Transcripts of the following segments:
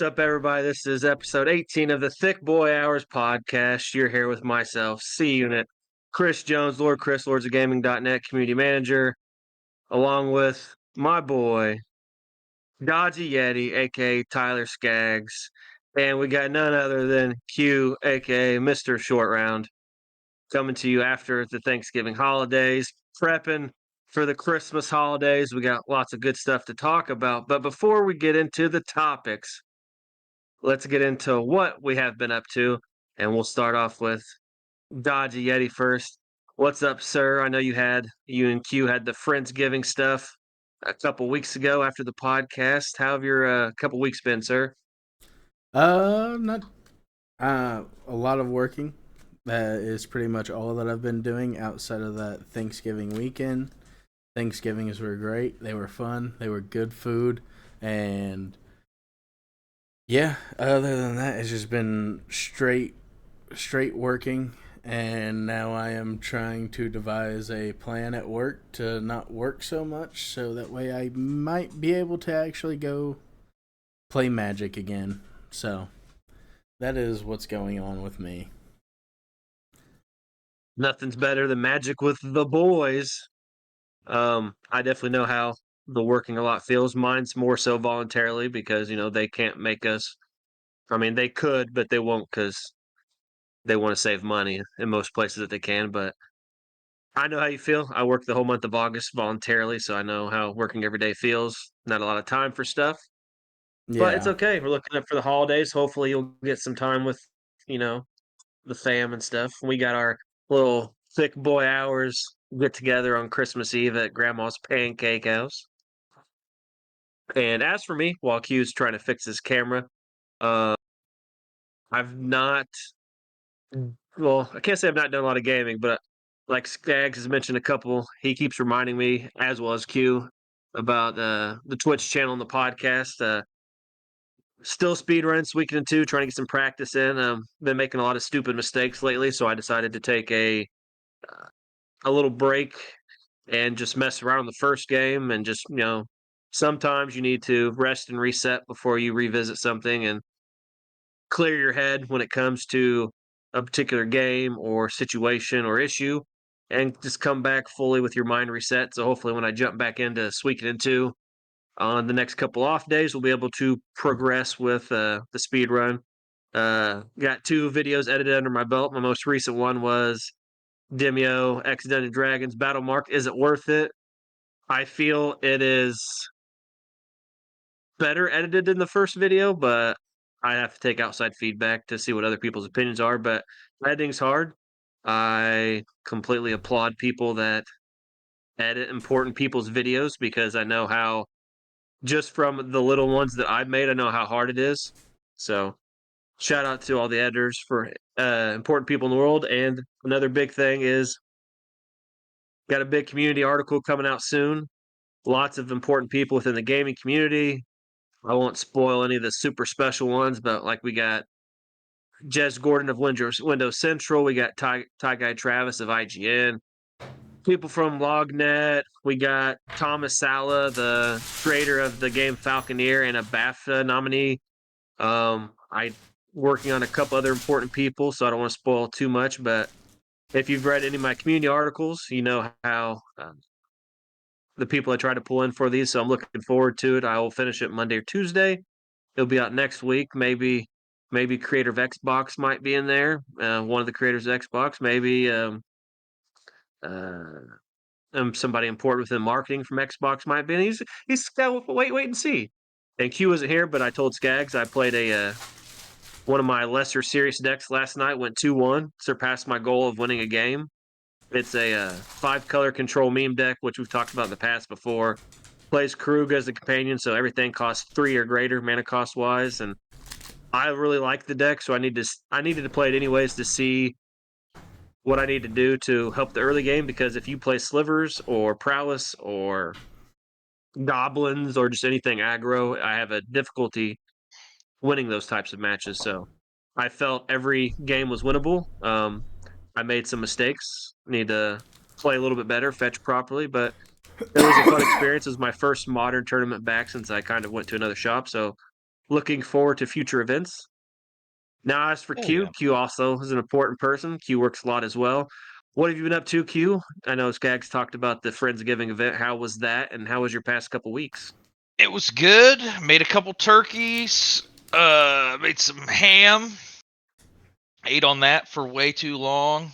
What's up, everybody? This is episode 18 of the Thick Boy Hours podcast. You're here with myself, C Unit, Chris Jones, Lord Chris, lordsofgaming.net community manager, along with my boy, Dodgy Yeti, aka Tyler Skaggs, and we got none other than Q, aka Mr. Short Round, coming to you after the Thanksgiving holidays, prepping for the Christmas holidays. We got lots of good stuff to talk about, but before we get into the topics, let's get into what we have been up to, and we'll start off with Dodgy Yeti first. What's up, sir? I know you and Q had the Friendsgiving stuff a couple weeks ago after the podcast. How have your couple weeks been, sir? Not a lot of working. That is pretty much all that I've been doing outside of that Thanksgiving weekend. Thanksgivings were great. They were fun. They were good food, and yeah. Other than that, it's just been straight working. And now I am trying to devise a plan at work to not work so much, so that way I might be able to actually go play Magic again. So that is what's going on with me. Nothing's better than magic with the boys. I definitely know how the working a lot feels. Mine's more so voluntarily because they can't make us. I mean, they could, but they won't because they want to save money in most places that they can. But I know how you feel. I worked the whole month of August voluntarily, so I know how working every day feels. Not a lot of time for stuff, but it's Yeah. okay. We're looking up for the holidays. Hopefully, you'll get some time with, you know, the fam and stuff. We got our little thick boy hours get together on Christmas Eve at Grandma's Pancake House. And as for me, while Q's trying to fix his camera, uh, I've not. Well, I can't say I've not done a lot of gaming, but like Skaggs has mentioned a couple, he keeps reminding me, as well as Q, about the Twitch channel and the podcast. Still speedruns weekend two, trying to get some practice in. Been making a lot of stupid mistakes lately, so I decided to take a little break and just mess around in the first game and just sometimes you need to rest and reset before you revisit something and clear your head when it comes to a particular game or situation or issue and just come back fully with your mind reset. So hopefully when I jump back into Suikoden 2 on the next couple off days, we'll be able to progress with the speed run. Got 2 videos edited under my belt. My most recent one was Demio X Dungeon Dragons Battle Mark. Is it worth it? I feel it is better edited than the first video, but I have to take outside feedback to see what other people's opinions are. But editing's hard. I completely applaud people that edit important people's videos because I know how, just from the little ones that I've made, I know how hard it is. So shout out to all the editors for important people in the world. And another big thing is got a big community article coming out soon. Lots of important people within the gaming community. I won't spoil any of the super special ones, but like we got Jez Gordon of Windows Central, we got Ty Guy Travis of IGN, people from LogNet, we got Thomas Sala, the creator of the game Falconeer and a BAFTA nominee. I working on a couple other important people, so I don't want to spoil too much, but if you've read any of my community articles, you know how the people I try to pull in for these, so I'm looking forward to it. I will finish it Monday or Tuesday. It'll be out next week. Maybe creator of Xbox might be in there. One of the creators of Xbox, maybe uh, somebody important within marketing from Xbox might be. And he's got wait and see. And Q isn't here, but I told Skaggs I played a one of my lesser serious decks last night. Went 2-1, surpassed my goal of winning a game. It's a 5-color control meme deck, which we've talked about in the past before. Plays Krug as a companion, so everything costs 3 or greater mana cost wise, and I really like the deck, so I needed to play it anyways to see what I need to do to help the early game. Because if you play Slivers or Prowess or Goblins or just anything aggro, I have a difficulty winning those types of matches. So I felt every game was winnable. I made some mistakes, need to play a little bit better, fetch properly, but it was a fun experience. It was my first modern tournament back since I kind of went to another shop, so looking forward to future events. Now, as for Oh Q, yeah. Q also is an important person. Q works a lot as well. What have you been up to, Q? I know Skaggs talked about the Friendsgiving event. How was that, and how was your past couple weeks? It was good. Made a couple turkeys. Made some ham. Ate on that for way too long.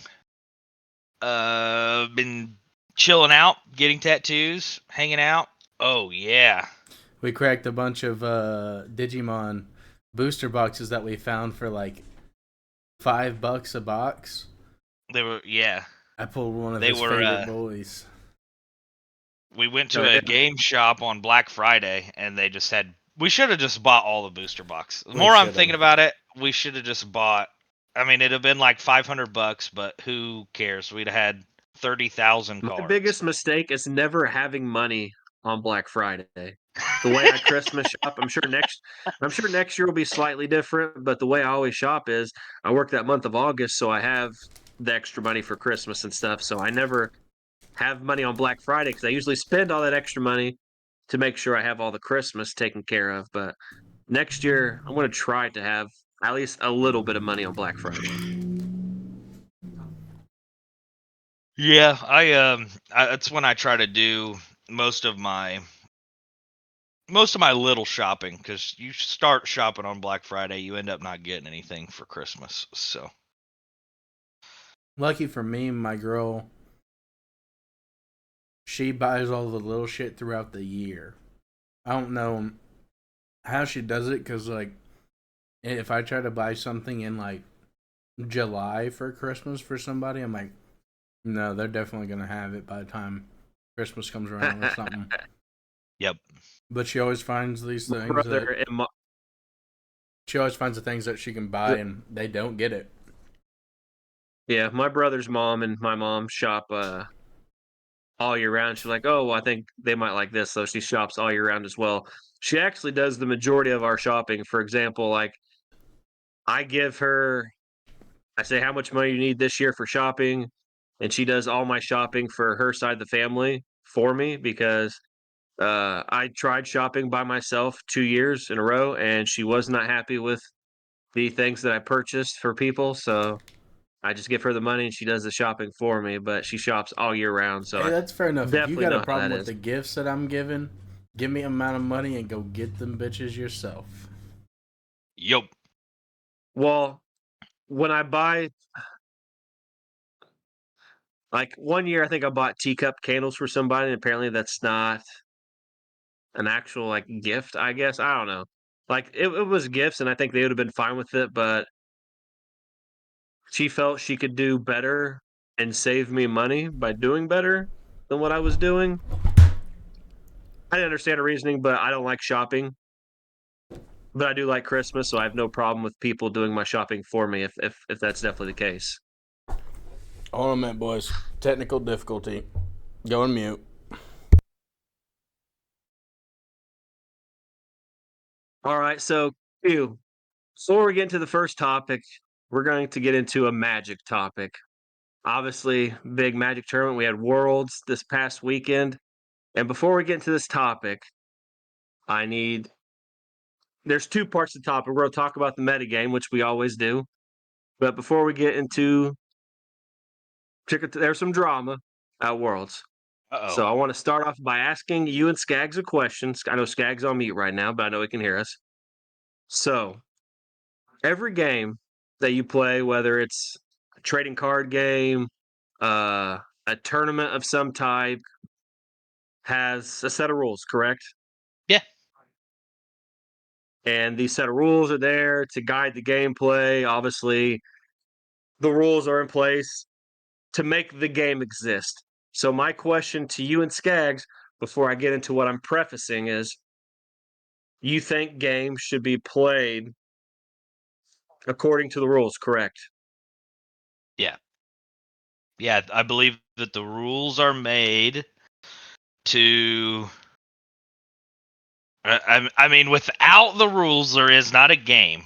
Been chilling out, getting tattoos, hanging out. Oh yeah. We cracked a bunch of Digimon booster boxes that we found for like $5 a box. They were yeah. I pulled one of They his were favorite boys. we went Oh, to a yeah. game shop on Black Friday and they just had we should have just bought all the booster boxes. The We more I'm should've. thinking about it, we should have just bought. I mean, it'd have been like $500, but who cares? We'd have had 30,000 My cards. biggest mistake is never having money on Black Friday. The way I Christmas shop, I'm sure next year will be slightly different, but the way I always shop is I work that month of August, so I have the extra money for Christmas and stuff. So I never have money on Black Friday because I usually spend all that extra money to make sure I have all the Christmas taken care of. But next year, I'm going to try to have at least a little bit of money on Black Friday. Yeah, that's when I try to do most of my little shopping because you start shopping on Black Friday, you end up not getting anything for Christmas. So Lucky for me, my girl, she buys all the little shit throughout the year. I don't know how she does it because, like, if I try to buy something in, like, July for Christmas for somebody, I'm like, no, they're definitely going to have it by the time Christmas comes around or something. yep. But she always finds these My things brother that and she always finds the things that she can buy and they don't get it. yeah, my brother's mom and my mom shop all year round. She's like, "Oh, well, I think they might like this," so she shops all year round as well. She actually does the majority of our shopping. For example, like I give her, I say, "How much money you need this year for shopping?" And she does all my shopping for her side of the family for me because I tried shopping by myself 2 years in a row, and she was not happy with the things that I purchased for people. So I just give her the money and she does the shopping for me, but she shops all year round, so Hey, I that's fair enough. If you definitely got a know how problem that with is. the gifts that I'm giving, give me an amount of money and go get them bitches yourself. Yup. Well, when I buy like 1 year, I think I bought teacup candles for somebody, and apparently that's not an actual like gift, I guess. I don't know. Like it was gifts, and I think they would have been fine with it, but she felt she could do better and save me money by doing better than what I was doing. I didn't understand her reasoning, but I don't like shopping. But I do like Christmas, so I have no problem with people doing my shopping for me if that's definitely the case. Hold on a minute, boys. Technical difficulty. Go on mute. All right, so Q, before we get into the first topic, we're going to get into a magic topic. Obviously, big magic tournament. We had Worlds this past weekend. And before we get into this topic, I need there's two parts of the topic. We're going to talk about the metagame, which we always do. But before we get into there's some drama at Worlds. Uh-oh. So I want to start off by asking you and Skaggs a question. I know Skaggs on mute right now, but I know he can hear us. So every game that you play, whether it's a trading card game, a tournament of some type, has a set of rules, correct? Yeah. And these set of rules are there to guide the gameplay. Obviously, the rules are in place to make the game exist. So my question to you and Skaggs, before I get into what I'm prefacing, is you think games should be played according to the rules, correct? Yeah. Yeah, I believe that the rules are made to I mean, without the rules, there is not a game.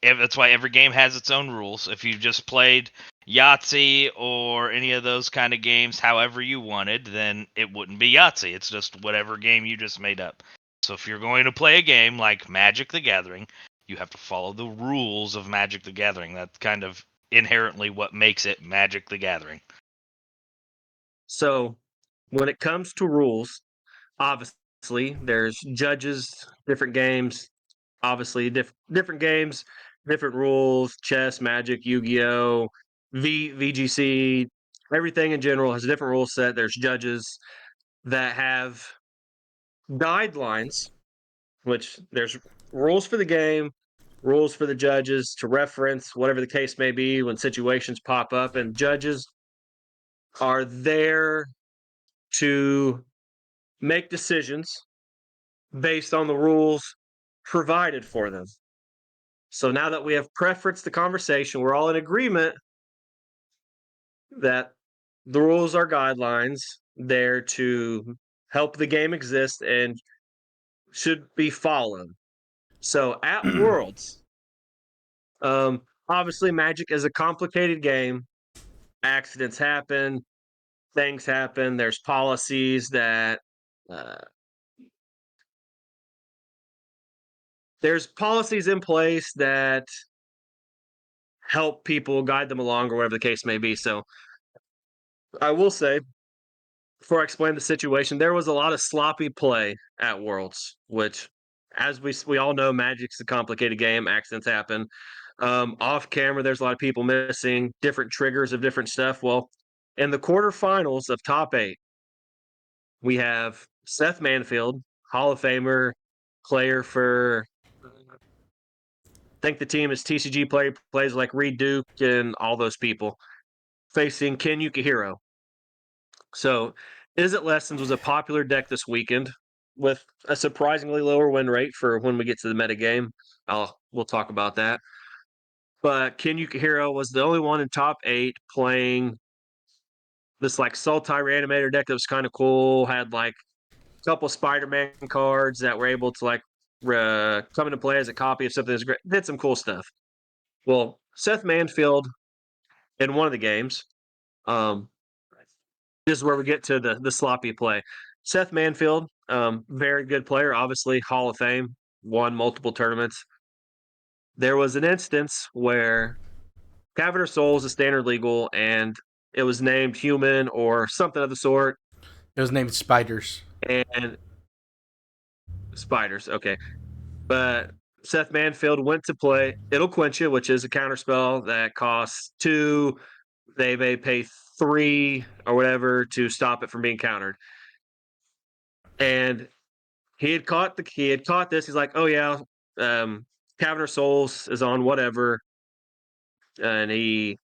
That's why every game has its own rules. If you just played Yahtzee or any of those kind of games however you wanted, then it wouldn't be Yahtzee. It's just whatever game you just made up. So if you're going to play a game like Magic the Gathering, you have to follow the rules of Magic the Gathering. That's kind of inherently what makes it Magic the Gathering. So, when it comes to rules, obviously there's judges, different games, obviously different games, different rules, chess, Magic, Yu-Gi-Oh, VGC, everything in general has a different rule set. There's judges that have guidelines, which there's rules for the game, rules for the judges to reference, whatever the case may be when situations pop up, and judges are there to make decisions based on the rules provided for them. So now that we have preferenced the conversation, we're all in agreement that the rules are guidelines there to help the game exist and should be followed. So at Worlds, obviously Magic is a complicated game. Accidents happen, things happen. There's policies that uh, there's policies in place that help people guide them along or whatever the case may be. So I will say, before I explain the situation, there was a lot of sloppy play at Worlds, which, as we all know, Magic's a complicated game. Accidents happen. Off camera, there's a lot of people missing, different triggers of different stuff. Well, in the quarterfinals of top 8, we have Seth Manfield, Hall of Famer, player for, I think the team is TCG plays like Reed Duke and all those people, facing Ken Yukihiro. So, Is It Lessons was a popular deck this weekend with a surprisingly lower win rate for when we get to the meta game. We'll talk about that. But Ken Yukihiro was the only one in top 8 playing this like Sultai Reanimator deck that was kind of cool. Had like a couple Spider-Man cards that were able to like come into play as a copy of something that's great. Did some cool stuff. Well, Seth Manfield in one of the games, this is where we get to the sloppy play. Seth Manfield, very good player, obviously Hall of Fame, won multiple tournaments. There was an instance where Cavern of Souls is standard legal, and it was named human or something of the sort. It was named Spiders. And spiders, okay. But Seth Manfield went to play It'll Quench You, which is a counterspell that costs 2. They may pay 3 or whatever to stop it from being countered. And he had caught this. He's like, oh yeah, Cavern of Souls is on whatever. And I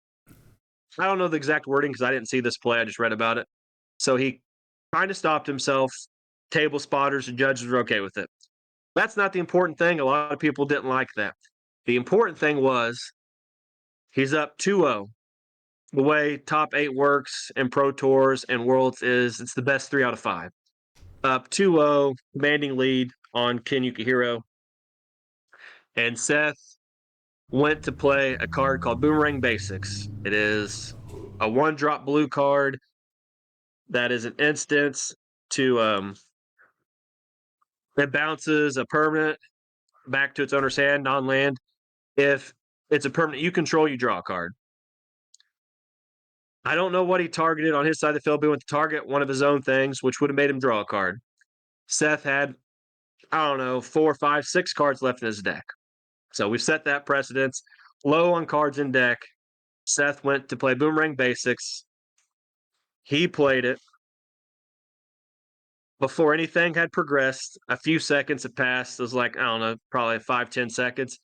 don't know the exact wording because I didn't see this play. I just read about it. So he kind of stopped himself. Table spotters and judges were okay with it. That's not the important thing. A lot of people didn't like that. The important thing was he's up 2-0. The way top 8 works in Pro Tours and Worlds is it's the best 3 out of 5. Up 2-0, commanding lead on Ken Yukihiro. And Seth went to play a card called Boomerang Basics. It is a 1-drop blue card that is an instance to it bounces a permanent back to its owner's hand, non-land. If it's a permanent you control, you draw a card. I don't know what he targeted on his side of the field, but he went to target one of his own things, which would have made him draw a card. Seth had, I don't know, 4, 5, 6 cards left in his deck. So we've set that precedence. Low on cards in deck. Seth went to play Boomerang Basics. He played it. Before anything had progressed, a few seconds had passed. It was like, I don't know, probably 5, 10 seconds.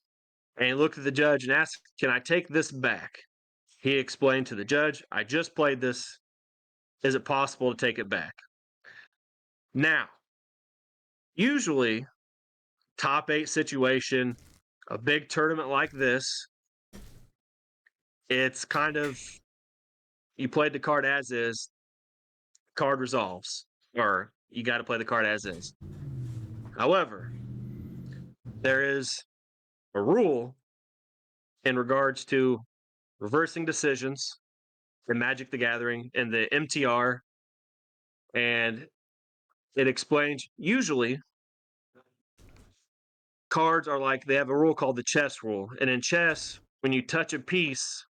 And he looked at the judge and asked, can I take this back? He explained to the judge, I just played this. Is it possible to take it back? Now, usually, top 8 situation, a big tournament like this, it's kind of, you played the card as is, card resolves, or you got to play the card as is. However, there is a rule in regards to reversing decisions in Magic the Gathering in the MTR, and it explains usually cards are like they have a rule called the chess rule, and in chess, when you touch a piece,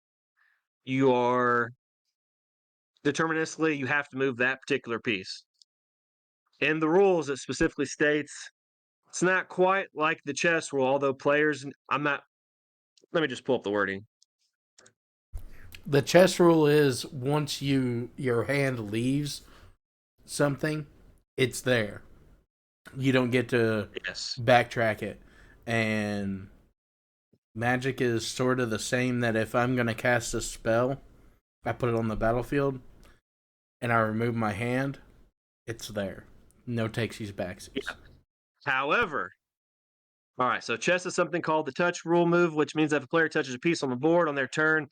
you are deterministically you have to move that particular piece. In the rules, it specifically states it's not quite like the chess rule, although players. I'm not. Let me just pull up the wording. The chess rule is once your hand leaves something, it's there. You don't get to Yes. backtrack it. And Magic is sort of the same, that if I'm going to cast a spell, I put it on the battlefield and I remove my hand, it's there. No takesies backsies. Yeah. However, all right, so chess is something called the touch rule move, which means that if a player touches a piece on the board on their turn,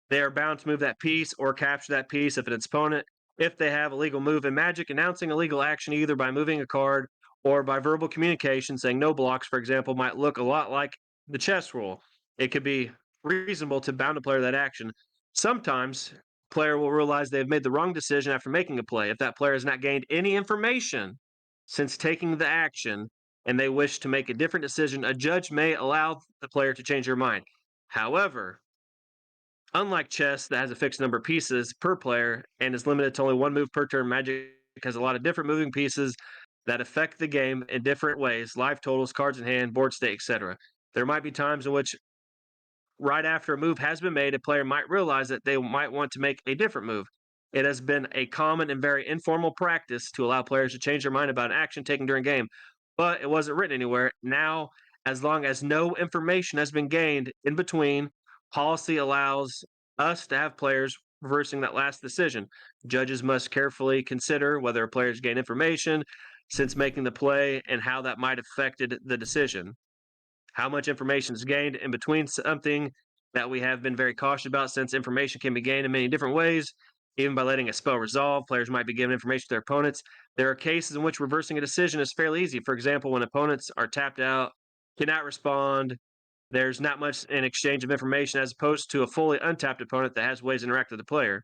they are bound to move that piece or capture that piece if it's opponent. If they have a legal move in Magic, announcing a legal action either by moving a card or by verbal communication, saying no blocks, for example, might look a lot like the chess rule. It could be reasonable to bound a player that action. Sometimes player will realize they've made the wrong decision after making a play. If that player has not gained any information since taking the action and they wish to make a different decision, a judge may allow the player to change their mind. However, unlike chess that has a fixed number of pieces per player and is limited to only one move per turn, Magic has a lot of different moving pieces that affect the game in different ways: life totals, cards in hand, board state, etc. There might be times in which right after a move has been made, a player might realize that they might want to make a different move. It has been a common and very informal practice to allow players to change their mind about an action taken during game, but it wasn't written anywhere. Now, as long as no information has been gained in between, policy allows us to have players reversing that last decision. Judges must carefully consider whether a player's gained information since making the play and how that might have affected the decision. How much information is gained in between something that we have been very cautious about, since information can be gained in many different ways. Even by letting a spell resolve, players might be given information to their opponents. There are cases in which reversing a decision is fairly easy. For example, when opponents are tapped out, cannot respond, there's not much in exchange of information as opposed to a fully untapped opponent that has ways to interact with the player.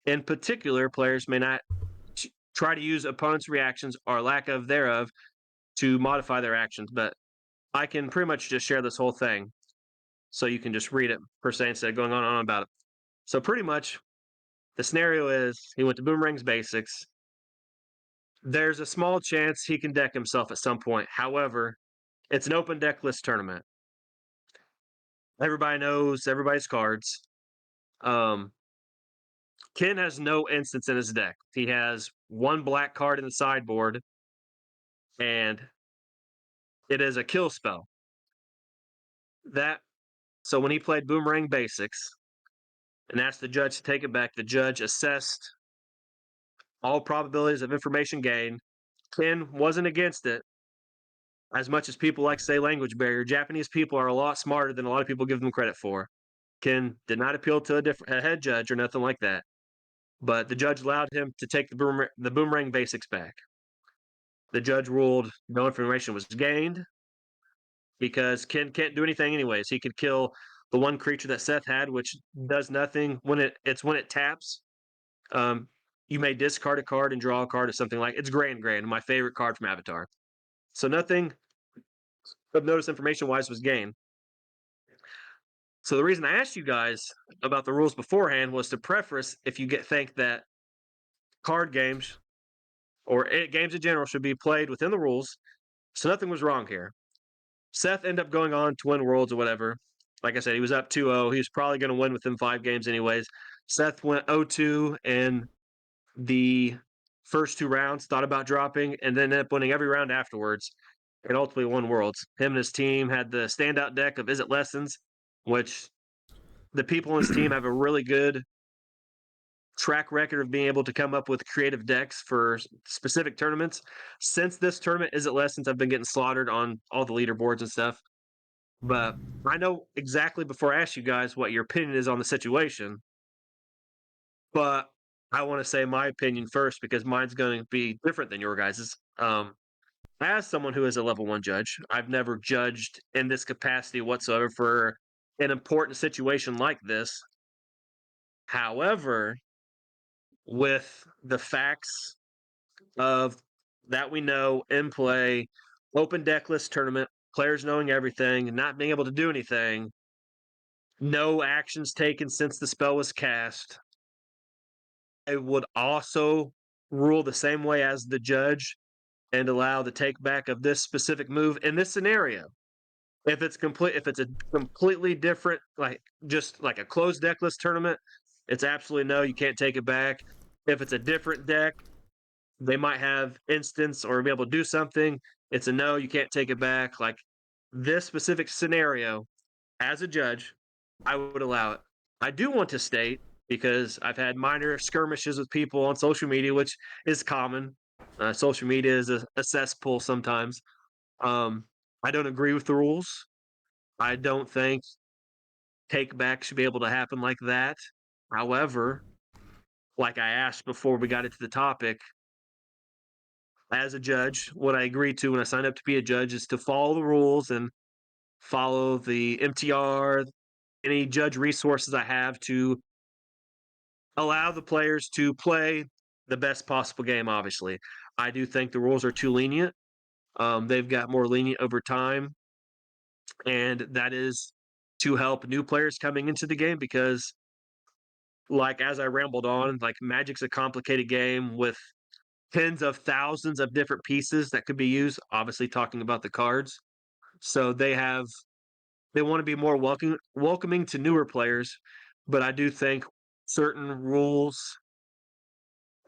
In particular, players may not try to use opponents' reactions or lack of thereof to modify their actions, but I can pretty much just share this whole thing so you can just read it per se instead of going on and on about it. So pretty much the scenario is he went to Boomerang's Basics. There's a small chance he can deck himself at some point. However, it's an open deck list tournament. Everybody knows everybody's cards. Um, Ken has no instance in his deck. He has one black card in the sideboard, and it is a kill spell. So when he played Boomerang Basics and asked the judge to take it back, the judge assessed all probabilities of information gain. Ken wasn't against it. As much as people like to say language barrier, Japanese people are a lot smarter than a lot of people give them credit for. Ken did not appeal to a head judge or nothing like that. But the judge allowed him to take the Boomerang Basics back. The judge ruled no information was gained because Ken can't do anything anyways. He could kill the one creature that Seth had, which does nothing when it taps. You may discard a card and draw a card or something like it's Grand, my favorite card from Avatar. So nothing of notice information wise was gained. So the reason I asked you guys about the rules beforehand was to preface if you think that card games or games in general should be played within the rules. So nothing was wrong here. Seth ended up going on to win Worlds or whatever. Like I said, he was up 2-0. He was probably going to win within 5 games anyways. Seth went 0-2 in the first 2 rounds, thought about dropping, and then ended up winning every round afterwards, and ultimately won Worlds. Him and his team had the standout deck of Is It Lessons, which the people on his team have a really good track record of being able to come up with creative decks for specific tournaments. Since this tournament, Is It Lessons, I've been getting slaughtered on all the leaderboards and stuff. But I know exactly before I ask you guys what your opinion is on the situation. But I want to say my opinion first because mine's going to be different than your guys's. As someone who is a level 1 judge, I've never judged in this capacity whatsoever for an important situation like this. However, with the facts of that we know in play, open deck list tournament, players knowing everything, not being able to do anything, no actions taken since the spell was cast. I would also rule the same way as the judge and allow the take back of this specific move in this scenario. If it's a completely different, like just like a closed deckless tournament, it's absolutely no, you can't take it back. If it's a different deck, they might have instance or be able to do something. It's a no, you can't take it back. Like this specific scenario, as a judge, I would allow it. I do want to state, because I've had minor skirmishes with people on social media, which is common. Social media is a cesspool sometimes. I don't agree with the rules. I don't think take back should be able to happen like that. However, like I asked before we got into the topic, as a judge, what I agreed to when I signed up to be a judge is to follow the rules and follow the MTR, any judge resources I have to allow the players to play the best possible game, obviously. I do think the rules are too lenient. They've got more lenient over time, and that is to help new players coming into the game because, like, as I rambled on, like, Magic's a complicated game with tens of thousands of different pieces that could be used, obviously talking about the cards. So they want to be more welcoming to newer players, but I do think certain rules,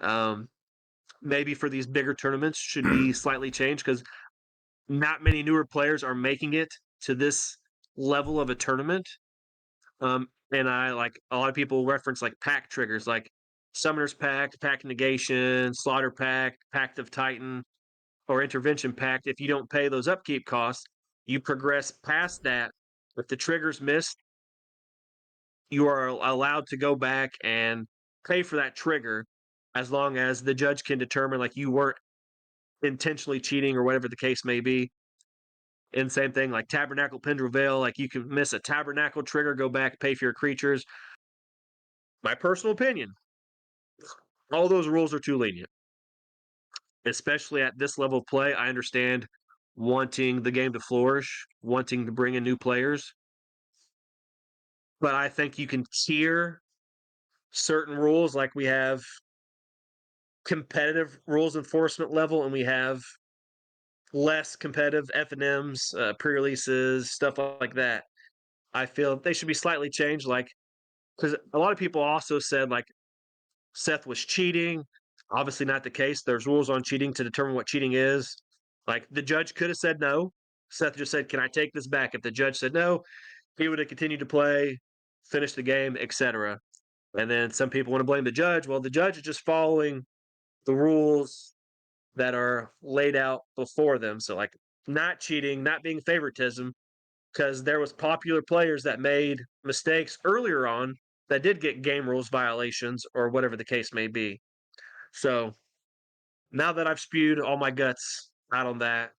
um, maybe for these bigger tournaments, should be slightly changed because not many newer players are making it to this level of a tournament. And I like a lot of people reference like pack triggers, like Summoner's Pact, Pact Negation, Slaughter Pact, Pact of Titan, or Intervention Pact. If you don't pay those upkeep costs, you progress past that. If the trigger's missed, you are allowed to go back and pay for that trigger as long as the judge can determine like you weren't intentionally cheating or whatever the case may be. And same thing like Tabernacle Pendrel Veil, like you can miss a Tabernacle trigger, go back, pay for your creatures. My personal opinion, all those rules are too lenient, especially at this level of play. I understand wanting the game to flourish, wanting to bring in new players, but I think you can tier certain rules like we have competitive rules enforcement level and we have less competitive FNMs, pre-releases, stuff like that. I feel they should be slightly changed, like because a lot of people also said like Seth was cheating. Obviously, not the case. There's rules on cheating to determine what cheating is. Like the judge could have said no. Seth just said, "Can I take this back?" If the judge said no, he would have continued to play, finish the game, etc. And then some people want to blame the judge. Well, the judge is just following the rules that are laid out before them. So like not cheating, not being favoritism, because there was popular players that made mistakes earlier on that did get game rules violations or whatever the case may be. So now that I've spewed all my guts out on that,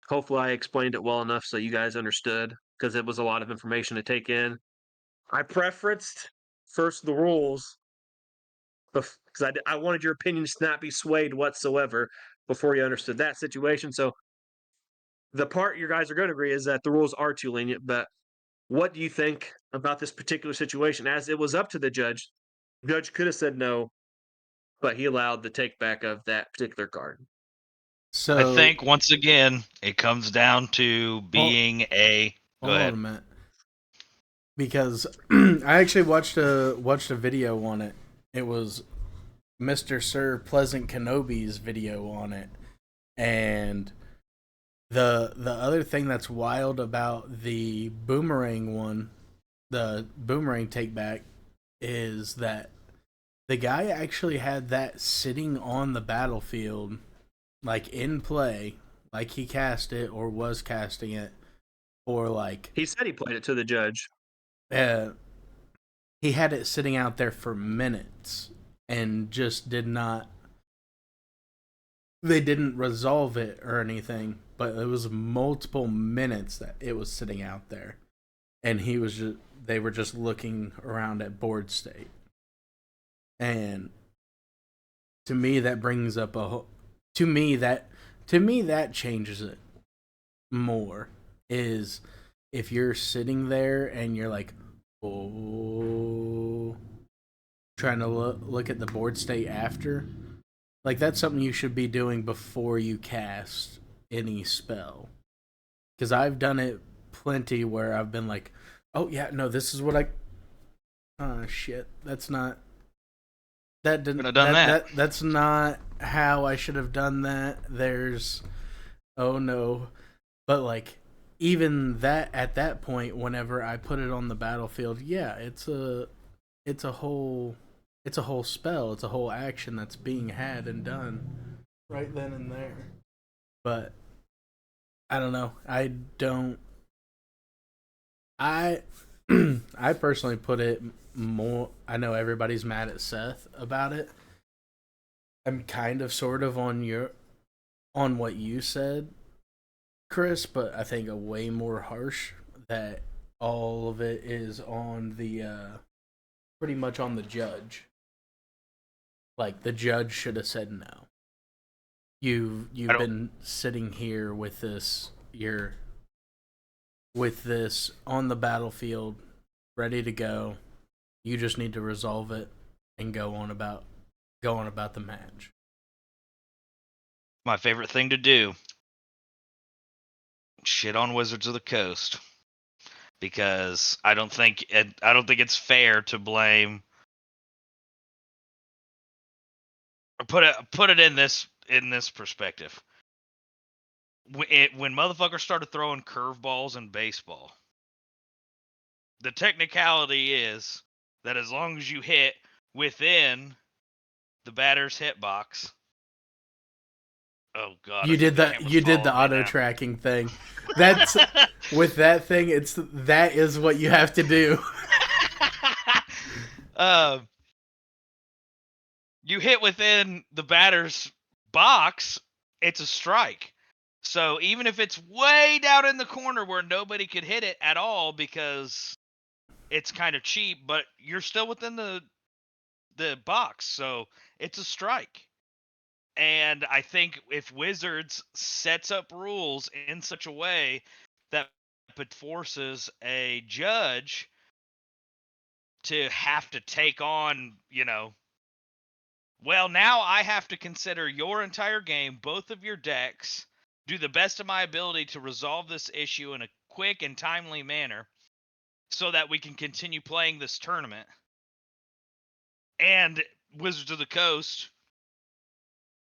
hopefully I explained it well enough so you guys understood because it was a lot of information to take in. I preferenced first the rules because I wanted your opinions to not be swayed whatsoever before you understood that situation. So the part you guys are going to agree is that the rules are too lenient, but what do you think about this particular situation? As it was up to the judge, judge could have said no, but he allowed the take back of that particular card. I So, think once again it comes down to being a. Go hold on ahead. a minute, because I actually watched a video on it. It was Mr. Sir Pleasant Kenobi's video on it, and the other thing that's wild about the boomerang one, the boomerang take back, is that the guy actually had that sitting on the battlefield, like in play, like he cast it or was casting it, or like He said he played it to the judge. uh, he had it sitting out there for minutes and just did not. They didn't resolve it or anything, but it was multiple minutes that it was sitting out there, and they were just looking around at board state. And to me that brings up to me that changes it more, is if you're sitting there and you're like, oh, trying to look at the board state after, like that's something you should be doing before you cast any spell. Because I've done it plenty where I've been like, oh yeah, no, this is what I. Oh shit, that's not. That Could didn't. have done that. That's not how I should have done that. There's. Oh no, but like even that at that point, whenever I put it on the battlefield, yeah, it's a whole spell. It's a whole action that's being had and done right then and there. But I don't know. I don't. I I personally put it more. I know everybody's mad at Seth about it. I'm kind of sort of on what you said, Chris, but I think a way more harsh that all of it is on the pretty much on the judge. Like the judge should have said no. You've been sitting here with this on the battlefield, ready to go. You just need to resolve it and go on about the match. My favorite thing to do. Shit on Wizards of the Coast. Because I don't think it's fair to blame or put it in this perspective. When motherfuckers started throwing curveballs in baseball, the technicality is that as long as you hit within the batter's hitbox. Oh god! You did that. You did the auto tracking thing. That's with that thing. That is what you have to do. You hit within the batter's box, it's a strike. So even if it's way down in the corner where nobody could hit it at all because it's kind of cheap, but you're still within the box, so it's a strike. And I think if Wizards sets up rules in such a way that forces a judge to have to take on, well, now I have to consider your entire game, both of your decks, do the best of my ability to resolve this issue in a quick and timely manner so that we can continue playing this tournament. And Wizards of the Coast,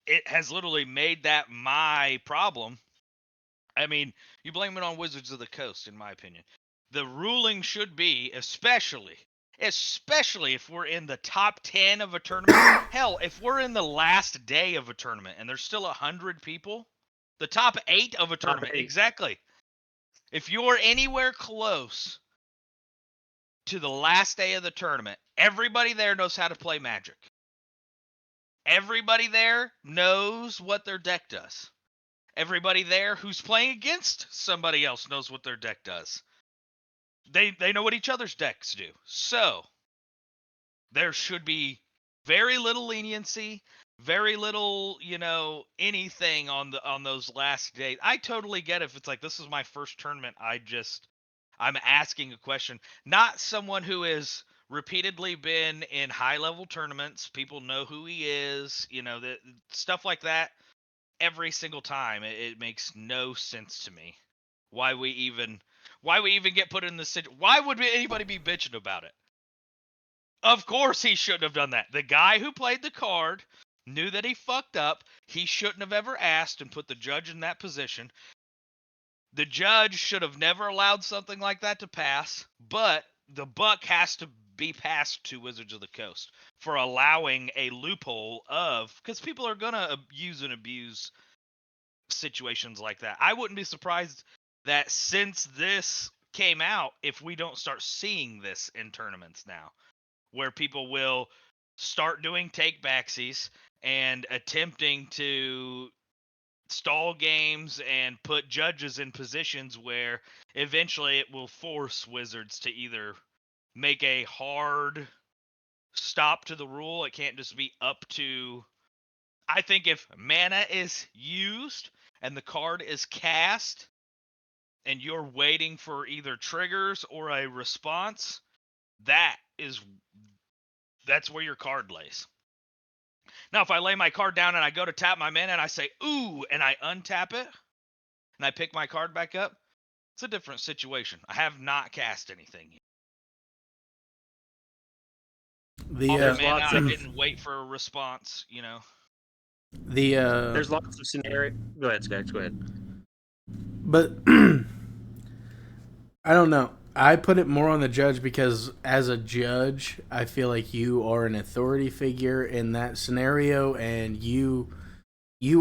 it has literally made that my problem. I mean, you blame it on Wizards of the Coast, in my opinion. The ruling should be, especially if we're in the top 10 of a tournament. Hell, if we're in the last day of a tournament and there's still 100 people, the top 8 of a tournament, exactly. If you're anywhere close to the last day of the tournament, everybody there knows how to play Magic. Everybody there knows what their deck does. Everybody there who's playing against somebody else knows what their deck does. They know what each other's decks do. So there should be very little leniency, very little, anything on those last days. I totally get if it's like, this is my first tournament. I'm asking a question. Not someone who has repeatedly been in high level tournaments. People know who he is, stuff like that. Every single time, it makes no sense to me. Why we even get put in this situation? Why would anybody be bitching about it? Of course he shouldn't have done that. The guy who played the card knew that he fucked up. He shouldn't have ever asked and put the judge in that position. The judge should have never allowed something like that to pass, but the buck has to be passed to Wizards of the Coast for allowing a loophole because people are going to use and abuse situations like that. I wouldn't be surprised that since this came out, if we don't start seeing this in tournaments now, where people will start doing take backsies and attempting to stall games and put judges in positions where eventually it will force Wizards to either make a hard stop to the rule. It can't just be up to... I think if mana is used and the card is cast and you're waiting for either triggers or a response, that's where your card lays. Now, if I lay my card down and I go to tap my mana and I say, ooh, and I untap it, and I pick my card back up, it's a different situation. I have not cast anything yet. There's Mana, lots I of didn't wait for a response, there's lots of scenarios. Go ahead, Skaggs. Go ahead. But I don't know. I put it more on the judge because as a judge, I feel like you are an authority figure in that scenario, and you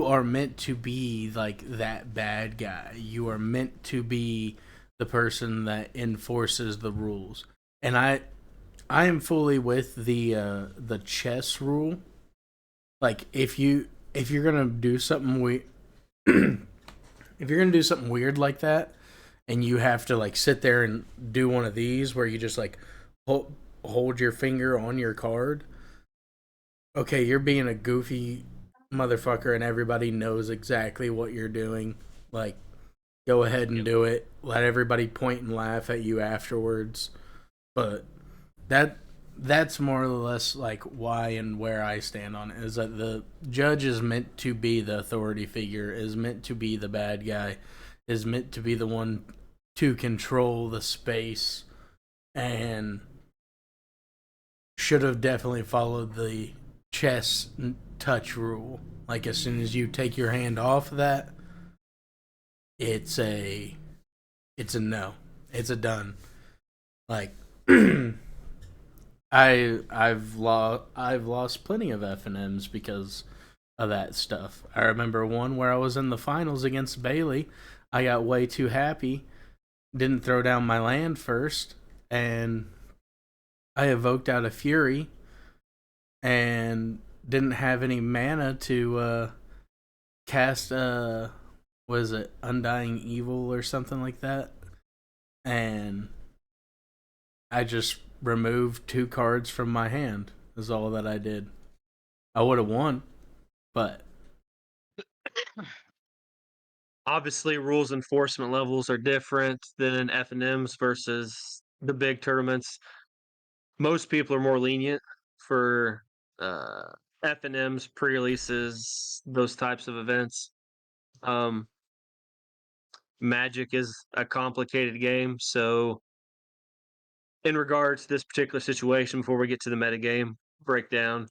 are meant to be like that bad guy. You are meant to be the person that enforces the rules. And I am fully with the chess rule. Like if you're gonna do something if you're gonna do something weird like that, and you have to like sit there and do one of these where you just like hold your finger on your card. Okay, you're being a goofy motherfucker, and everybody knows exactly what you're doing. Like, go ahead and do it. Let everybody point and laugh at you afterwards. But that's more or less like why and where I stand on it, is that the judge is meant to be the authority figure, is meant to be the bad guy, is meant to be the one to control the space, and should have definitely followed the chess touch rule. Like as soon as you take your hand off of that, it's a no. It's a done. Like I've lost plenty of FNMs because of that stuff. I remember one where I was in the finals against Bailey. I got way too happy, didn't throw down my land first, and I evoked out a Fury and didn't have any mana to cast was it Undying Evil or something like that, and I just removed 2 cards from my hand is all that I did. I would have won, but Obviously, rules enforcement levels are different than FNMs versus the big tournaments. Most people are more lenient for FNMs, pre-releases, those types of events. Magic is a complicated game, so in regards to this particular situation, before we get to the metagame breakdown,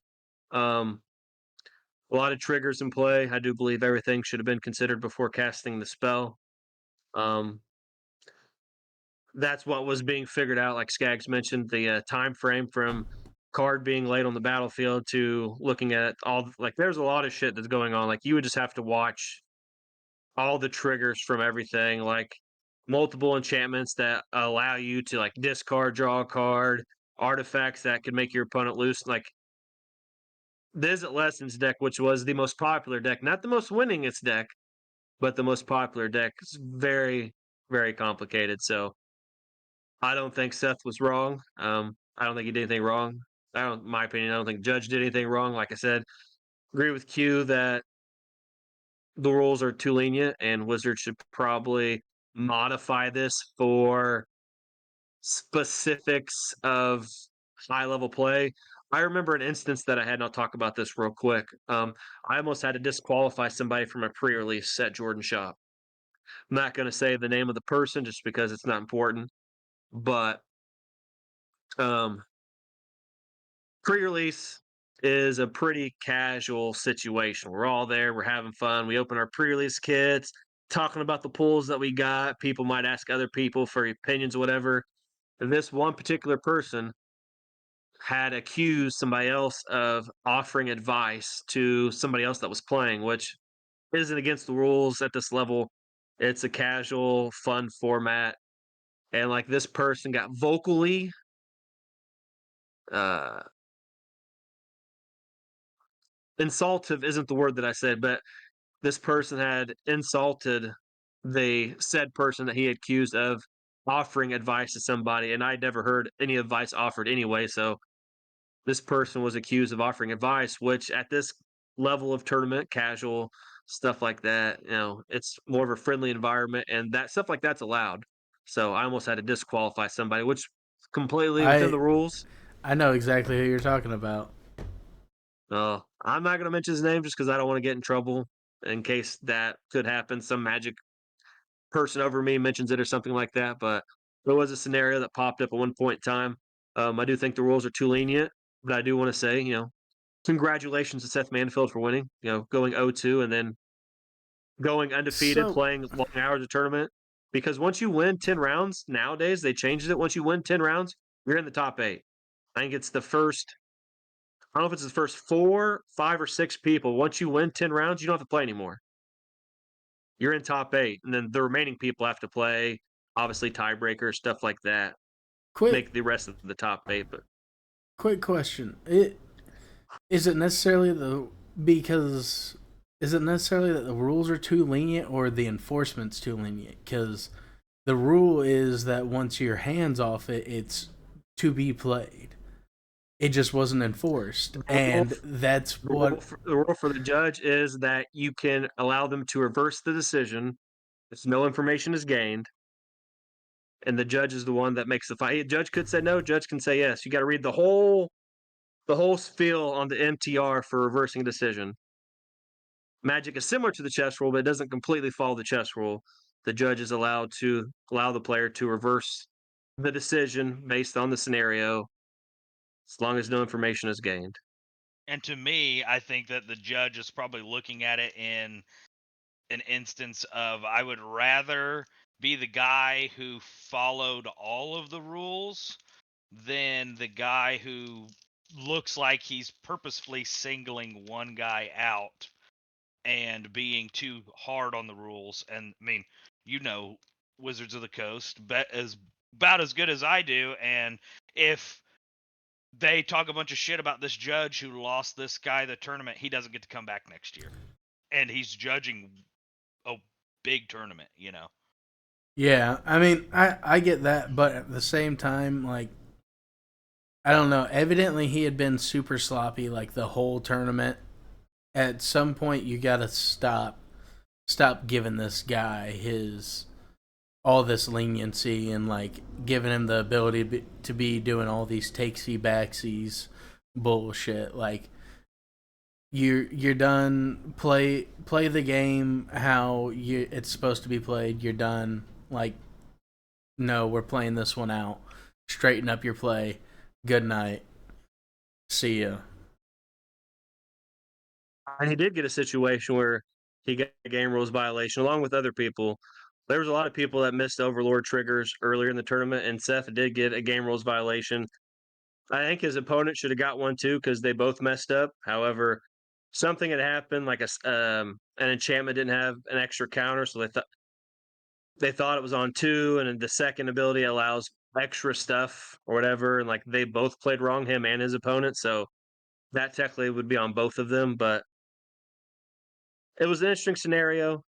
a lot of triggers in play. I do believe everything should have been considered before casting the spell. That's what was being figured out, like Skaggs mentioned, the time frame from card being laid on the battlefield to looking at all, like there's a lot of shit that's going on. Like you would just have to watch all the triggers from everything, like multiple enchantments that allow you to like discard, draw a card, artifacts that could make your opponent lose. Like the Is It Lessons deck, which was the most popular deck, not the most winningest deck, but the most popular deck, is very, very complicated. So I don't think Seth was wrong. I don't think he did anything wrong. In my opinion, I don't think Judge did anything wrong. Like I said, agree with Q that the rules are too lenient, and Wizards should probably modify this for specifics of high level play. I remember an instance that I had, and I'll talk about this real quick. I almost had to disqualify somebody from a pre-release at Jordan Shop. I'm not going to say the name of the person just because it's not important, but um, pre-release is a pretty casual situation. We're all there, we're having fun. We open our pre-release kits, talking about the pulls that we got. People might ask other people for opinions or whatever. This one particular person had accused somebody else of offering advice to somebody else that was playing, which isn't against the rules at this level. It's a casual, fun format. And like this person got vocally uh insultive isn't the word that I said, but this person had insulted the said person that he had accused of offering advice to somebody, and I'd never heard any advice offered anyway. So this person was accused of offering advice, which at this level of tournament, casual, stuff like that. It's more of a friendly environment, and that stuff like that's allowed. So I almost had to disqualify somebody, which is completely within I the rules. I know exactly who you're talking about. I'm not going to mention his name just because I don't want to get in trouble in case that could happen. Some magic person over me mentions it or something like that. But there was a scenario that popped up at one point in time. I do think the rules are too lenient, but I do want to say, congratulations to Seth Manfield for winning. Going 0-2 and then going undefeated, So playing long hours of tournament. Because once you win 10 rounds, nowadays they changed it. Once you win 10 rounds, you're in the top 8. I think it's the first, I don't know if it's the first 4, 5, or 6 people. Once you win 10 rounds, you don't have to play anymore. You're in top 8. And then the remaining people have to play, obviously, tiebreaker, stuff like that. quick Make the rest of the top 8. But quick question. Is it necessarily because is it necessarily that the rules are too lenient or the enforcement's too lenient? Because the rule is that once your hands off it, it's to be played. It just wasn't enforced, the rule, and that's what. the rule for the judge is that you can allow them to reverse the decision if no information is gained, and the judge is the one that makes the fight. Judge could say no, judge can say yes. You got to read the whole spiel on the MTR for reversing a decision. Magic is similar to the chess rule, but it doesn't completely follow the chess rule. The judge is allowed to allow the player to reverse the decision based on the scenario, as long as no information is gained. And to me, I think that the judge is probably looking at it in an instance of I would rather be the guy who followed all of the rules than the guy who looks like he's purposefully singling one guy out and being too hard on the rules. And I mean, Wizards of the Coast is about as good as I do. And if they talk a bunch of shit about this judge who lost this guy the tournament, he doesn't get to come back next year. And he's judging a big tournament, Yeah, I mean, I get that, but at the same time, like, I don't know. Evidently, he had been super sloppy like the whole tournament. At some point, you gotta stop giving this guy his all this leniency and like giving him the ability to be doing all these takesy backsies bullshit. Like you're done. Play the game how it's supposed to be played. You're done. Like no, we're playing this one out. Straighten up your play. Good night. See ya. And he did get a situation where he got a game rules violation along with other people. There was a lot of people that missed overlord triggers earlier in the tournament, and Seth did get a game rules violation. I think his opponent should have got one too because they both messed up. However, something had happened, like an enchantment didn't have an extra counter, so they thought it was on 2, and then the second ability allows extra stuff or whatever, and like they both played wrong, him and his opponent. So that technically would be on both of them, but it was an interesting scenario.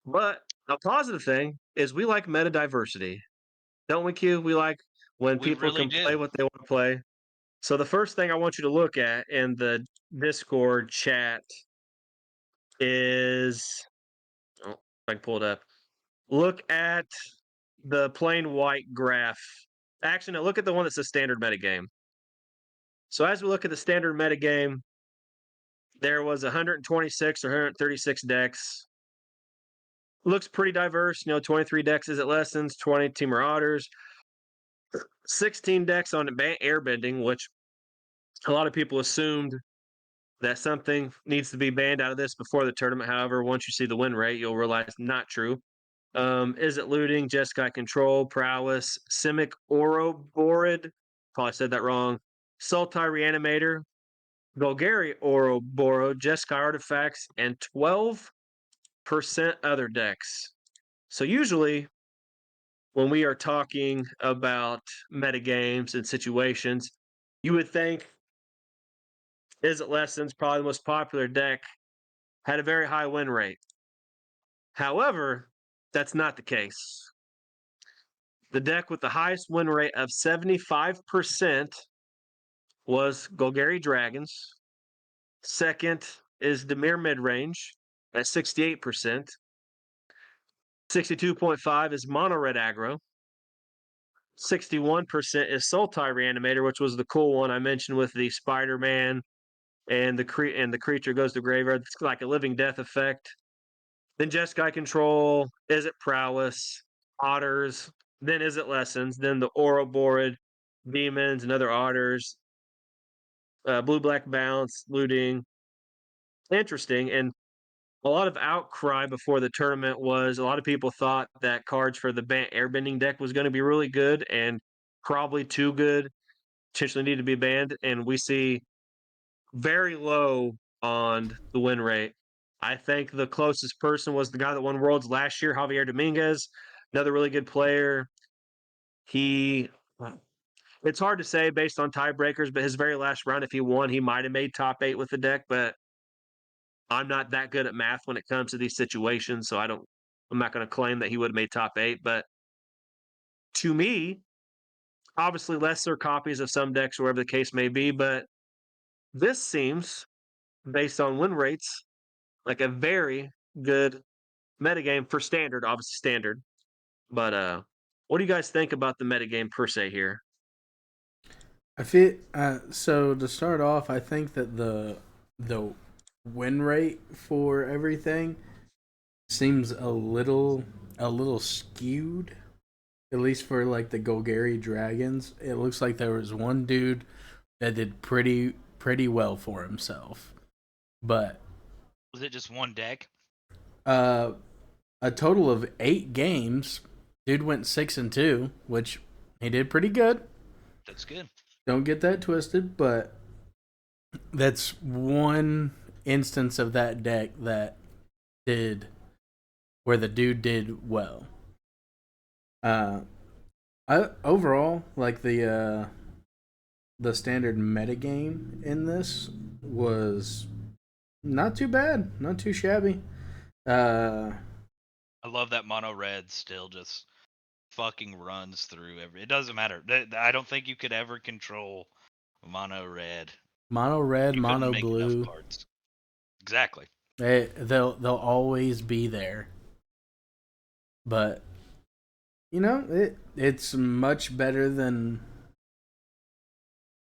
But a positive thing is we like meta diversity, don't we, Q? We like when we people really can play do. what they want to play. So the first thing I want you to look at in the Discord chat is, oh, if I can pull it up. Look at the plain white graph. Actually, no, look at the one that says standard metagame. So as we look at the standard metagame, there was 126 or 136 decks. Looks pretty diverse. 23 decks is at Lessons, 20 Team Marauders, 16 decks on airbending, which a lot of people assumed that something needs to be banned out of this before the tournament. However, once you see the win rate, you'll realize not true. Is it looting? Jeskai Control, Prowess, Simic Ouroborid, probably said that wrong. Sultai Reanimator, Golgari Ouroboros, Jeskai Artifacts, and 12% other decks. So usually when we are talking about metagames and situations, you would think Is It Lessons, probably the most popular deck, had a very high win rate. However, that's not the case. The deck with the highest win rate of 75% was Golgari Dragons. Second is Dimir mid-range at 68%. 62.5 is mono red aggro. 61% is Sultai Reanimator, which was the cool one I mentioned with the Spider-Man and the creature goes to graveyard. It's like a living death effect. Then Jeskai Control, Is It Prowess, Otters, then Is It Lessons, then the Ouroborid, Demons, and other Otters, Blue-Black Bounce, Looting. Interesting, and a lot of outcry before the tournament was a lot of people thought that cards for the airbending deck was going to be really good and probably too good, potentially need to be banned. And we see very low on the win rate. I think the closest person was the guy that won Worlds last year, Javier Dominguez, another really good player. It's hard to say based on tiebreakers, but his very last round, if he won, he might have made top 8 with the deck, but I'm not that good at math when it comes to these situations, so I'm not going to claim that he would have made top 8, but to me, obviously lesser copies of some decks, wherever the case may be, but this seems, based on win rates, like a very good metagame for standard, obviously standard. But what do you guys think about the metagame per se here? I feel so. To start off, I think that the win rate for everything seems a little skewed. At least for like the Golgari Dragons, it looks like there was one dude that did pretty well for himself. But Was it just one deck? a total of 8 games, dude went 6-2, which he did pretty good. That's good. Don't get that twisted, but that's one instance of that deck that did where the dude did well. I overall like the standard metagame in this was not too bad, not too shabby. I love that mono red still just fucking runs through every. It doesn't matter. I don't think you could ever control mono red. Mono red, You couldn't mono make blue. enough cards. Exactly. They'll always be there. But you know, it's much better than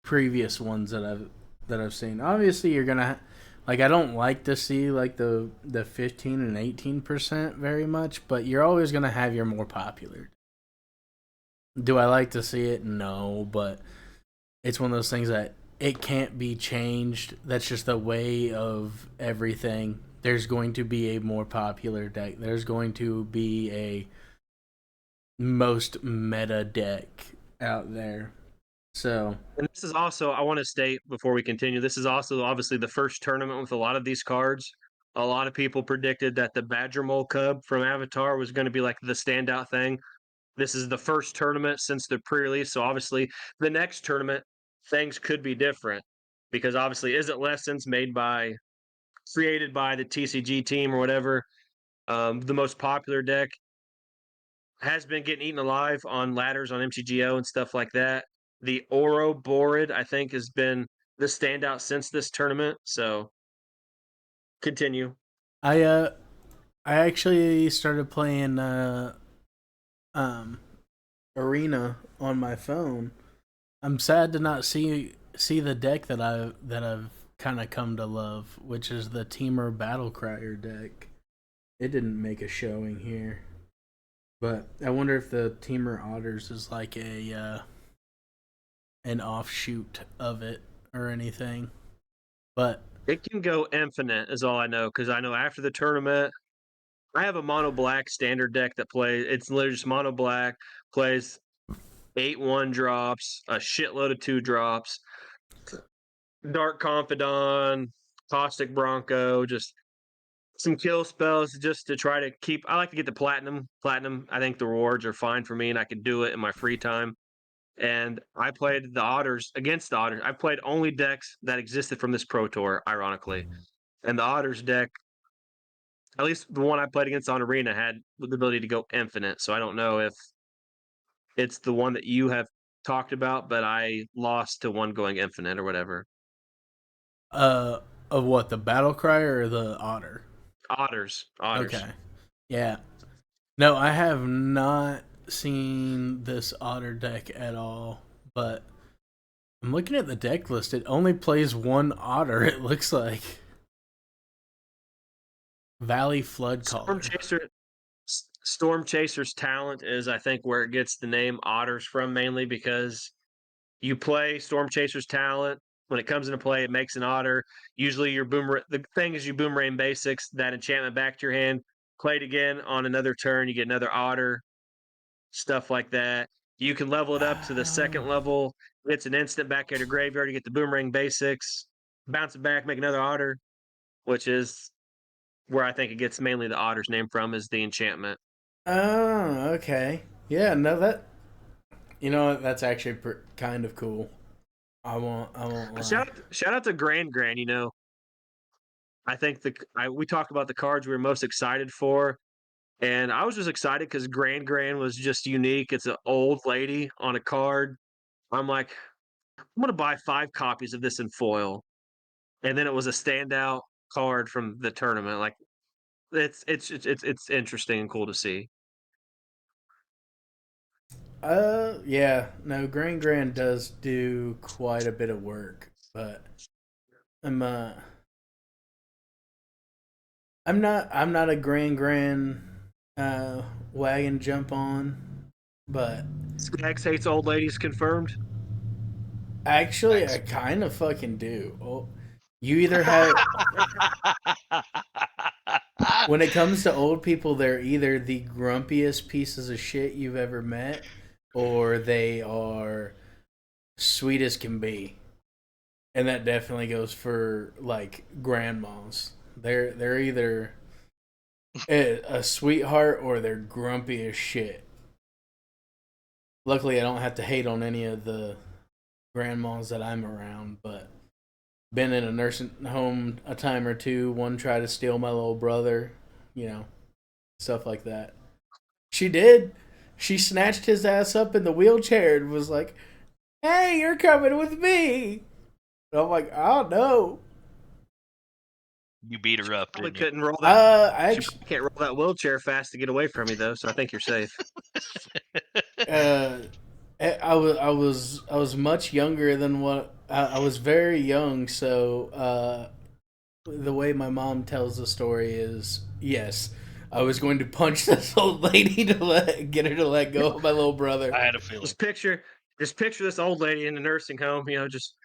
previous ones that I've seen. Obviously, you're gonna like I don't like to see like the 15 and 18% very much, but you're always gonna have your more popular. Do I like to see it? No, but it's one of those things that it can't be changed. That's just the way of everything. There's going to be a more popular deck. There's going to be a most meta deck out there. So, And this is also, I want to state before we continue, this is also obviously the first tournament with a lot of these cards. A lot of people predicted that the Badger Mole Cub from Avatar was going to be like the standout thing. This is the first tournament since the pre-release, so obviously the next tournament things could be different because obviously Is It Lessons created by the TCG team or whatever. The most popular deck has been getting eaten alive on ladders on MTGO and stuff like that. The Ouroborid, I think, has been the standout since this tournament. So continue. I actually started playing Arena on my phone. I'm sad to not see the deck that I've kind of come to love, which is the Teamer Battlecrier deck. It didn't make a showing here, but I wonder if the Teamer Otters is like a an offshoot of it or anything. But It can go infinite, is all I know, because I know after the tournament, I have a mono black standard deck that plays. It's literally just mono black, plays 8/1 drops, a shitload of 2 drops, Dark Confidant, Caustic Bronco, just some kill spells just to try to keep. I like to get the platinum. Platinum, I think the rewards are fine for me, and I can do it in my free time. And I played the Otters against the Otters. I played only decks that existed from this Pro Tour, ironically. And the Otters deck, at least the one I played against on Arena, had the ability to go infinite. So I don't know if it's the one that you have talked about, but I lost to one going infinite or whatever. Of what, the battle cry or the otter? Otters. Okay. Yeah. No, I have not seen this otter deck at all, but I'm looking at the deck list. It only plays one otter, it looks like. Valley Flood Storm Caller. Chaser. Storm Chaser's talent is, I think, where it gets the name Otters from, mainly because you play Storm Chaser's talent. When it comes into play, it makes an otter. Usually, the thing is you boomerang basics that enchantment back to your hand. Play it again on another turn. You get another otter. Stuff like that. You can level it up to the second level. It's an instant back at your graveyard. You get the boomerang basics. Bounce it back, make another otter, which is where I think it gets mainly the otter's name from, is the enchantment. Oh, okay. Yeah, no, that. You know what? That's actually kind of cool. I won't lie. Shout out to Grand. You know, I think we talked about the cards we were most excited for, and I was just excited because Grand was just unique. It's an old lady on a card. I'm like, I'm gonna buy 5 copies of this in foil, and then it was a standout card from the tournament. Like, it's interesting and cool to see. Yeah, no, Grand does do quite a bit of work, but I'm I'm not a Grand wagon jump on, but Skags hates old ladies confirmed. actually I kind of fucking do. Oh, you either have when it comes to old people, they're either the grumpiest pieces of shit you've ever met, or they are sweet as can be. And that definitely goes for like grandmas. They're either a sweetheart or they're grumpy as shit. Luckily, I don't have to hate on any of the grandmas that I'm around, but been in a nursing home a time or two. One tried to steal my little brother, you know, stuff like that. She did. She snatched his ass up in the wheelchair and was like, "Hey, you're coming with me." And I'm like, "Oh no." You beat her up, Probably didn't you? couldn't roll that. I She actually, can't roll that wheelchair fast to get away from me though, so I think you're safe. uh, I was much younger than what I was very young. So the way my mom tells the story is, yes, I was going to punch this old lady to get her to let go of my little brother. I had a feeling. Just picture this old lady in the nursing home. You know, just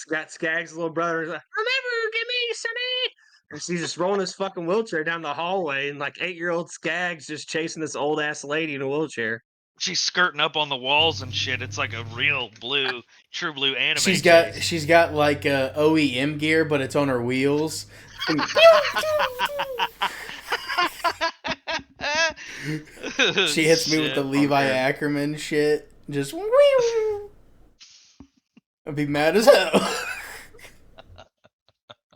got Skaggs' little brother. Like, remember, give me Sonny. And she's just rolling his fucking wheelchair down the hallway, and like 8-year-old Skaggs just chasing this old ass lady in a wheelchair. She's skirting up on the walls and shit. It's like a real true blue anime chase. She's got like OEM gear, but it's on her wheels. She hits me with the Levi Ackerman shit. Just I'd be mad as hell.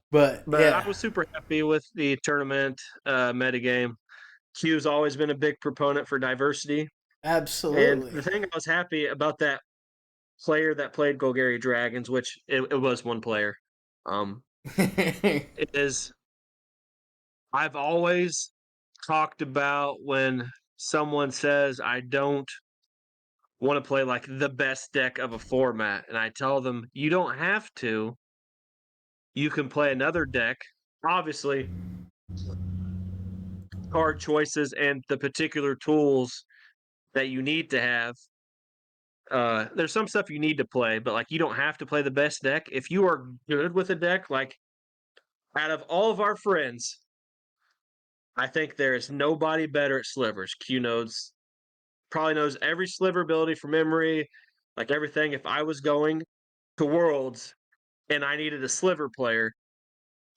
But yeah, I was super happy with the tournament metagame. Q's always been a big proponent for diversity. And absolutely. the thing I was happy about that player that played Golgari Dragons, which it was one player, is I've always talked about when someone says I don't want to play like the best deck of a format, and I tell them you don't have to. You can play another deck. Obviously, card choices and the particular tools that you need to have. There's some stuff you need to play, but like you don't have to play the best deck. If you are good with a deck, like out of all of our friends, I think there is nobody better at slivers. Q nodes probably knows every sliver ability from memory, like everything. If I was going to Worlds and I needed a sliver player,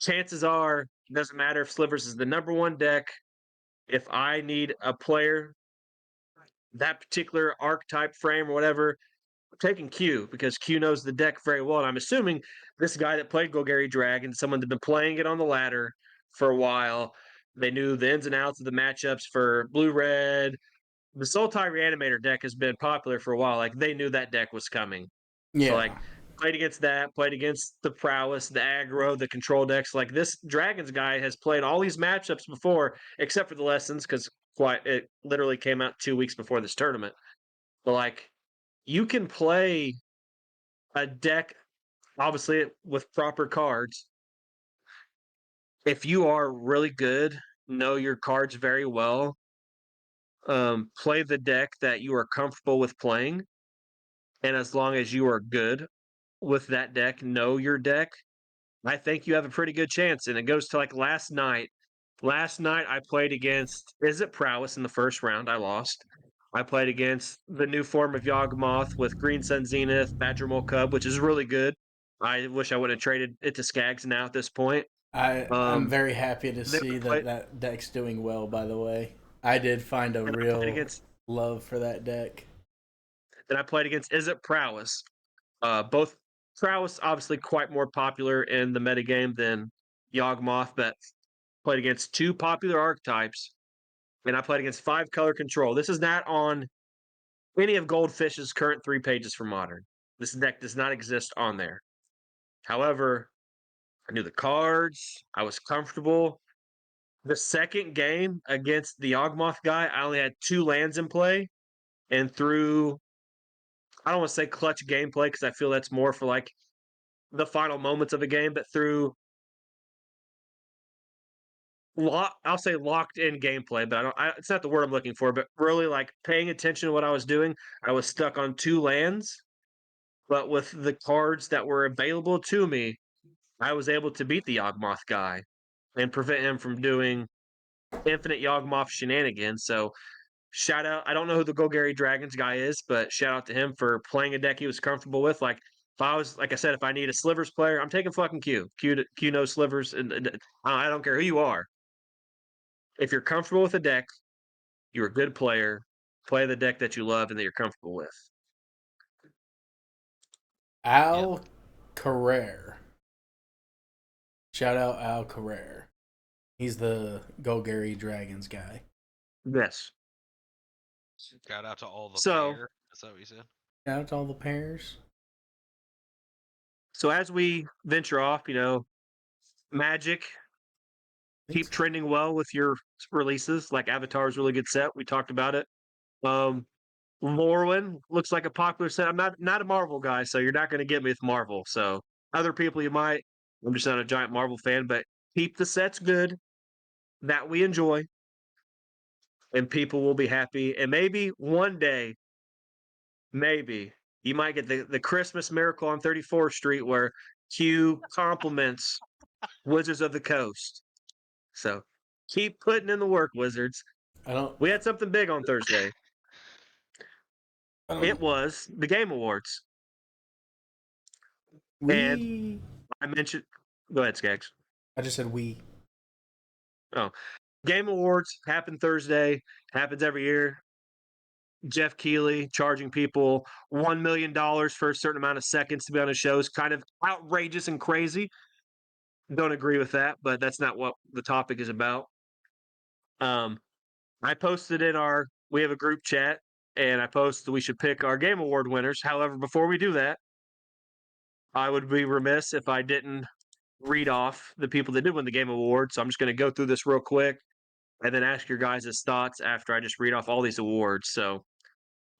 chances are it doesn't matter if slivers is the number one deck. If I need a player, that particular archetype frame or whatever, I'm taking Q because Q knows the deck very well. And I'm assuming this guy that played Golgari Dragon, someone that had been playing it on the ladder for a while, they knew the ins and outs of the matchups for blue red. The Sultai Reanimator deck has been popular for a while. Like they knew that deck was coming. So like Yeah. played against that, played against the prowess, the aggro, the control decks. Like this Dragons guy has played all these matchups before, except for the lessons, because it literally came out 2 weeks before this tournament. But like, you can play a deck, obviously with proper cards. If you are really good, know your cards very well, play the deck that you are comfortable with playing, and as long as you are good with that deck, know your deck, I think you have a pretty good chance. And it goes to like last night. Last night I played against Is It Prowess in the first round. I lost. I played against the new form of Yawgmoth with Green Sun Zenith, Badger Mole Cub, which is really good. I wish I would have traded it to Skags now at this point. I'm very happy to Then see I that played, that deck's doing well. By the way, I did find a then I played real against love for that deck. then I played against Is It Prowess. Both Prowess obviously quite more popular in the metagame than Yawgmoth, but played against two popular archetypes, and I played against 5-color control. This is not on any of Goldfish's current 3 pages for Modern. This deck does not exist on there. However, I knew the cards. I was comfortable. The second game against the Yawgmoth guy, I only had 2 lands in play, and through I don't want to say clutch gameplay because I feel that's more for like the final moments of a game, but through I'll say locked in gameplay, but it's not the word I'm looking for, but really like paying attention to what I was doing. I was stuck on 2 lands, but with the cards that were available to me, I was able to beat the Yawgmoth guy and prevent him from doing infinite Yawgmoth shenanigans. So shout out. I don't know who the Golgari Dragons guy is, but shout out to him for playing a deck he was comfortable with. Like if I was, like I said, if I need a slivers player, I'm taking fucking Q. Q knows slivers, and I don't care who you are. If you're comfortable with a deck, you're a good player. Play the deck that you love and that you're comfortable with. Yeah. Al Carrere. Shout out Al Carrere. He's the Golgari Dragons guy. Yes. Shout out to all the So, pair. Is that what you said? Shout out to all the pairs. so as we venture off, Magic, keep trending well with your releases. Like Avatar is a really good set. We talked about it. Um, Lorwyn looks like a popular set. I'm not a Marvel guy, so you're not going to get me with Marvel. So other people you might. I'm just not a giant Marvel fan, but keep the sets good that we enjoy, and people will be happy. And maybe one day, maybe you might get the Christmas miracle on 34th Street where Q compliments Wizards of the Coast. So keep putting in the work, Wizards. I don't. We had something big on Thursday. I don't. It was the Game Awards. And We. I mentioned, go ahead, Skaggs. I just said we. Oh, Game Awards happen Thursday, happens every year. Jeff Keighley charging people $1 million for a certain amount of seconds to be on a show is kind of outrageous and crazy. Don't agree with that, but that's not what the topic is about. Um, I posted in we have a group chat, and I posted we should pick our Game Award winners. However, before we do that, I would be remiss if I didn't read off the people that did win the Game Award. So I'm just going to go through this real quick and then ask your guys' thoughts after I just read off all these awards. So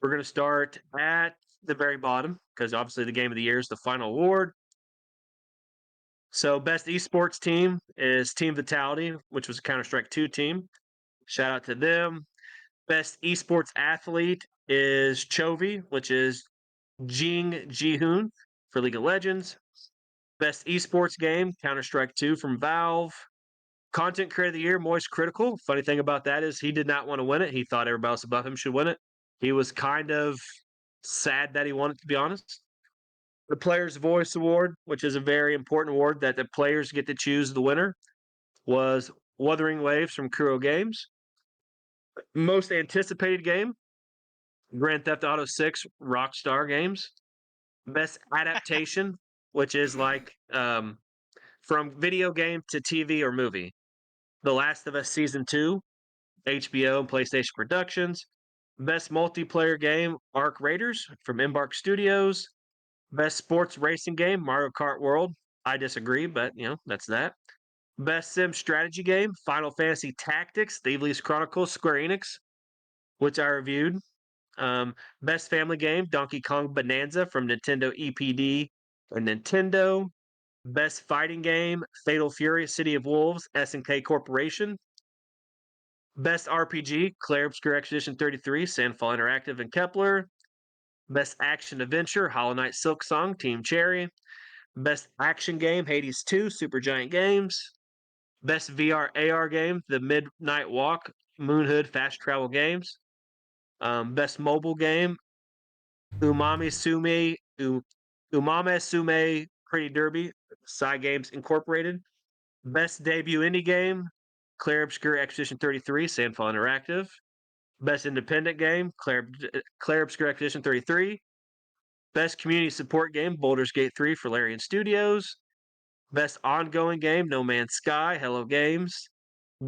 we're going to start at the very bottom because obviously the Game of the Year is the final award. So best esports team is Team Vitality, which was a Counter-Strike 2 team. Shout out to them. Best esports athlete is Chovy, which is Jing Jihoon for League of Legends. Best esports game, Counter-Strike 2 from Valve. Content Creator of the Year, Moist Critical. Funny thing about that is he did not want to win it. He thought everybody else above him should win it. He was kind of sad that he won it, to be honest. The Player's Voice Award, which is a very important award that the players get to choose the winner, was Wuthering Waves from Kuro Games. Most anticipated game, Grand Theft Auto 6 Rockstar Games. Best adaptation, which is like from video game to TV or movie. The Last of Us Season 2, HBO and PlayStation Productions. Best multiplayer game, Arc Raiders from Embark Studios. Best sports racing game, Mario Kart World. I disagree, but that's that. Best sim strategy game, Final Fantasy Tactics, Thieves Chronicles, Square Enix, which I reviewed. Best family game, Donkey Kong Bonanza from Nintendo EPD or Nintendo. Best fighting game, Fatal Fury, City of Wolves, SNK Corporation. Best RPG, Claire Obscure Expedition 33, Sandfall Interactive and Kepler. Best action adventure, Hollow Knight Silk Song, Team Cherry. Best action game, Hades 2, Supergiant Games. Best VR AR game, The Midnight Walk, Moonhood Fast Travel Games. Best mobile game, Umame Sume Pretty Derby, Side Games Incorporated. Best debut indie game, Claire Obscure Expedition 33, Sandfall Interactive. Best independent game, Claire Obscure Expedition 33. Best community support game, Baldur's Gate 3 for Larian Studios. Best ongoing game, No Man's Sky, Hello Games.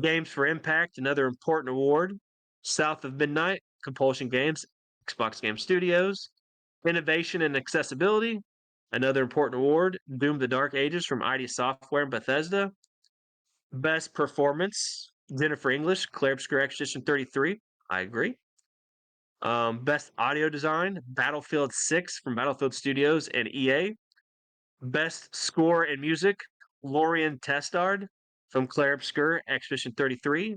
Games for Impact, another important award. South of Midnight, Compulsion Games, Xbox Game Studios. Innovation and Accessibility, another important award. Doom the Dark Ages from ID Software and Bethesda. Best Performance, Jennifer English, Claire Obscure Expedition 33. I agree. Best Audio Design, Battlefield 6 from Battlefield Studios and EA. Best Score and Music, Lorien Testard from Claire Obscure Expedition 33.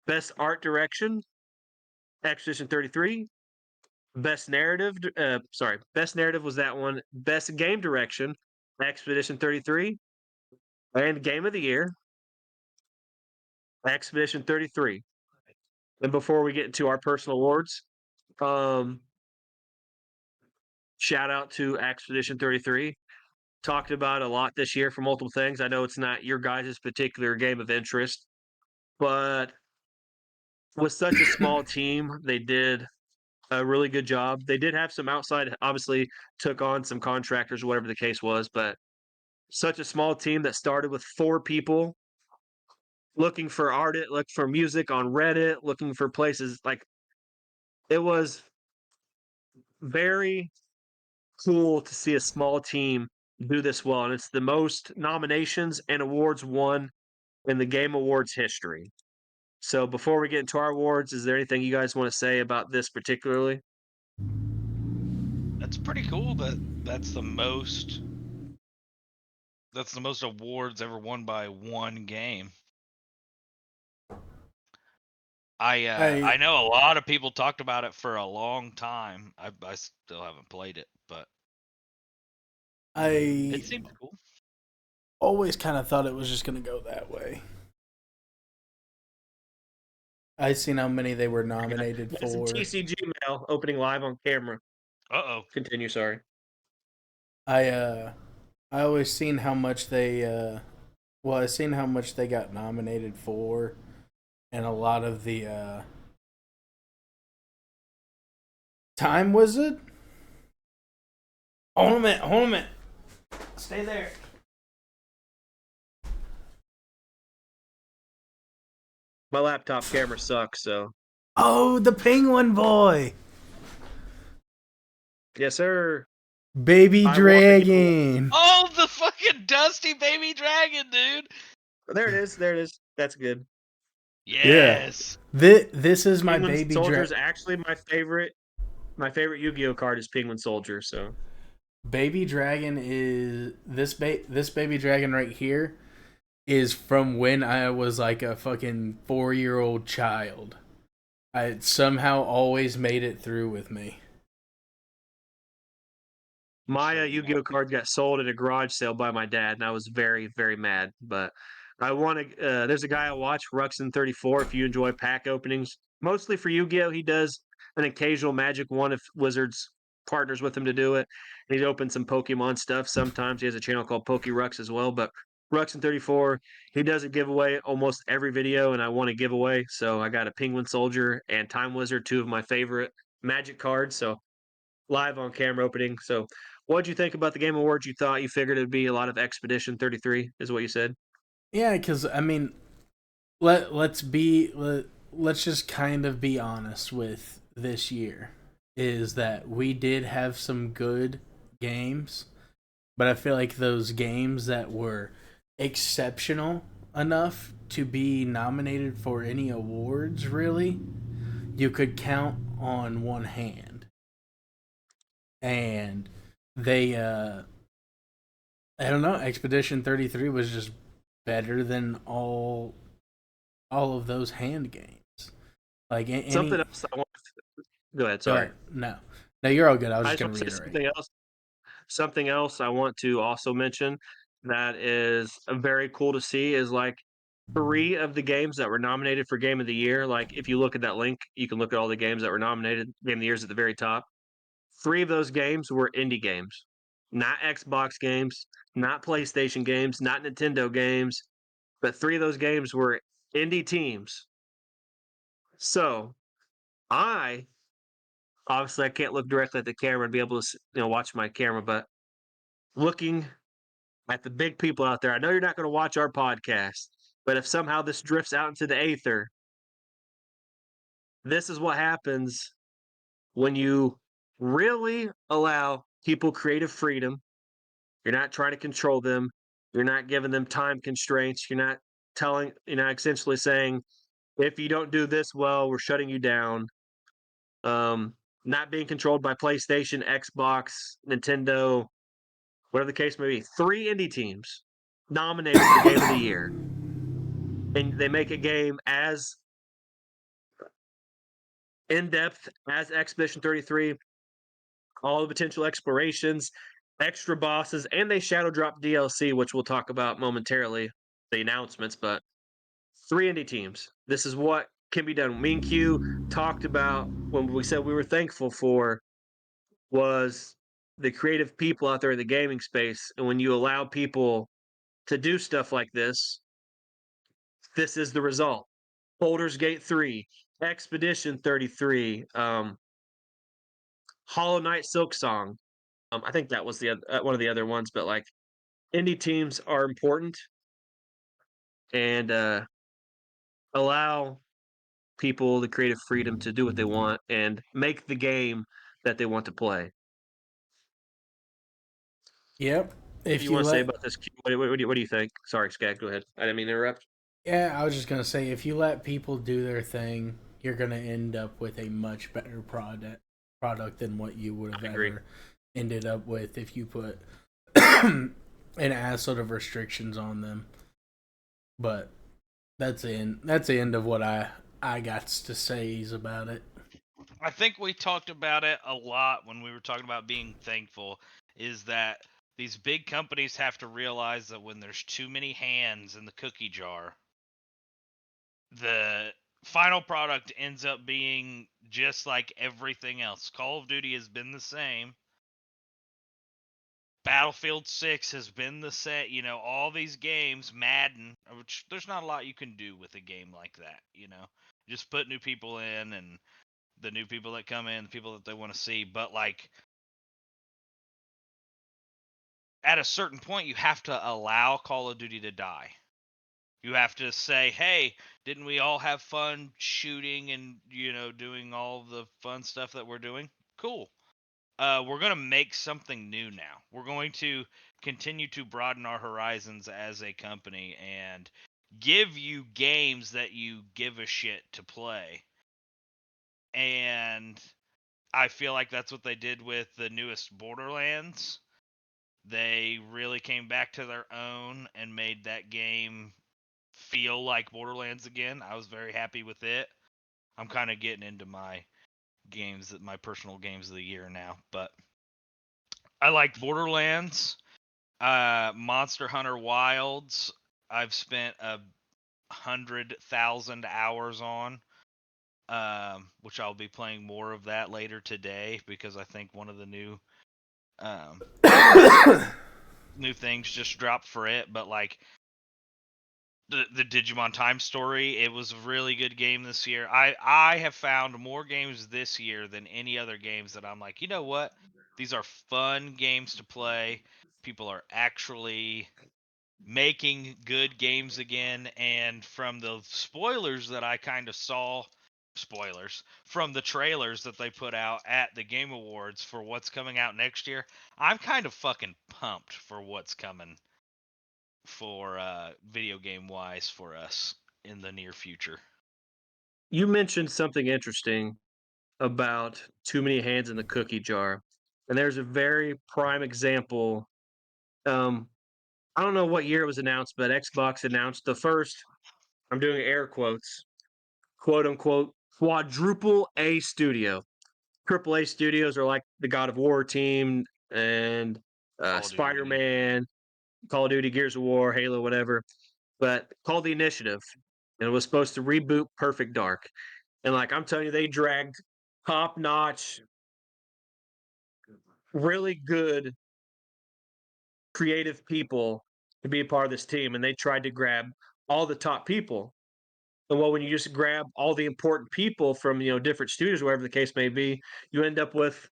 Best Art Direction, Expedition 33. Best Narrative, Best Narrative was that one. Best Game Direction, Expedition 33. And Game of the Year, Expedition 33. And before we get into our personal awards, shout out to Expedition 33. Talked about a lot this year for multiple things. I know it's not your guys' particular game of interest, but with such a small team, they did a really good job. They did have some outside, obviously took on some contractors, whatever the case was, but such a small team that started with 4 people looking for art, look for music on Reddit, looking for places like it was very cool to see a small team do this well, and it's the most nominations and awards won in the Game Awards history. So before we get into our awards, is there anything you guys want to say about this particularly? That's pretty cool. That's the most. That's the most awards ever won by one game. I know a lot of people talked about it for a long time. I still haven't played it, but it seems cool. Always kind of thought it was just going to go that way. I seen how many they were nominated for. TCG mail opening live on camera. Uh-oh. Continue, sorry. I always seen how much they I seen how much they got nominated for, and a lot of the Time Wizard. Hold a minute. Stay there. My laptop camera sucks, so. Oh, the Penguin Boy. Yes, sir. Baby Dragon. Oh, the fucking Dusty Baby Dragon, dude. There it is. That's good. Yes. Yeah. This is my Penguin Baby Soldier is Dragon. actually my favorite. My favorite Yu-Gi-Oh card is Penguin Soldier. So, Baby Dragon is this Baby Dragon right here is from when I was like a fucking 4-year-old child. I somehow always made it through with me. my Yu-Gi-Oh card got sold at a garage sale by my dad, and I was very, very mad. But I want to. There's a guy I watch, Ruxin34. If you enjoy pack openings, mostly for Yu-Gi-Oh, he does an occasional Magic one if Wizards partners with him to do it. And he's opened some Pokemon stuff. Sometimes he has a channel called PokeRux as well. But Ruxin34, he does a giveaway almost every video, and I want a giveaway. So I got a Penguin Soldier and Time Wizard, 2 of my favorite Magic cards. So live on camera opening. So what'd you think about the Game Awards? You thought you figured it'd be a lot of Expedition 33, is what you said? Yeah, because I mean, let's just kind of be honest with this year. Is that we did have some good games, but I feel like those games that were exceptional enough to be nominated for any awards, really, you could count on one hand. And they, I don't know, Expedition 33 was just better than all of those hand games. Like Something any. else I want. Go ahead. Go Sorry. ahead. No, no, you're all good. I was I just just gonna want to say reiterate. something else. Something else I want to also mention that is very cool to see is like 3 of the games that were nominated for Game of the Year. Like if you look at that link, you can look at all the games that were nominated. Game of the Year is at the very top. 3 of those games were indie games, not Xbox games, not PlayStation games, not Nintendo games, but 3 of those games were indie teams. So I obviously I can't look directly at the camera and be able to watch my camera, but looking at the big people out there. I know you're not going to watch our podcast, but if somehow this drifts out into the aether, this is what happens when you really allow people creative freedom. You're not trying to control them. You're not giving them time constraints. You're not essentially saying, if you don't do this well, we're shutting you down. Not being controlled by PlayStation, Xbox, Nintendo, whatever the case may be. 3 indie teams nominated for Game of the Year. And they make a game as in depth as Expedition 33, all the potential explorations, extra bosses, and they shadow drop DLC, which we'll talk about momentarily, the announcements. But 3 indie teams. This is what can be done. Me and Q talked about when we said we were thankful for was the creative people out there in the gaming space. And when you allow people to do stuff like this is the result. Baldur's Gate 3, Expedition 33, Hollow Knight Silk Song. I think that was the one of the other ones, but like indie teams are important and allow people the creative freedom to do what they want and make the game that they want to play. Yep. What do If you you want to say let, about this? What do you think? Sorry, Skag, go ahead. I didn't mean to interrupt. yeah, I was just gonna say, if you let people do their thing, you're gonna end up with a much better product than what you would have I agree. ever ended up with if you put an ass sort of restrictions on them. But that's the end of what I got to say about it. I think we talked about it a lot when we were talking about being thankful, is that these big companies have to realize that when there's too many hands in the cookie jar, the final product ends up being just like everything else. Call of Duty has been the same. Battlefield 6 has been the same. All these games, Madden, which there's not a lot you can do with a game like that. Just put new people in, and the new people that come in, the people that they want to see. But like at a certain point, you have to allow Call of Duty to die. You have to say, hey, didn't we all have fun shooting and, doing all the fun stuff that we're doing? Cool. We're going to make something new now. We're going to continue to broaden our horizons as a company and give you games that you give a shit to play. And I feel like that's what they did with the newest Borderlands. They really came back to their own and made that game feel like Borderlands again. I was very happy with it. I'm kind of getting into my personal games of the year now, but I liked Borderlands. Monster Hunter Wilds, I've spent 100,000 hours on, which I'll be playing more of that later today because I think one of the um, new things just dropped for it. But like the Digimon Time Story, it was a really good game this year. I have found more games this year than any other games that I'm like, you know what? These are fun games to play. People are actually making good games again, and from the spoilers that I kind of saw spoilers, from the trailers that they put out at the Game Awards for what's coming out next year, I'm kind of fucking pumped for what's coming for video game wise for us in the near future. You mentioned something interesting about too many hands in the cookie jar, and there's a very prime example. Um, I don't know what year it was announced, but Xbox announced the first, I'm doing air quotes, quote unquote, quadruple A studio. Triple A studios are like the God of War team and Call of Spider Duty. Man, Call of Duty, Gears of War, Halo, whatever, but called the Initiative. And it was supposed to reboot Perfect Dark. And like I'm telling you, they dragged top notch, really good creative people to be a part of this team. And they tried to grab all the top people. And well, when you just grab all the important people from different studios, wherever the case may be, you end up with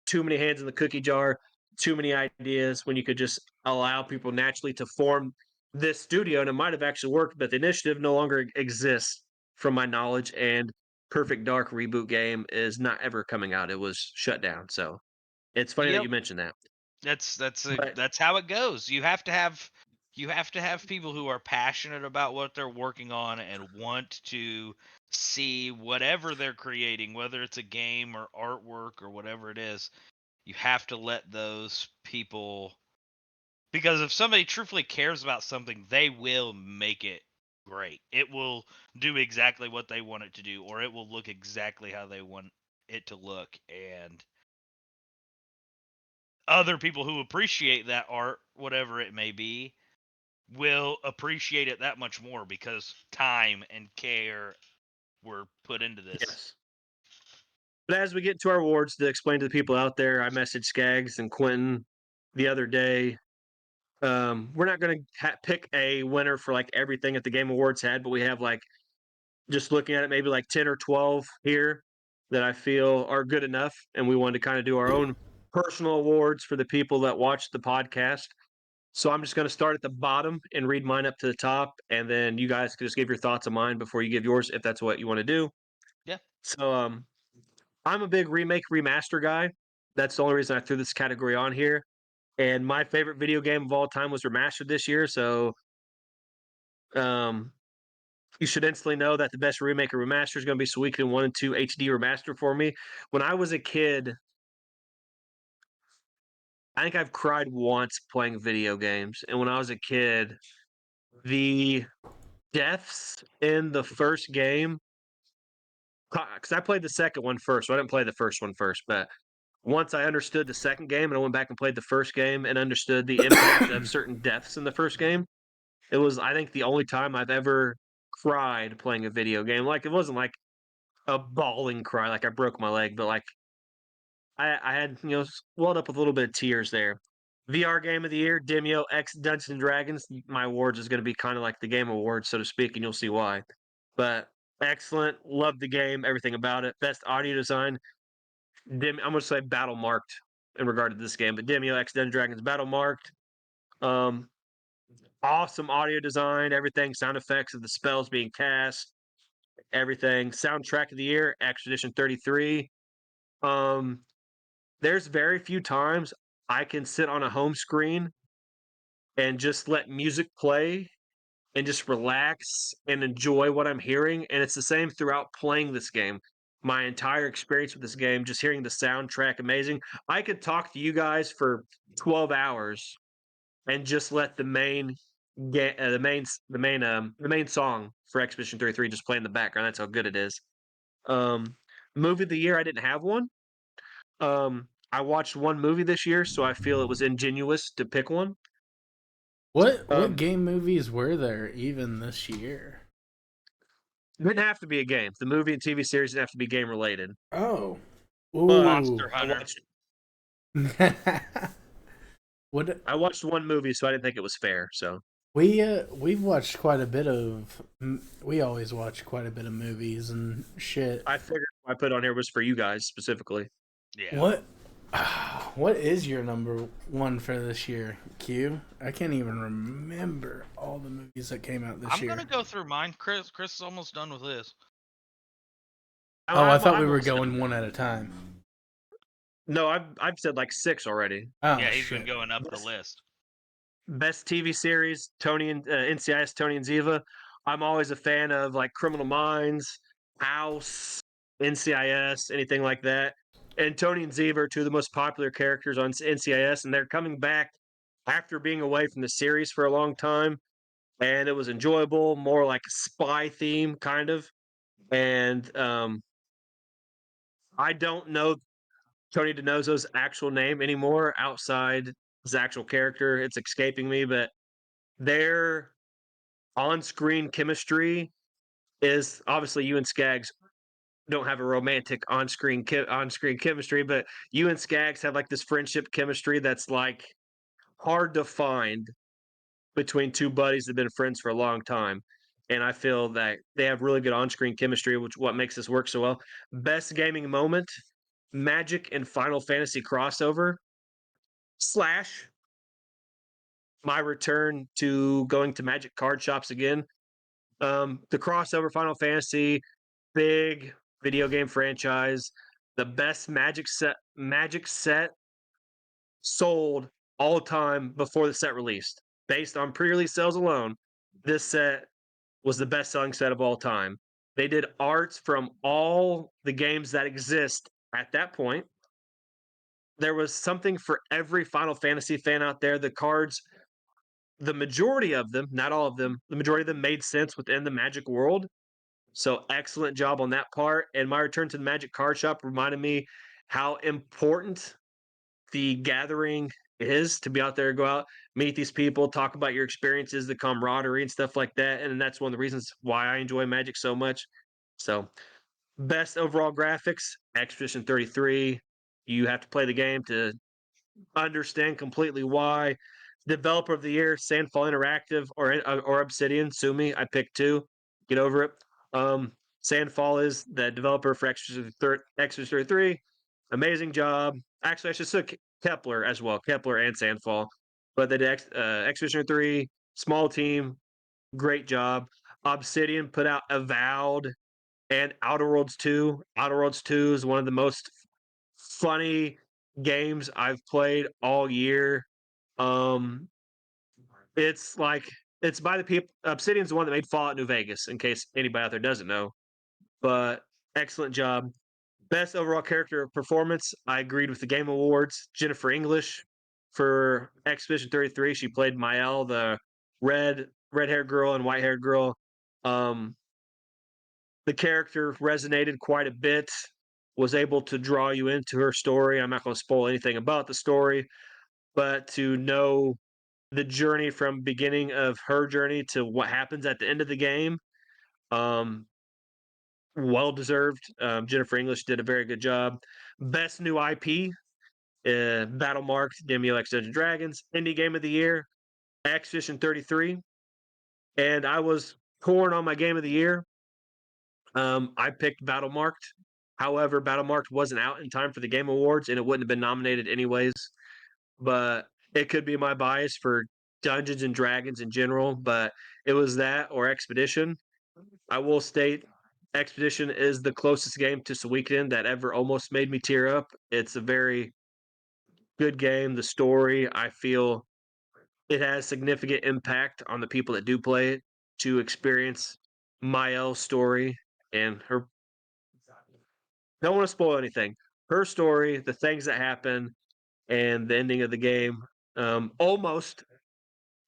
too many hands in the cookie jar, too many ideas when you could just allow people naturally to form this studio. And it might have actually worked, but the initiative no longer exists from my knowledge. And Perfect Dark reboot game is not ever coming out. It was shut down. So it's funny that Yep. you mentioned that. But That's how it goes. You have to have people who are passionate about what they're working on and want to see whatever they're creating, whether it's a game or artwork or whatever it is. You have to let those people, because if somebody truthfully cares about something, they will make it great. It will do exactly what they want it to do, or it will look exactly how they want it to look. And other people who appreciate that art, whatever it may be, will appreciate it that much more because time and care were put into this. yes. But as we get to our awards, to explain to the people out there, I messaged Skaggs and Quentin the other day. We're not going to pick a winner for like everything that the Game Awards had, but we have like just looking at it, maybe like 10 or 12 here that I feel are good enough. And we wanted to kind of do our own personal awards for the people that watch the podcast. So I'm just going to start at the bottom and read mine up to the top. And then you guys can just give your thoughts on mine before you give yours, if that's what you want to do. Yeah. So I'm a big remake remaster guy. That's the only reason I threw this category on here. And my favorite video game of all time was remastered this year. So um, you should instantly know that the best remake or remaster is going to be Suikoden 1 and 2 HD remaster for me. When I was a kid, I think I've cried once playing video games. And when I was a kid, the deaths in the first game, because I played the second one first, so I didn't play the first one first. But once I understood the second game and I went back and played the first game and understood the impact of certain deaths in the first game, it was, I think, the only time I've ever cried playing a video game. Like, it wasn't like a bawling cry, like I broke my leg, but like I had, swelled up with a little bit of tears there. VR game of the year, Demio X Dungeons and Dragons. My awards is going to be kind of like the game awards, so to speak, and you'll see why. But excellent, loved the game, everything about it. Best audio design, I'm going to say battle marked in regard to this game, but Demio X Dungeons and Dragons battle marked. Um, awesome audio design, everything, sound effects of the spells being cast, everything. Soundtrack of the year, Expedition 33. Um, there's very few times I can sit on a home screen and just let music play and just relax and enjoy what I'm hearing. And it's the same throughout playing this game. My entire experience with this game, just hearing the soundtrack, amazing. I could talk to you guys for 12 hours and just let the main song for Expedition 33 just play in the background. That's how good it is. Um, movie of the year, I didn't have one. I watched one movie this year, so I feel it was ingenuous to pick one. What Um, game movies were there even this year? it didn't have to be a game. The movie and TV series didn't have to be game related. Oh, But ooh. Monster I Hunter. watched What I watched one movie, so I didn't think it was fair. So we've watched quite a bit of. We always watch quite a bit of movies and shit. I figured what I put on here was for you guys specifically. Yeah. What what is your number one for this year, Q? I can't even remember all the movies that came out this I'm year. gonna go through mine. Chris is almost done with his. Oh, I thought we I'm were listening. going one at a time. No, I've said like 6 already. Oh, Yeah, he's shit. been going up the list. Best TV series, Tony and NCIS, Tony and Ziva. I'm always a fan of like Criminal Minds, House, NCIS, anything like that. And Tony and Ziva are two of the most popular characters on NCIS, and they're coming back after being away from the series for a long time. And it was enjoyable, more like a spy theme, kind of. And I don't know Tony DiNozzo's actual name anymore outside his actual character. It's escaping me, but their on-screen chemistry is obviously you and Skaggs don't have a romantic on-screen chemistry, but you and Skaggs have like this friendship chemistry that's like hard to find between two buddies that have been friends for a long time. And I feel that they have really good on-screen chemistry, which what makes this work so well. Best gaming moment, Magic and Final Fantasy crossover slash my return to going to Magic card shops again. The crossover Final Fantasy, big video game franchise, the best Magic set sold all time before the set released. Based on pre-release sales alone, this set was the best-selling set of all time. They did arts from all the games that exist at that point. There was something for every Final Fantasy fan out there. The cards, the majority of them, not all of them, the majority of them made sense within the Magic world. So excellent job on that part. And my return to the Magic Card Shop reminded me how important the gathering is to be out there, go out, meet these people, talk about your experiences, the camaraderie and stuff like that. And that's one of the reasons why I enjoy Magic so much. So best overall graphics, Expedition 33. You have to play the game to understand completely why. Developer of the year, Sandfall Interactive or Obsidian. Sue me, I picked two. Get over it. Um, Sandfall is the developer for Expedition 33. Amazing job. Actually, I should say Kepler as well. Kepler and Sandfall, but they did Expedition 3. Small team, great job. Obsidian put out Avowed and Outer Worlds 2. Outer Worlds 2 is one of the most funny games I've played all year. Um, it's like it's by the people. Obsidian's the one that made Fallout New Vegas. In case anybody out there doesn't know, but excellent job. Best overall character performance. I agreed with the Game Awards. Jennifer English for Expedition 33. She played Mael, the red haired girl and white haired girl. Um, the character resonated quite a bit. Was able to draw you into her story. I'm not going to spoil anything about the story, but to know the journey from beginning of her journey to what happens at the end of the game, um, well deserved. Jennifer English did a very good job. Best new IP, Battle Marked, Demio X Dungeons and Dragons, Indie Game of the Year, Expedition 33. And I was torn on my Game of the Year. I picked Battle Marked. However, Battle Marked wasn't out in time for the Game Awards, and it wouldn't have been nominated anyways. But it could be my bias for Dungeons and Dragons in general, but it was that or Expedition. I will state Expedition is the closest game to Suikoden that ever almost made me tear up. It's a very good game. The story, I feel it has significant impact on the people that do play it to experience Mael's story and her. Don't want to spoil anything. Her story, the things that happen, and the ending of the game. Almost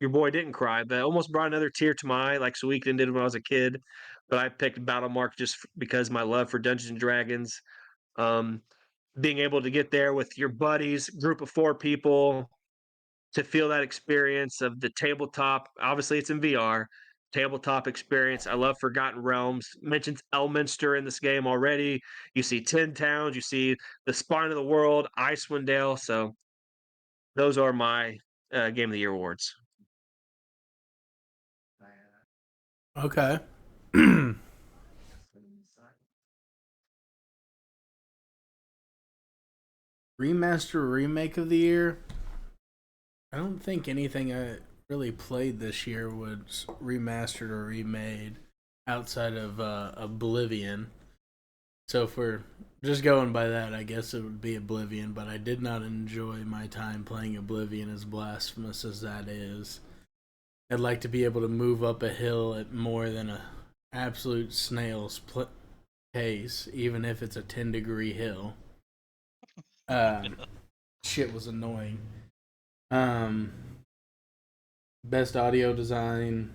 your boy didn't cry, but almost brought another tear to my eye, like Suikoden did when I was a kid. But I picked Battle Mark just because of my love for Dungeons and Dragons. Um, being able to get there with your buddies, group of 4 people, to feel that experience of the tabletop. Obviously, it's in VR. Tabletop experience. I love Forgotten Realms. Mentions Elminster in this game already. You see Tin Towns. You see the Spine of the World, Icewind Dale. So those are my Game of the Year awards. Okay. Remaster remake of the year. I don't think anything I really played this year was remastered or remade outside of Oblivion. So if we're just going by that, I guess it would be Oblivion, but I did not enjoy my time playing Oblivion, as blasphemous as that is. I'd like to be able to move up a hill at more than a absolute snail's pace, even if it's a 10-degree hill. Shit was annoying. Best audio design.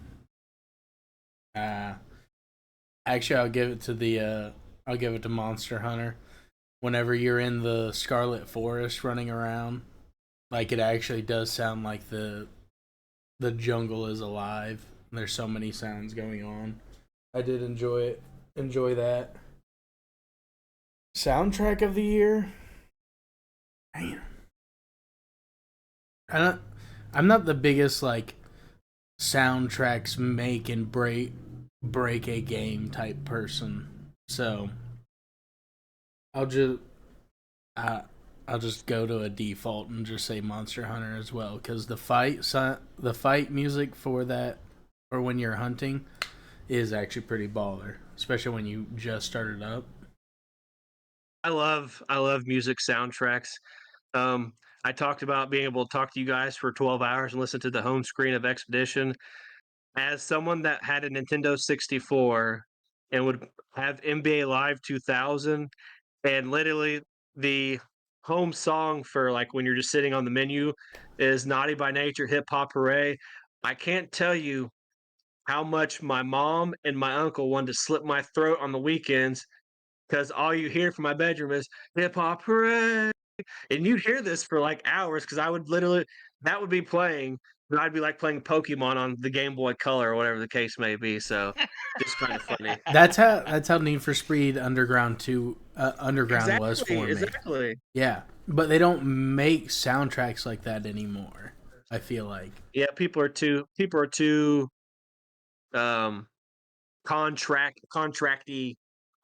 Actually, I'll give it to Monster Hunter. Whenever you're in the Scarlet Forest running around, like it actually does sound like the jungle is alive. There's so many sounds going on. I did enjoy that. Soundtrack of the year. Man. I'm not the biggest like soundtracks make and break a game type person. So I'll just go to a default and just say Monster Hunter as well, because the fight music for that, or when you're hunting, is actually pretty baller, especially when you just started up. I love music soundtracks. I talked about being able to talk to you guys for 12 hours and listen to the home screen of Expedition. As someone that had a Nintendo 64 and would have NBA Live 2000, and literally the home song for like when you're just sitting on the menu is Naughty by Nature Hip Hop Hooray. I can't tell you how much my mom and my uncle wanted to slip my throat on the weekends, because all you hear from my bedroom is hip hop hooray. And you'd hear this for like hours, because I would literally, that would be playing, and I'd be like playing Pokemon on the Game Boy Color or whatever the case may be. So just kind of funny. That's how Need for Speed Underground was Exactly, for me. exactly. Yeah, but they don't make soundtracks like that anymore, I feel like. Yeah, people are too um contracty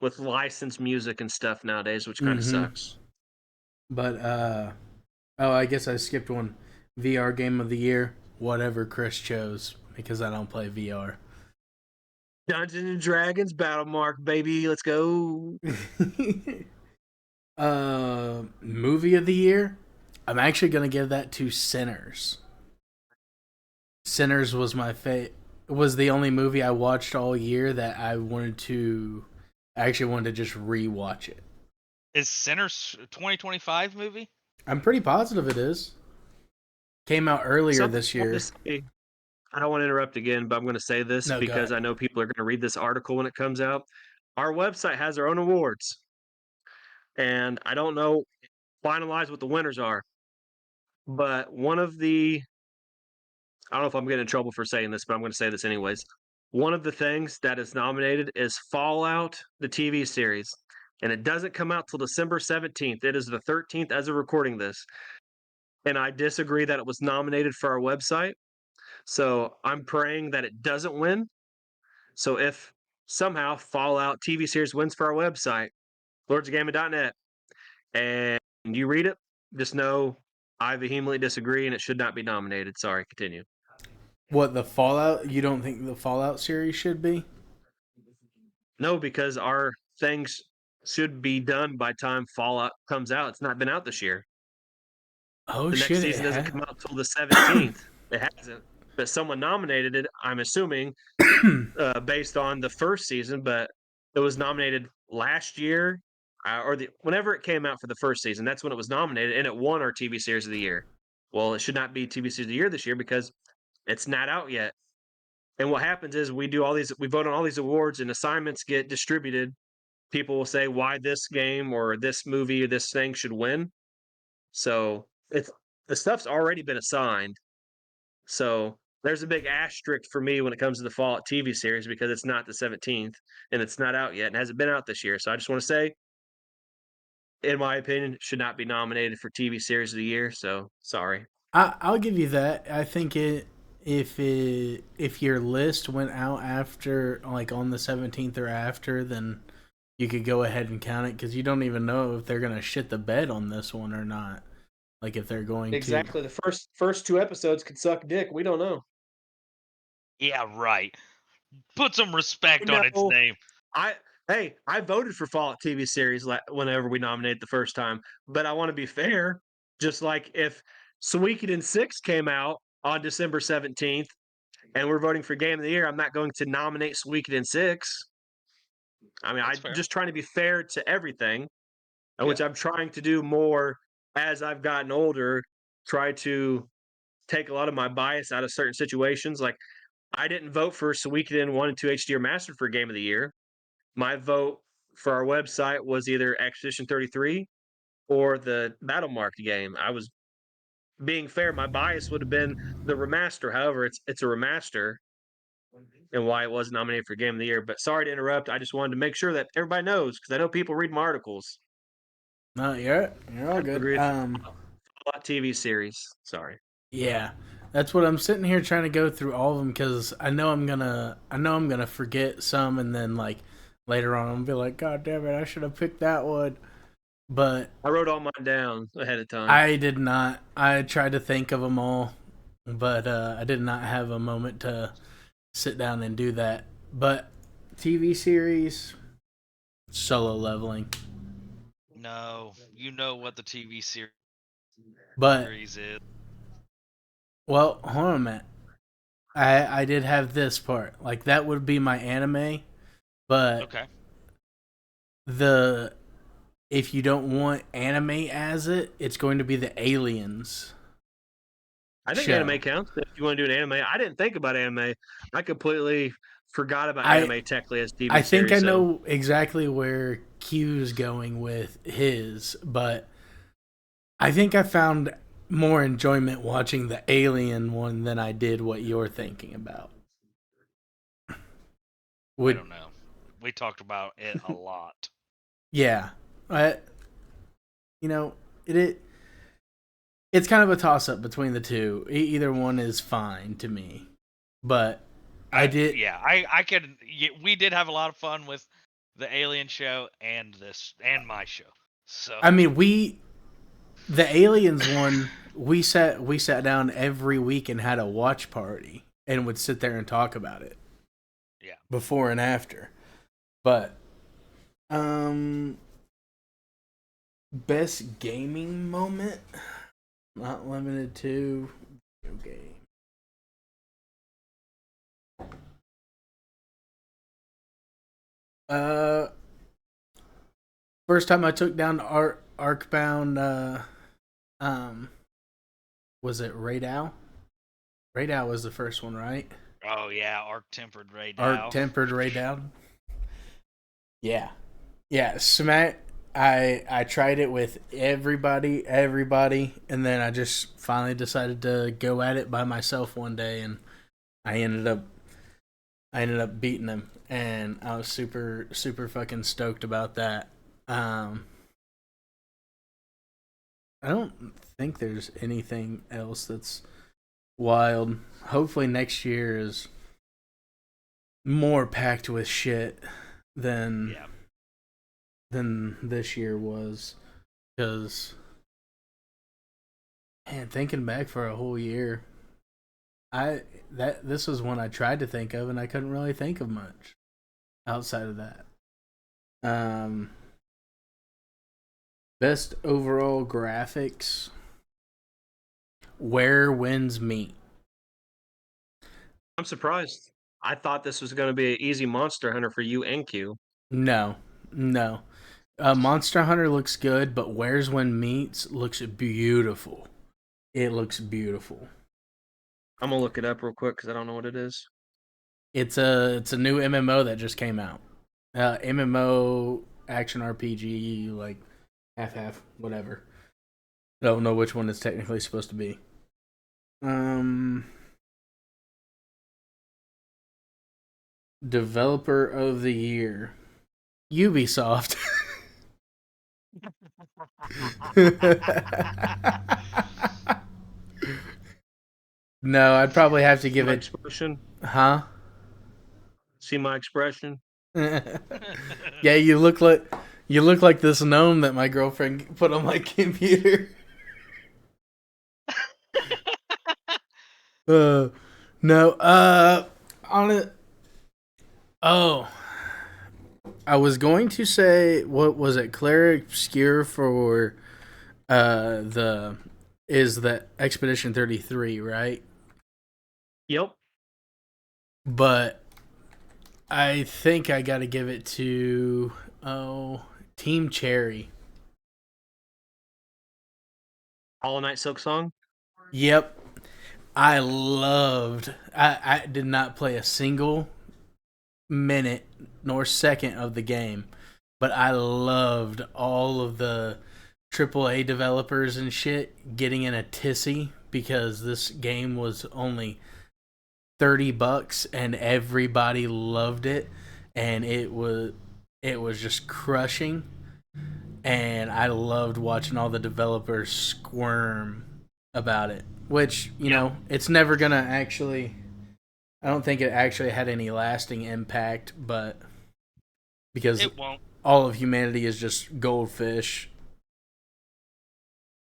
with licensed music and stuff nowadays, which kind of sucks. But oh, I guess I skipped one. VR game of the year, whatever Chris chose, because I don't play VR. Dungeons and Dragons Battle Mark, baby, let's go. Movie of the year, I'm actually gonna give that to Sinners. Sinners was was the only movie I watched all year that I actually wanted to just rewatch it. Is Sinners 2025 movie? I'm pretty positive it is. Came out earlier Something this year. I don't want to interrupt again, but I'm going to say this No, because I know people are going to read this article when it comes out. Our website has our own awards, and I don't know finalize what the winners are, but I don't know if I'm getting in trouble for saying this, but I'm going to say this anyways. One of the things that is nominated is Fallout, the TV series, and it doesn't come out till December 17th. It is the 13th as of recording this, and I disagree that it was nominated for our website. So I'm praying that it doesn't win. So if somehow Fallout TV series wins for our website, lordsofgaming.net, and you read it, just know I vehemently disagree and it should not be nominated. Sorry, continue. What, the Fallout? You don't think the Fallout series should be? No, because our things should be done by time Fallout comes out. It's not been out this year. Oh The shit! next season doesn't come out till the 17th. It hasn't. But someone nominated it, I'm assuming, based on the first season, but it was nominated last year, whenever it came out for the first season. That's when it was nominated, and it won our TV series of the year. Well, it should not be TV series of the year this year because it's not out yet. And what happens is we vote on all these awards, and assignments get distributed. People will say why this game or this movie or this thing should win. So the stuff's already been assigned. So there's a big asterisk for me when it comes to the Fallout TV series because it's not the 17th and it's not out yet and hasn't been out this year. So I just want to say, in my opinion, it should not be nominated for TV series of the year. So sorry. I'll give you that. I think if your list went out after, like, on the 17th or after, then you could go ahead and count it, because you don't even know if they're gonna shit the bed on this one or not. Like, if they're going Exactly. The first two episodes could suck dick. We don't know. Yeah, right. Put some respect on its name. Hey, I voted for Fallout TV series whenever we nominated the first time, but I want to be fair. Just like if Suikoden 6 came out on December 17th and we're voting for Game of the Year, I'm not going to nominate Suikoden 6. I mean, That's I'm fair. just trying to be fair to everything, which Yeah. I'm trying to do more as I've gotten older, try to take a lot of my bias out of certain situations. Like, I didn't vote for Suikoden 1 and 2 HD Remastered for Game of the Year. My vote for our website was either Expedition 33 or the Battle Marked game. I was being fair. My bias would have been the remaster. However, it's a remaster, and why it wasn't nominated for Game of the Year. But sorry to interrupt. I just wanted to make sure that everybody knows because I know people read my articles. No, you're all I good. agreed for Fallout TV series. Sorry. Yeah, that's what I'm sitting here trying to go through all of them because I know I'm gonna forget some, and then like later on I'm gonna be like, God damn it, I should have picked that one. But I wrote all mine down ahead of time. I did not. I tried to think of them all, but I did not have a moment to sit down and do that. But TV series, Solo Leveling. No, you know what the TV series But is. well, hold on a minute. I did have this part. Like that would be my anime, but Okay. the if you don't want anime as it, it's going to be the Aliens I think show. anime counts if you want to do an anime. I didn't think about anime. I completely forgot about I anime technically as TV I think I series. So know exactly where Q's going with his, but I think I found more enjoyment watching the Alien one than I did what you're thinking about. I Would don't know. We talked about it a lot. yeah, I you know it it's kind of a toss up between the two. Either one is fine to me, but I did. Yeah, I could. We did have a lot of fun with the Alien show and this and my show. So I mean, the Aliens one. We sat down every week and had a watch party and would sit there and talk about it yeah, before and after. But um, best gaming moment, not limited to video game. Uh, First time I took down Arcbound. Um, was it Radow? Radow was the first one, right? oh yeah, Arc Tempered Ray Arc Dow. Tempered Radow. Yeah, yeah. Smack. I tried it with everybody, and then I just finally decided to go at it by myself one day, and I ended up beating him, and I was super fucking stoked about that. I don't think there's anything else that's wild. Hopefully next year is more packed with shit than Yeah, than this year was, because man, thinking back for a whole year, this was one I tried to think of and I couldn't really think of much outside of that. Um, Best overall graphics. Where Winds Meet. I'm surprised. I thought this was going to be an easy Monster Hunter for you and Q. No, no. Monster Hunter looks good, but Where's When Meets looks beautiful. It looks beautiful. I'm gonna look it up real quick because I don't know what it is. It's a new MMO that just came out. MMO action RPG, like half whatever. I don't know which one it's technically supposed to be. Developer of the Year, Ubisoft. No, I'd probably have to give My it. expression. Huh? See my expression. Yeah, you look like this gnome that my girlfriend put on my computer. No, on it. Oh, I was going to say, what was it? Claire Obscure for the is the Expedition 33, right? Yep. But I think I got to give it to Team Cherry. Hollow Knight Silk Song. Yep, I did not play a single minute nor second of the game, but I loved all of the AAA developers and shit getting in a tizzy because this game was only $30 and everybody loved it, and it was just crushing, and I loved watching all the developers squirm about it, which it's never gonna actually, I don't think it actually had any lasting impact, but because It won't. all of humanity is just goldfish.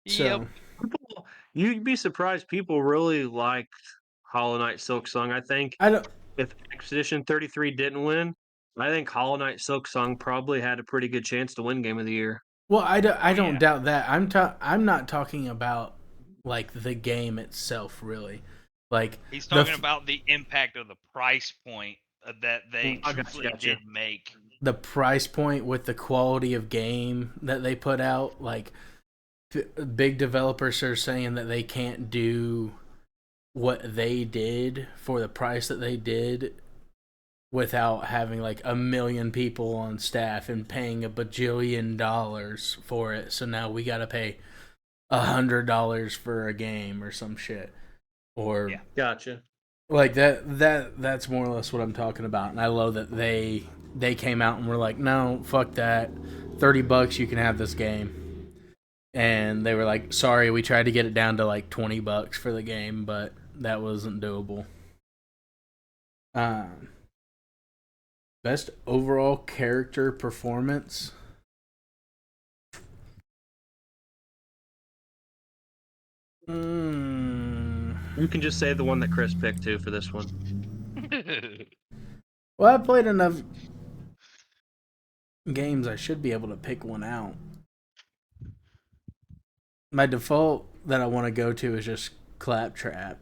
Yep. So People, you'd be surprised. People really liked Hollow Knight Silk Song. I think I don't. if Expedition 33 didn't win, I think Hollow Knight Silk Song probably had a pretty good chance to win Game of the Year. Well, I don't Yeah. doubt that. I'm not talking about like the game itself, really. Like He's the talking about the impact of the price point that they I truthfully gotcha. did make. the price point with the quality of game that they put out. Like big developers are saying that they can't do what they did for the price that they did without having like a million people on staff and paying $1 bajillion for it. So now we got to pay $100 for a game or some shit, or Yeah. Gotcha. like that's more or less what I'm talking about. And I love that they came out and were like, no, fuck that, $30 you can have this game. And they were like, sorry, we tried to get it down to like $20 for the game, but that wasn't doable. Best overall character performance. You can just say the one that Chris picked too for this one. Well, I played enough games, I should be able to pick one out. My default that I want to go to is just Claptrap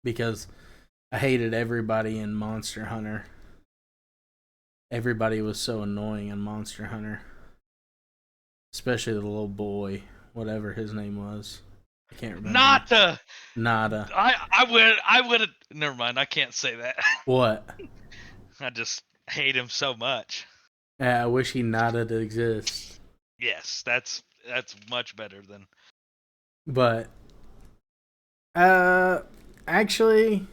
because I hated everybody in Monster Hunter. Everybody was so annoying in Monster Hunter, especially the little boy, whatever his name was. I can't remember. Nada. I would have. Never mind. I can't say that. What? I just hate him so much. Yeah, I wish he Nada to exist. Yes, that's much better than. But actually,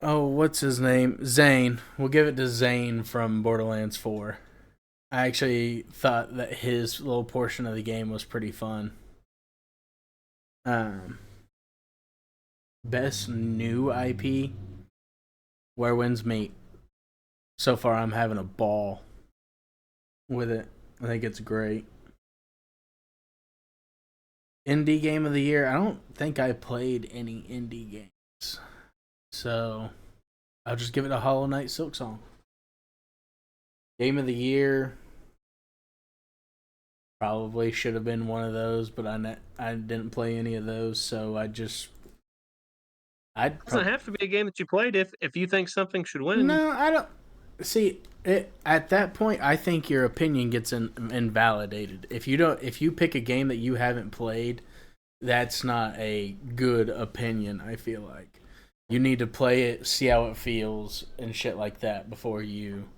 what's his name? Zane. We'll give it to Zane from Borderlands 4. I actually thought that his little portion of the game was pretty fun. Best new IP, Where Winds Meet. So far, I'm having a ball with it. I think it's great. Indie game of the year. I don't think I played any indie games, so I'll just give it a Hollow Knight Silk Song. Game of the year. Probably should have been one of those, but I didn't play any of those, so It doesn't have to be a game that you played if you think something should win. No, I don't. See, at that point, I think your opinion gets invalidated. If you pick a game that you haven't played, that's not a good opinion. I feel like you need to play it, see how it feels, and shit like that before you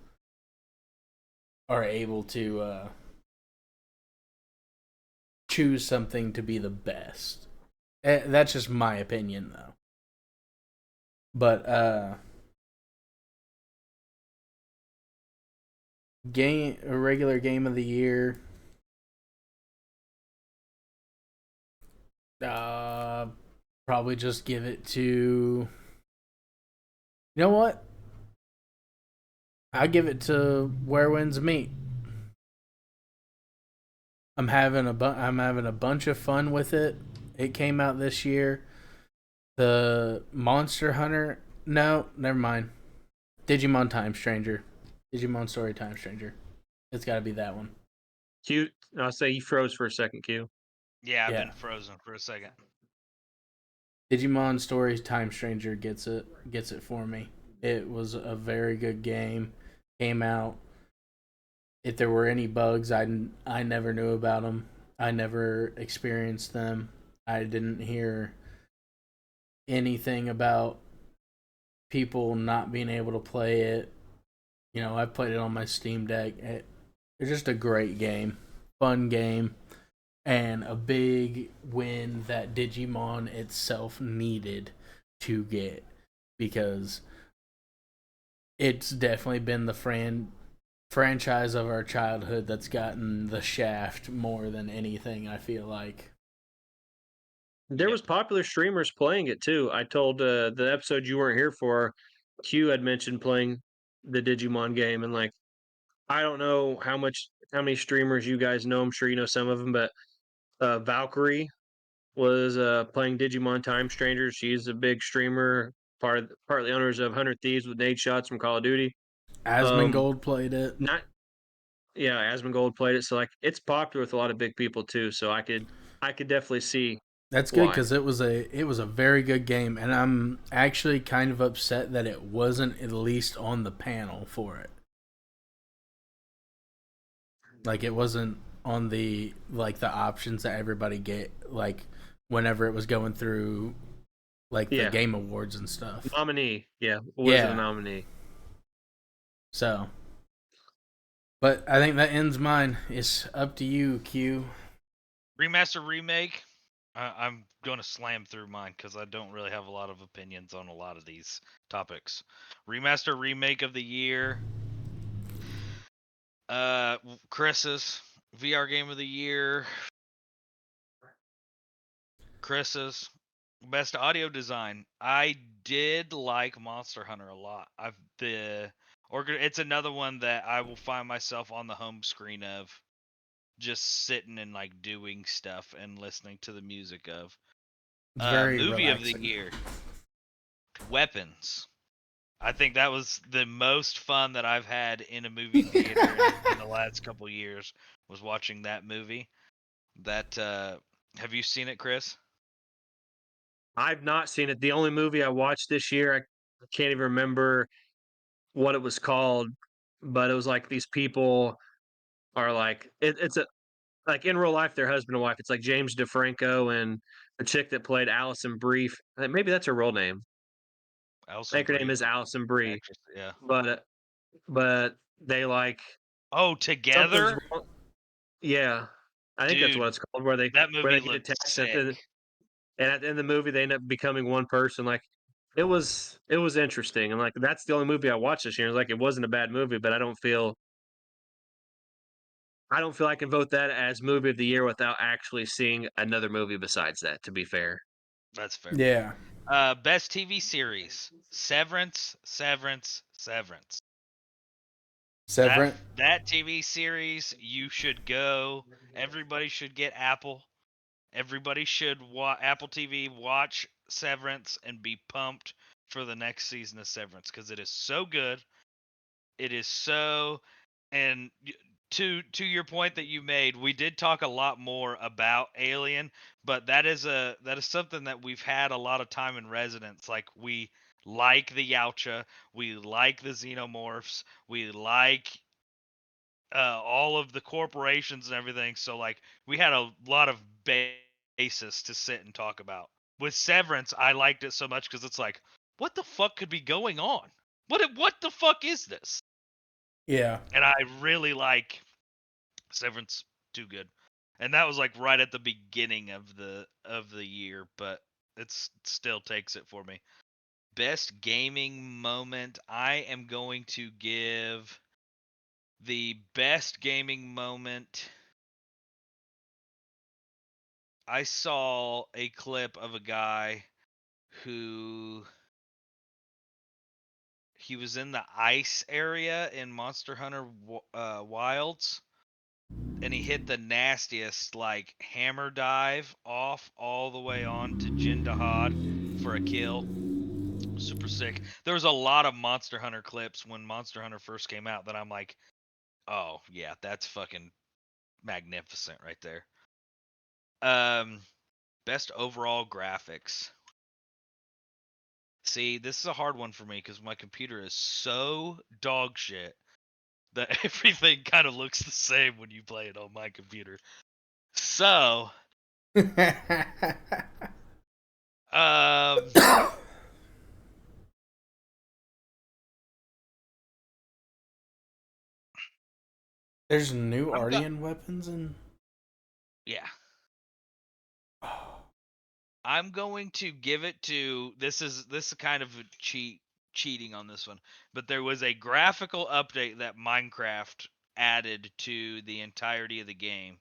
are able to choose something to be the best. That's just my opinion, though. But a regular game of the year. Probably just give it to. You know what? I give it to Where Winds Meet. I'm having a bunch of fun with it. It came out this year. The Monster Hunter. No, never mind. Digimon Time Stranger. Digimon Story Time Stranger. It's got to be that one. Q, I'll say you froze for a second, Q. Yeah, I've Yeah. been frozen for a second. Digimon Story Time Stranger gets it for me. It was a very good game. Came out. If there were any bugs, I never knew about them. I never experienced them. I didn't hear anything about people not being able to play it. You know, I played it on my Steam Deck. It's just a great game, fun game, and a big win that Digimon itself needed to get, because it's definitely been the franchise of our childhood that's gotten the shaft more than anything, I feel like. There Yep. was popular streamers playing it too. I told the episode you weren't here for, Q had mentioned playing the Digimon game, and like I don't know how many streamers you guys know. I'm sure you know some of them, but Valkyrie was playing Digimon Time Strangers. She's a big streamer, part of the owners of 100 Thieves with Nade Shots from Call of Duty. Um, Asmongold played it. not Yeah, Asmongold played it, so like it's popular with a lot of big people too. So I could definitely see That's good why. because it was a very good game, and I'm actually kind of upset that it wasn't at least on the panel for it. Like it wasn't on the options that everybody get, like whenever it was going through like the Yeah, game awards and stuff. nominee. Yeah, was it a Yeah. nominee? So, but I think that ends mine. It's up to you, Q. Remaster remake. I'm going to slam through mine because I don't really have a lot of opinions on a lot of these topics. Remaster remake of the year. Chris's VR game of the year. Chris's best audio design. I did like Monster Hunter a lot. It's another one that I will find myself on the home screen of, just sitting and like doing stuff and listening to the music of. It's very Movie of the relaxing. year. Weapons. I think that was the most fun that I've had in a movie theater in the last couple years, was watching that movie. That have you seen it, Chris? I've not seen it. The only movie I watched this year, I can't even remember what it was called, but it was like these people are like it's a like in real life, they're husband and wife. It's like James DeFranco and the chick that played Allison Brie. Maybe that's her real name. I Alison think her name Brie, is Allison Brie, actress. Yeah. but but they like Oh, something's Together, wrong. Yeah, I think that's dude. what it's called. Where they That where movie they get looked attached sick. and at the end of the movie they end up becoming one person. Like it was interesting, and like that's the only movie I watched this year. It's like it wasn't a bad movie, but I don't feel I can vote that as movie of the year without actually seeing another movie besides that. To be fair, That's fair. Yeah. Best TV series: Severance, Severance, Severance. That Severant. that TV series, you should go. Everybody should get Apple. Everybody should Apple TV, watch Severance, and be pumped for the next season of Severance because it is so good. It is so, and to your point that you made, we did talk a lot more about Alien, but that is something that we've had a lot of time in residence. Like, we like the Yautja, we like the Xenomorphs, we like all of the corporations and everything. So like, we had a lot of basis to sit and talk about. With Severance, I liked it so much because it's like, what the fuck could be going on? What the fuck is this? Yeah. And I really like Severance. Too good. And that was like right at the beginning of the year, but it still takes it for me. Best gaming moment, I am going to give the best gaming moment. I saw a clip of a guy who he was in the ice area in Monster Hunter Wilds, and he hit the nastiest like hammer dive off all the way on to Jindahad for a kill. Super sick. There was a lot of Monster Hunter clips when Monster Hunter first came out that I'm like, oh yeah, that's fucking magnificent right there. Best overall graphics. See, this is a hard one for me because my computer is so dog shit that everything kind of looks the same when you play it on my computer. So, um, There's new I'm go- Ardean weapons in. yeah, I'm going to give it to this is kind of a cheating on this one, but there was a graphical update that Minecraft added to the entirety of the game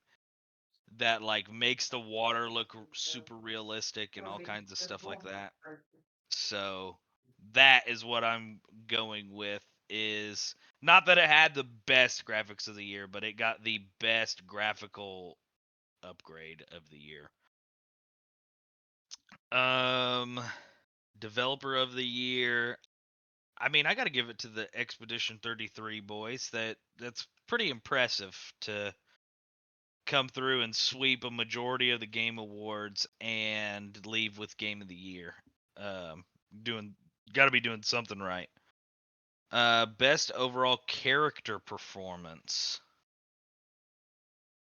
that like makes the water look super realistic and all kinds of stuff like that. So that is what I'm going with, is not that it had the best graphics of the year, but it got the best graphical upgrade of the year. Um Developer of the year. I mean, I got to give it to the Expedition 33 boys. That's pretty impressive to come through and sweep a majority of the game awards and leave with game of the year. Doing got to be doing something right. Best overall character performance.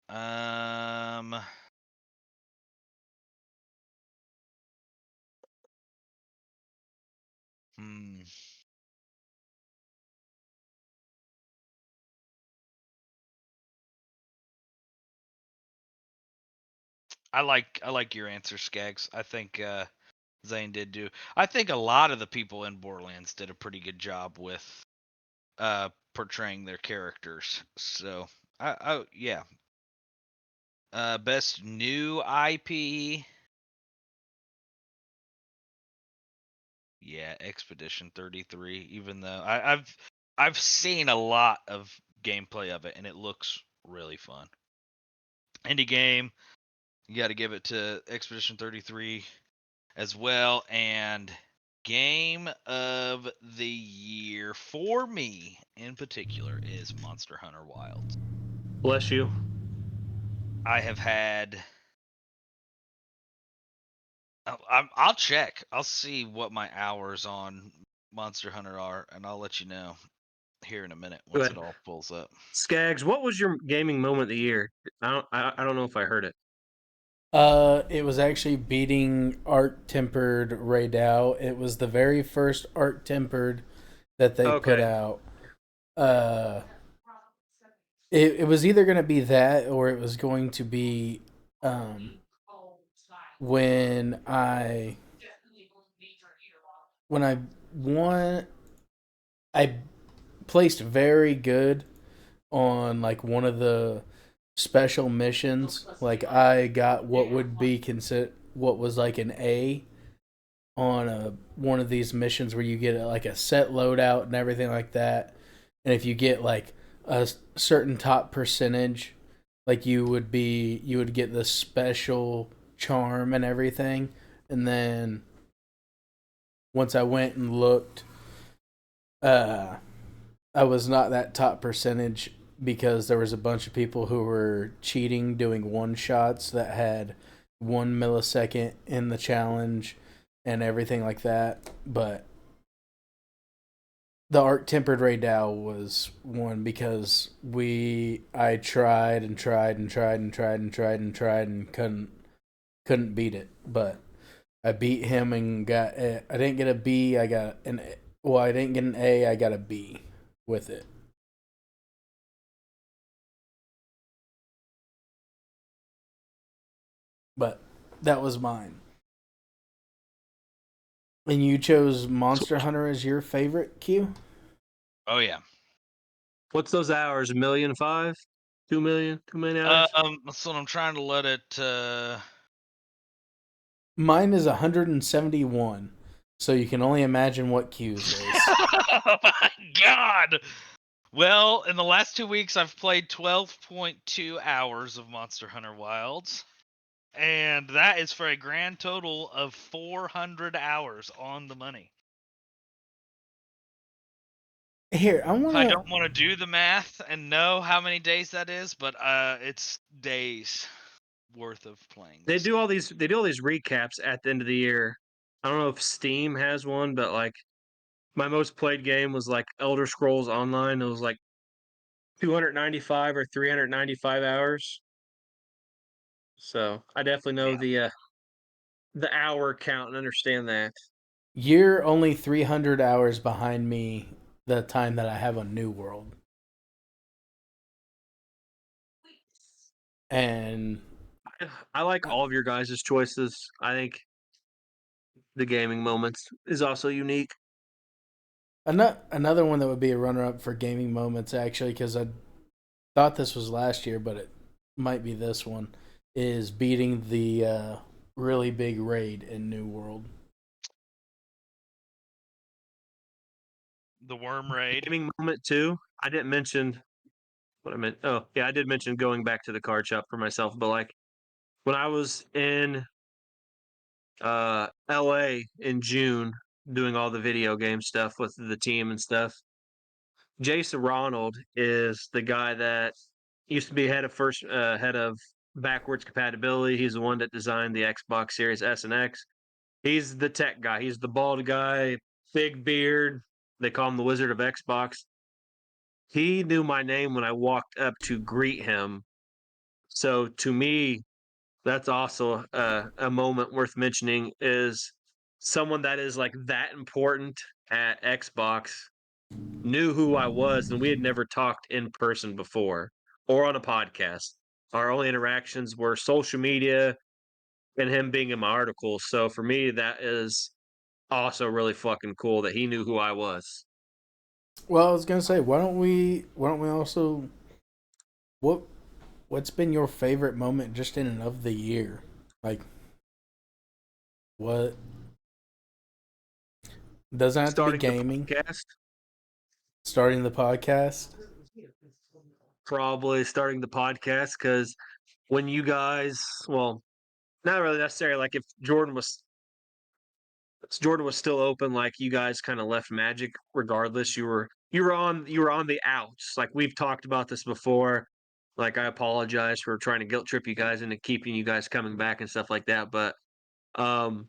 Um, hmm. I like your answer, Skags. I think Zane did do. I think a lot of the people in Borderlands did a pretty good job with portraying their characters. So I yeah. Best new IP. Yeah, Expedition 33. Even though I've seen a lot of gameplay of it and it looks really fun. Indie game, you got to give it to Expedition 33 as well. And game of the year for me in particular is Monster Hunter Wilds. Bless you. I have had. I'll check. I'll see what my hours on Monster Hunter are, and I'll let you know here in a minute Go once it ahead. all pulls up. Skags, what was your gaming moment of the year? I don't know if I heard it. It was actually beating Art Tempered Ray Dow. It was the very first Art Tempered that they put Okay. out. Uh, it was either going to be that or it was going to be um, when I when I won. I placed very good on like one of the special missions. Like I got what would be considered what was like an A on a one of these missions where you get like a set loadout and everything like that. And if you get like a certain top percentage, like you would get the special charm and everything. And then once I went and looked, uh, I was not that top percentage because there was a bunch of people who were cheating doing one shots that had 1 millisecond in the challenge and everything like that. But the Art Tempered Ray Dow was one because I tried and tried and tried and tried and tried and tried and couldn't beat it. But I beat him and got I didn't get a B. I got an well, I didn't get an A. I got a B with it. But that was mine. And you chose So Monster Hunter as your favorite, Q? Oh yeah. what's those hours? 1,000,005? 2,000,000? 2,000,000 hours? That's what I'm trying to let it. Mine is 171. So you can only imagine what Q's is. Oh my god. Well, in the last 2 weeks, I've played 12.2 hours of Monster Hunter Wilds, and that is for a grand total of 400 hours on the money. Here, I I wanna. don't want to do the math and know how many days that is, but it's days worth of playing. They This do game. all these recaps at the end of the year. I don't know if Steam has one, but like my most played game was like Elder Scrolls Online. It was like 295 or 395 hours. So I definitely know the hour count and understand that. You're only 300 hours behind me. The time that I have on New World, and I like all of your guys' choices. I think the gaming moments is also unique. another one that would be a runner-up for gaming moments, actually, because I thought this was last year, but it might be this one, is beating the really big raid in New World. The Worm Raid. Gaming moment too. I didn't mention what I meant. Oh, yeah, I did mention going back to the card shop for myself, but like when I was in LA in June doing all the video game stuff with the team and stuff. Jason Ronald is the guy that used to be head of backwards compatibility. He's the one that designed the Xbox Series S and X. He's the tech guy. He's the bald guy, big beard. They call him the Wizard of Xbox. He knew my name when I walked up to greet him. So to me, that's also a moment worth mentioning is someone that is like that important at Xbox knew who I was, and we had never talked in person before or on a podcast. Our only interactions were social media and him being in my articles. So for me, that is also really fucking cool that he knew who I was. Well, I was gonna say, why don't we also what what's been your favorite moment just in and of the year? Like what doesn't have to be Starting the gaming. podcast, Starting the podcast. probably starting the podcast because when you guys, well, not really necessarily like if Jordan was still open, like you guys kind of left Magic regardless. You were on the outs. Like we've talked about this before. Like I apologize for trying to guilt trip you guys into keeping you guys coming back and stuff like that. But um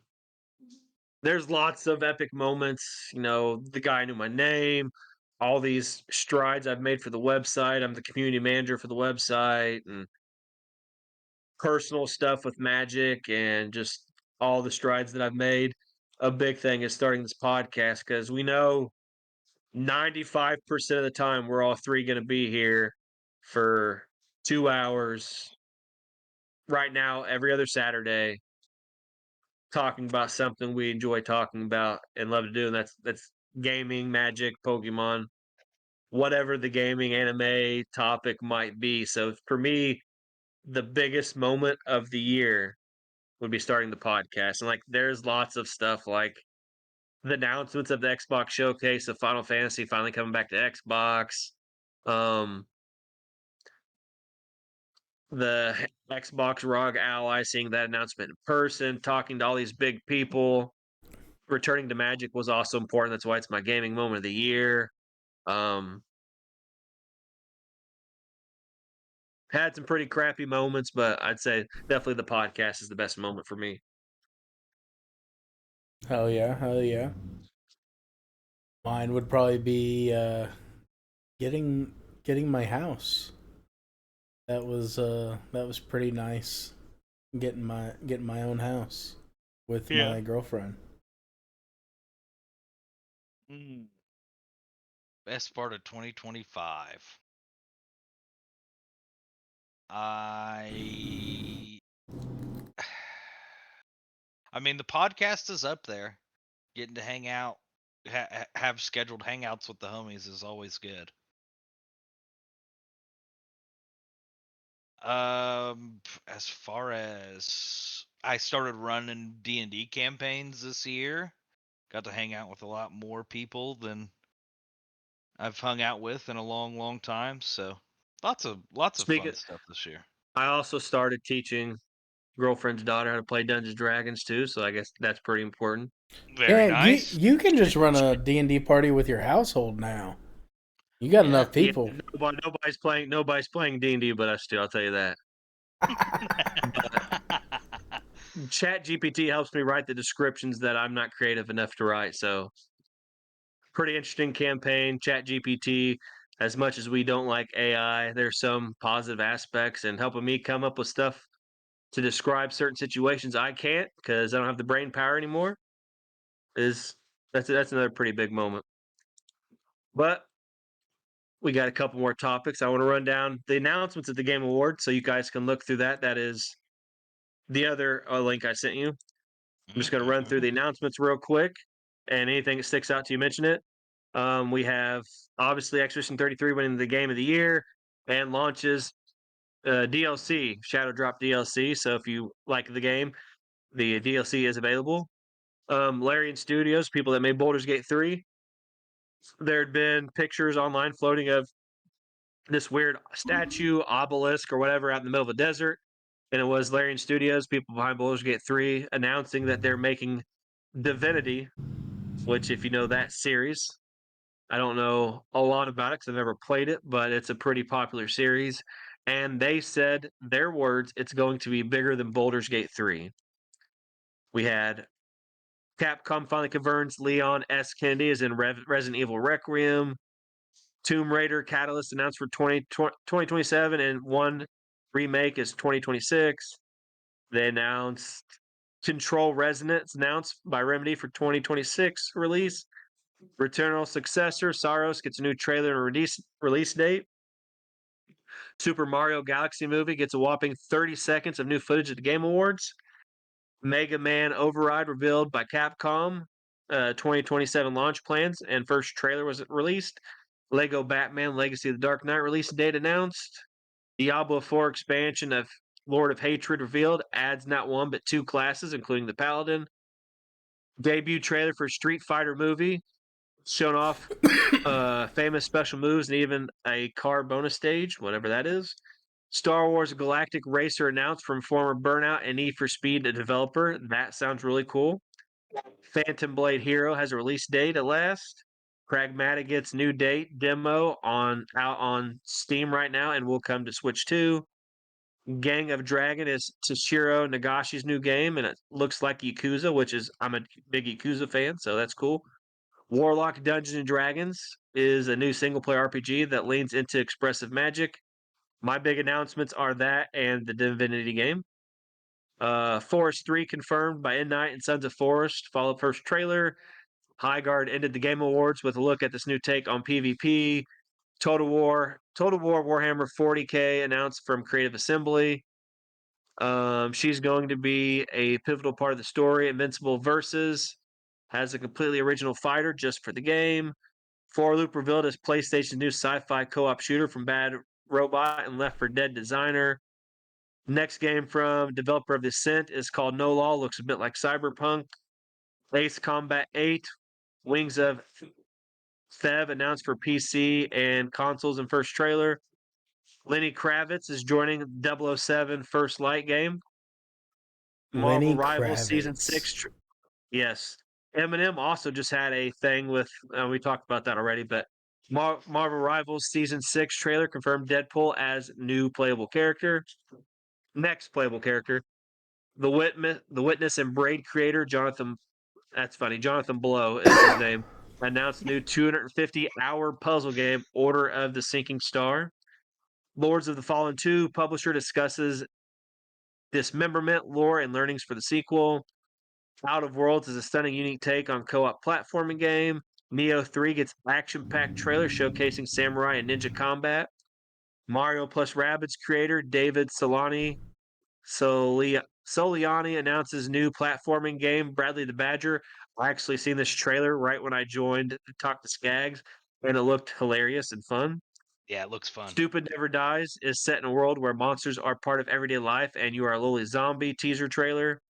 there's lots of epic moments. The guy knew my name, all these strides I've made for the website. I'm the community manager for the website and personal stuff with Magic and just all the strides that I've made. A big thing is starting this podcast because we know 95% of the time we're all three going to be here for 2 hours right now, every other Saturday, talking about something we enjoy talking about and love to do. And that's gaming, Magic, Pokemon, whatever the gaming anime topic might be. So for me, the biggest moment of the year would be starting the podcast. And like there's lots of stuff like the announcements of the Xbox showcase of Final Fantasy finally coming back to Xbox. Um the Xbox ROG Ally, seeing that announcement in person, talking to all these big people. Returning to Magic was also important. That's why it's my gaming moment of the year. Um Had some pretty crappy moments, but I'd say definitely the podcast is the best moment for me. Hell yeah, hell yeah. Mine would probably be getting getting my house. That was pretty nice. Getting my own house with Yeah. my girlfriend. Mm. Best part of 2025. I I mean the podcast is up there. Getting to hang out, have scheduled hangouts with the homies is always good. As far as I started running D&D campaigns this year, got to hang out with a lot more people than I've hung out with in a long, long time. So lots of fun Speaking, stuff this year. I also started teaching girlfriend's daughter how to play Dungeons and Dragons too, so I guess that's pretty important. Very Yeah, you nice. you can just run a D&D party with your household now. You got Yeah. enough people. Yeah, nobody's playing D&D but us two, I'll tell you that. Chat GPT helps me write the descriptions that I'm not creative enough to write, so pretty interesting campaign. Chat GPT, as much as we don't like AI, there's some positive aspects and helping me come up with stuff to describe certain situations I can't because I don't have the brain power anymore. That's another pretty big moment. But we got a couple more topics. I want to run down the announcements at the Game Awards so you guys can look through that. That is the other link I sent you. I'm just going to run through the announcements real quick, and anything that sticks out to you, mention it. We have obviously Expedition 33 winning the Game of the Year and launches DLC, Shadow Drop DLC. So if you like the game, the DLC is available. Larian Studios, people that made Baldur's Gate 3, there had been pictures online floating of this weird statue, obelisk, or whatever out in the middle of a desert. And it was Larian Studios, people behind Baldur's Gate 3, announcing that they're making Divinity, which, if you know that series, I don't know a lot about it because I've never played it, but it's a pretty popular series. And they said, their words, it's going to be bigger than Baldur's Gate 3. We had Capcom finally confirms Leon S. Kennedy is in Resident Evil Requiem. Tomb Raider Catalyst announced for 2027, and one remake is 2026. They announced Control Resonance announced by Remedy for 2026 release. Returnal Successor Saros gets a new trailer and release date. Super Mario Galaxy movie gets a whopping 30 seconds of new footage at the Game Awards. Mega Man Override revealed by Capcom. 2027 launch plans and first trailer was released. Lego Batman Legacy of the Dark Knight release date announced. Diablo 4 expansion of Lord of Hatred revealed. Adds not one but two classes, including the Paladin. Debut trailer for Street Fighter movie. Shown off famous special moves and even a car bonus stage, whatever that is. Star Wars Galactic Racer announced from former Burnout and Need for Speed developer. That sounds really cool. Phantom Blade Hero has a release date at last. Pragmatic gets new date demo out on Steam right now and will come to Switch 2. Gang of Dragon is Toshiro Nagashi's new game, and it looks like Yakuza, which is I'm a big Yakuza fan, so that's cool. Warlock Dungeons and Dragons is a new single player RPG that leans into expressive magic. My big announcements are that and the Divinity game. Forest 3 confirmed by Midnight and Sons of Forest. Follow first trailer. Highguard ended the Game Awards with a look at this new take on PvP. Total War Warhammer 40K announced from Creative Assembly. She's going to be a pivotal part of the story. Invincible Versus has a completely original fighter just for the game. 4Loop revealed as PlayStation's new sci-fi co-op shooter from Bad Robot and Left 4 Dead designer. Next game from developer of Descent is called No Law. Looks a bit like Cyberpunk. Ace Combat 8, Wings of Thev announced for PC and consoles in first trailer. Lenny Kravitz is joining 007 First Light game. Marvel Lenny Rivals Season Kravitz. 6. Yes. Eminem also just had a thing with, we talked about that already, but Marvel Rivals Season 6 trailer confirmed Deadpool as new playable character. Next playable character, the Witness and Braid creator, Jonathan Blow is his name, announced new 250-hour puzzle game, Order of the Sinking Star. Lords of the Fallen 2 publisher discusses dismemberment, lore, and learnings for the sequel. Out of Worlds is a stunning, unique take on co-op platforming game. Neo 3 gets action-packed trailer showcasing samurai and ninja combat. Mario plus Rabbids creator David Soliani announces new platforming game, Bradley the Badger. I actually seen this trailer right when I joined to talk to Skags, and it looked hilarious and fun. Yeah, it looks fun. Stupid Never Dies is set in a world where monsters are part of everyday life, and you are a lowly zombie teaser trailer.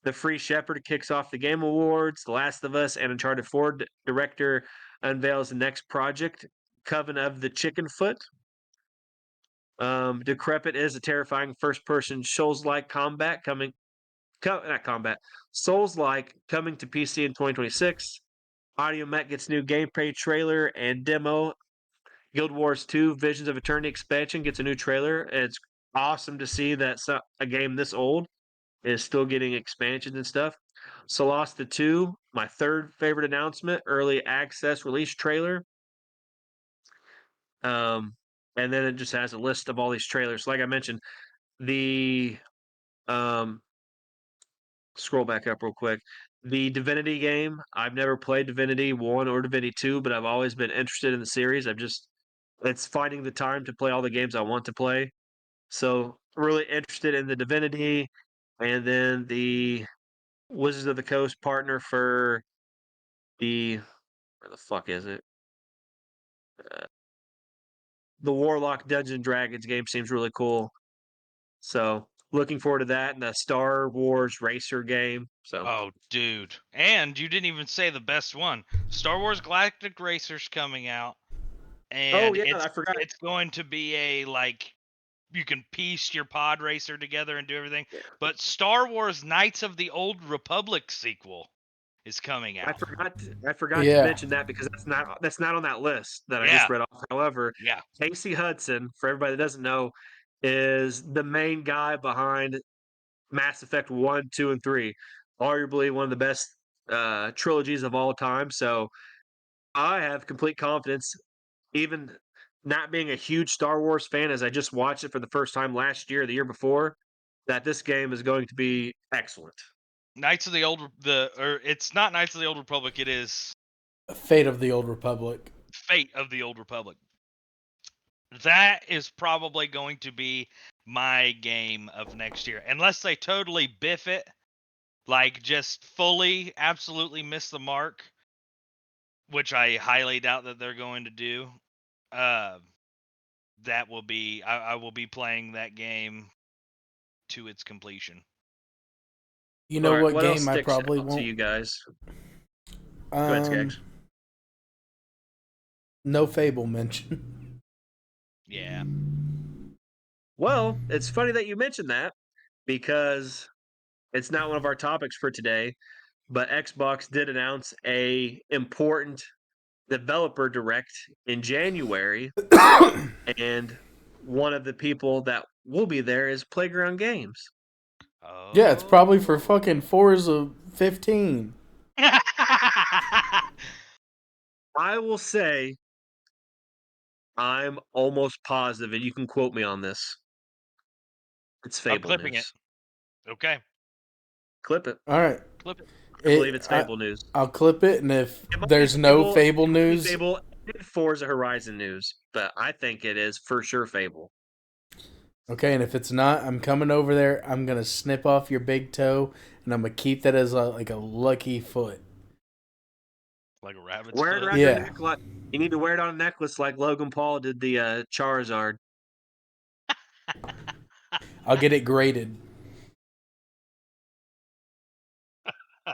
The Free Shepherd kicks off the Game Awards. The Last of Us and Uncharted 4 director unveils the next project, Coven of the Chickenfoot. Decrepit is a terrifying first-person Souls-like Souls-like coming to PC in 2026. Audio Met gets new gameplay trailer and demo. Guild Wars 2 Visions of Eternity expansion gets a new trailer. It's awesome to see that a game this old is still getting expansions and stuff. Solasta 2, my third favorite announcement, early access release trailer. Um, and then it just has a list of all these trailers. Like I mentioned, the um, scroll back up real quick. The Divinity game, I've never played Divinity 1 or Divinity 2, but I've always been interested in the series. It's finding the time to play all the games I want to play. So, really interested in the Divinity, and then the Wizards of the Coast partner for the where the fuck is it? The Warlock Dungeons and Dragons game seems really cool. So, looking forward to that and the Star Wars Racer game. So, Oh, dude. And you didn't even say the best one. Star Wars Galactic Racer's coming out. oh And yeah, it's I forgot. it's going to be a like you can piece your pod racer together and do everything. Yeah. But Star Wars Knights of the Old Republic sequel is coming I out. forgot. I forgot to Yeah. mention that because that's not on that list that I Yeah. just read off. However, Yeah. Casey Hudson, for everybody that doesn't know, is the main guy behind Mass Effect 1, 2, and 3. Arguably one of the best trilogies of all time. So I have complete confidence, even not being a huge Star Wars fan, as I just watched it for the first time last year, or the year before, that this game is going to be excellent. Knights of the Old or it's not Knights of the Old Republic, it is Fate of the Old Republic. Fate of the Old Republic. That is probably going to be my game of next year. Unless they totally biff it, like just fully, absolutely miss the mark, which I highly doubt that they're going to do. That will be, I will be playing that game to its completion. You know All right, what what else game I sticks probably out to won't? you guys? Go ahead, Skaggs. No Fable mention. Yeah. Well, it's funny that you mentioned that because it's not one of our topics for today, but Xbox did announce a important developer direct in January, and one of the people that will be there is Playground Games. Yeah, it's probably for Oh. fucking Forza 15. I will say I'm almost positive, and you can quote me on this. It's I'm Fable clipping it. news. Okay. Clip it. All right. Clip it. I believe it's Fable news. I'll clip it, and if It might be there's no Fable, Fable it might be news, Fable and Forza Horizon news, but I think it is for sure Fable. okay, and if it's not, I'm coming over there. I'm gonna snip off your big toe, and I'm gonna keep that as like a lucky foot. Like a rabbit's Wear it foot. around your Yeah. neck like you need to wear it on a necklace like Logan Paul did the Charizard. I'll get it graded.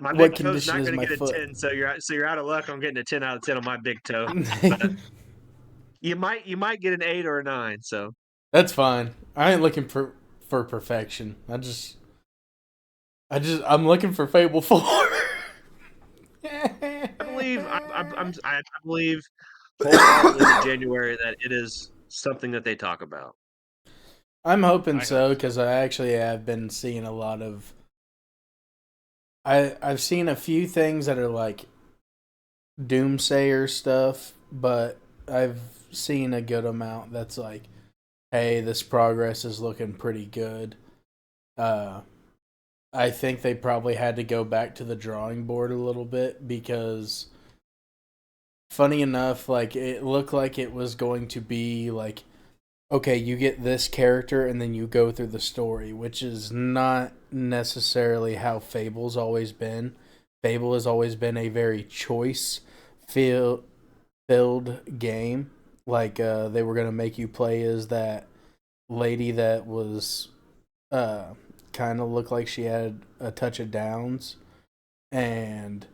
My What big toe's condition not is going my to get a foot? 10, so you're out of luck on getting a 10 out of 10 on my big toe. But you might get an 8 or a 9, so That's fine. I ain't looking for perfection. I'm looking for Fable 4. I believe wholeheartedly in January that it is something that they talk about. I'm hoping I so hope because I actually have been seeing a lot of. I've seen a few things that are like doomsayer stuff, but I've seen a good amount that's like, hey, this progress is looking pretty good. I think they probably had to go back to the drawing board a little bit because, funny enough, like it looked like it was going to be like, okay, you get this character and then you go through the story, which is not necessarily how Fable's always been. Fable has always been a very choice filled game. Like they were gonna make you play as that lady that was kind of looked like she had a touch of Downs, and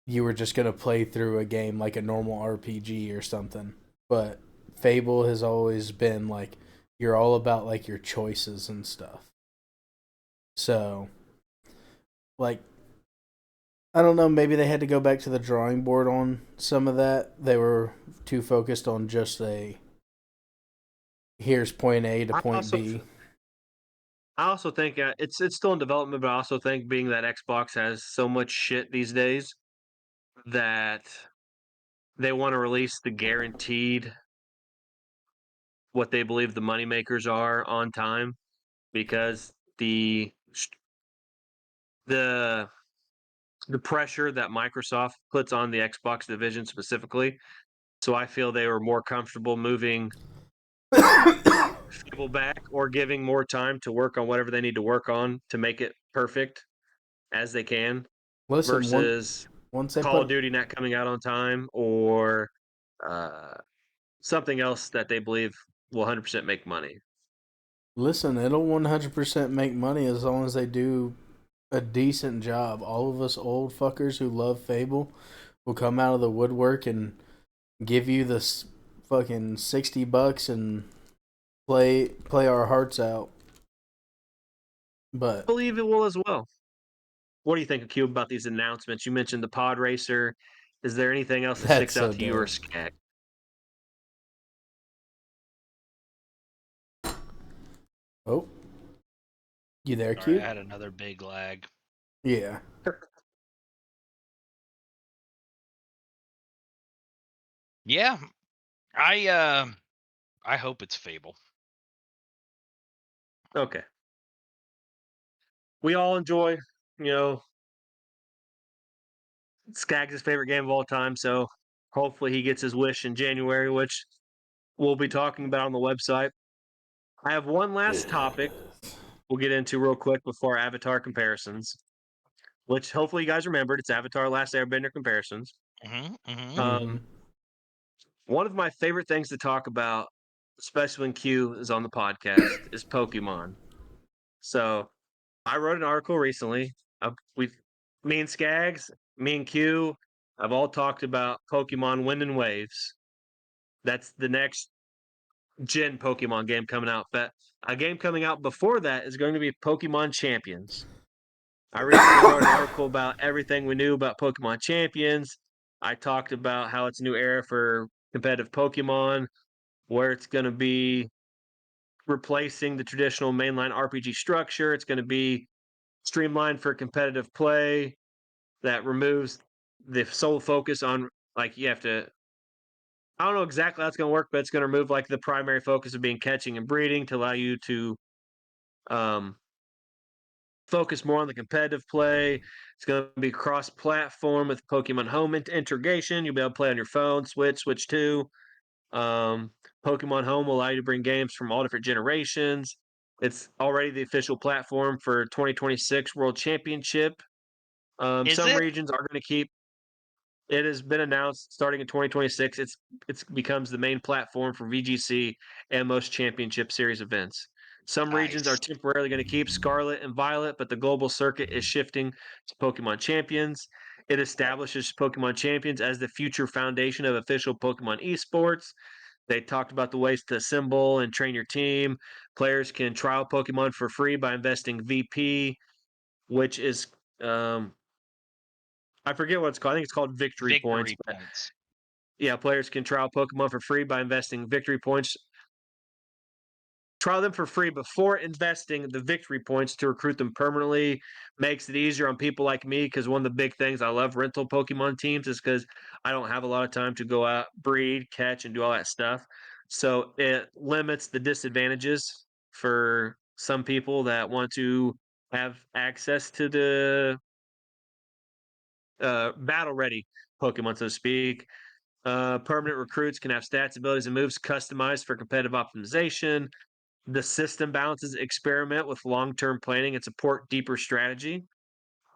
you were just gonna play through a game like a normal RPG or something. But Fable has always been like you're all about like your choices and stuff. So, like, I don't know. Maybe they had to go back to the drawing board on some of that. They were too focused on just a here's point A to I point also B. I also think it's still in development, but I also think being that Xbox has so much shit these days that they want to release the guaranteed what they believe the moneymakers are on time because the the pressure that Microsoft puts on the Xbox division specifically. So I feel they were more comfortable moving Fable back or giving more time to work on whatever they need to work on to make it perfect as they can Listen, versus once they Call of put Duty not coming out on time or uh, something else that they believe will 100% make money. listen, it'll 100% make money as long as they do a decent job. All of us old fuckers who love Fable will come out of the woodwork and give you this fucking $60 and play our hearts out. I But believe it will as well. What do you think, Cube, about these announcements? You mentioned the pod racer. Is there anything else that that's sticks out so to you or dope. Skag? Oh, you there, Sorry, I Q? had another big lag. Yeah. Yeah, I hope it's Fable. Okay. We all enjoy, you know, Skaggs' favorite game of all time. So hopefully he gets his wish in January, which we'll be talking about on the website. I have one last topic we'll get into real quick before Avatar comparisons, which hopefully you guys remembered. It's Avatar Last Airbender comparisons. Mm-hmm. One of my favorite things to talk about, especially when Q is on the podcast, is Pokemon. So I wrote an article recently. Me and Skaggs, me and Q, I've all talked about Pokemon Wind and Waves. That's the next gen Pokemon game coming out. But a game coming out before that is going to be Pokemon Champions. I recently wrote an article about everything we knew about Pokemon Champions. I talked about how it's a new era for competitive Pokemon, where it's going to be replacing the traditional mainline RPG structure. It's going to be streamlined for competitive play that removes the sole focus on like you have to. I don't know exactly how it's going to work, but it's going to remove like the primary focus of being catching and breeding to allow you to um, focus more on the competitive play. It's going to be cross-platform with Pokemon Home integration. You'll be able to play on your phone, Switch 2. Pokemon Home will allow you to bring games from all different generations. It's already the official platform for 2026 World Championship. Is Some it? regions are going to keep. It has been announced starting in 2026. It's becomes the main platform for VGC and most championship series events. Some regions are Nice. temporarily going to keep Scarlet and Violet, but the global circuit is shifting to Pokemon Champions. It establishes Pokemon Champions as the future foundation of official Pokemon esports. They talked about the ways to assemble and train your team. Players can trial Pokemon for free by investing VP, which is I forget what it's called. I think it's called Victory Points. Victory But points. yeah, players can trial Pokemon for free by investing Victory Points. Trial them for free before investing the Victory Points to recruit them permanently. Makes it easier on people like me because one of the big things I love rental Pokemon teams is because I don't have a lot of time to go out, breed, catch, and do all that stuff. So it limits the disadvantages for some people that want to have access to the battle ready Pokemon, so to speak. Permanent recruits can have stats, abilities, and moves customized for competitive optimization. The system balances experiment with long term planning and support deeper strategy,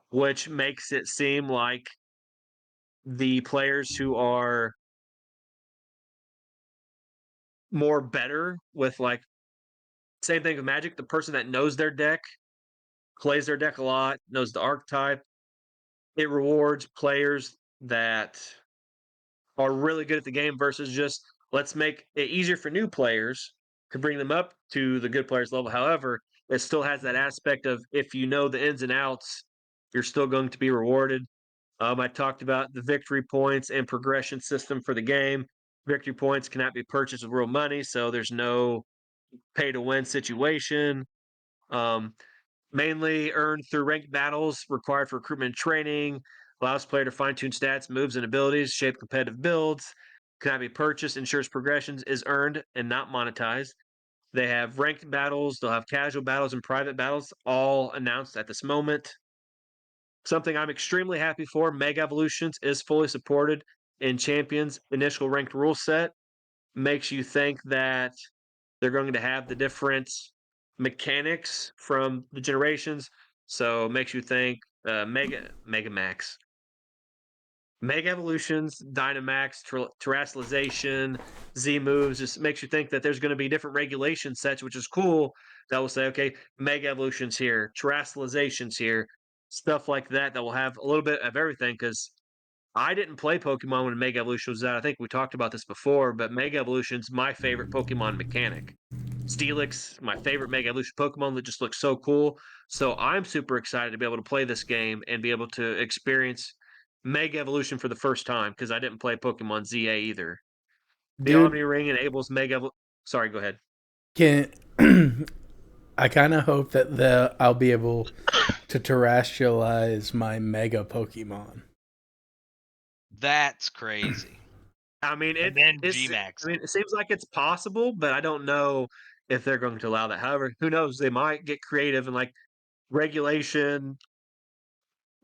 which makes it seem like the players who are more better with like same thing with Magic, the person that knows their deck, plays their deck a lot, knows the archetype. It rewards players that are really good at the game versus just let's make it easier for new players to bring them up to the good players level. However, it still has that aspect of if you know the ins and outs, you're still going to be rewarded. I talked about the victory points and progression system for the game. Victory points cannot be purchased with real money, so there's no pay to win situation. Um, Mainly earned through ranked battles required for recruitment and training, allows player to fine tune stats, moves, and abilities, shape competitive builds, cannot be purchased, ensures progressions, is earned and not monetized. They have ranked battles, they'll have casual battles and private battles, all announced at this moment. Something I'm extremely happy for, Mega Evolutions is fully supported in Champions initial ranked rule set. Makes you think that they're going to have the different mechanics from the generations. So it makes you think Mega Max, Mega Evolutions, Dynamax, Terrestrialization, Z moves. Just makes you think that there's going to be different regulation sets, which is cool. That will say, okay, Mega Evolutions here, Terrestrializations here, stuff like that. That will have a little bit of everything because I didn't play Pokemon when Mega Evolution was out. I think we talked about this before, but Mega Evolution's my favorite Pokemon mechanic. Steelix, my favorite Mega Evolution Pokemon that just looks so cool. So I'm super excited to be able to play this game and be able to experience Mega Evolution for the first time because I didn't play Pokemon ZA either. The Dude, Omni Ring enables Sorry, go ahead. can I kind of hope that I'll be able to terrestrialize my Mega Pokemon. That's crazy. I mean, And then it's. Gmax I mean, them. it seems like it's possible, but I don't know if they're going to allow that. However, who knows? They might get creative and like regulation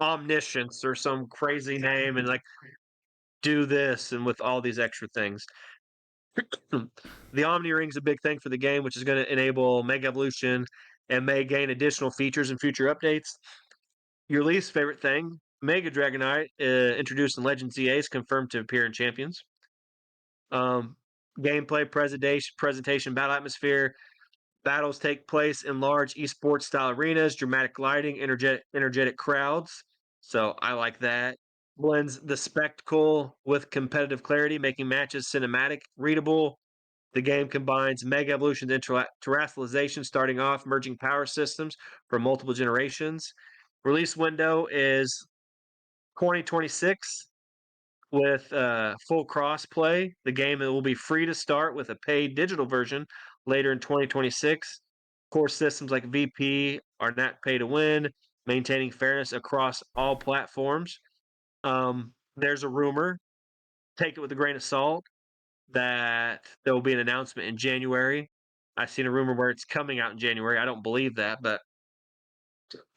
omniscience or some crazy name and like do this and with all these extra things. The Omni Ring's a big thing for the game, which is going to enable Mega Evolution and may gain additional features in future updates. Your least favorite thing, Mega Dragonite, introduced in Legends EA, is confirmed to appear in Champions. Um, Gameplay, presentation, battle atmosphere. Battles take place in large esports style arenas, dramatic lighting, energetic crowds. So I like that. Blends the spectacle with competitive clarity, making matches cinematic, readable. The game combines Mega Evolutions and Terrestrialization, starting off merging power systems from multiple generations. Release window is 2026 with full crossplay. The game will be free to start with a paid digital version later in 2026. Core systems like VP are not pay to win, maintaining fairness across all platforms. There's a rumor, take it with a grain of salt, that there will be an announcement in January. I've seen a rumor where it's coming out in January. I don't believe that, but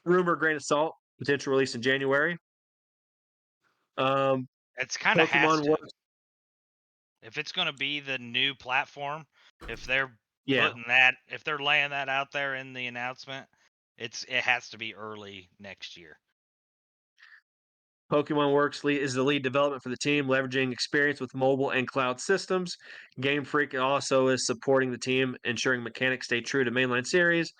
rumor, grain of salt, potential release in January. Um, It's kind of has Pokemon to. Works, If it's going to be the new platform, if they're yeah. if they're laying that out there in the announcement, it has to be early next year. Pokemon Works is the lead development for the team, leveraging experience with mobile and cloud systems. Game Freak also is supporting the team, ensuring mechanics stay true to mainline series.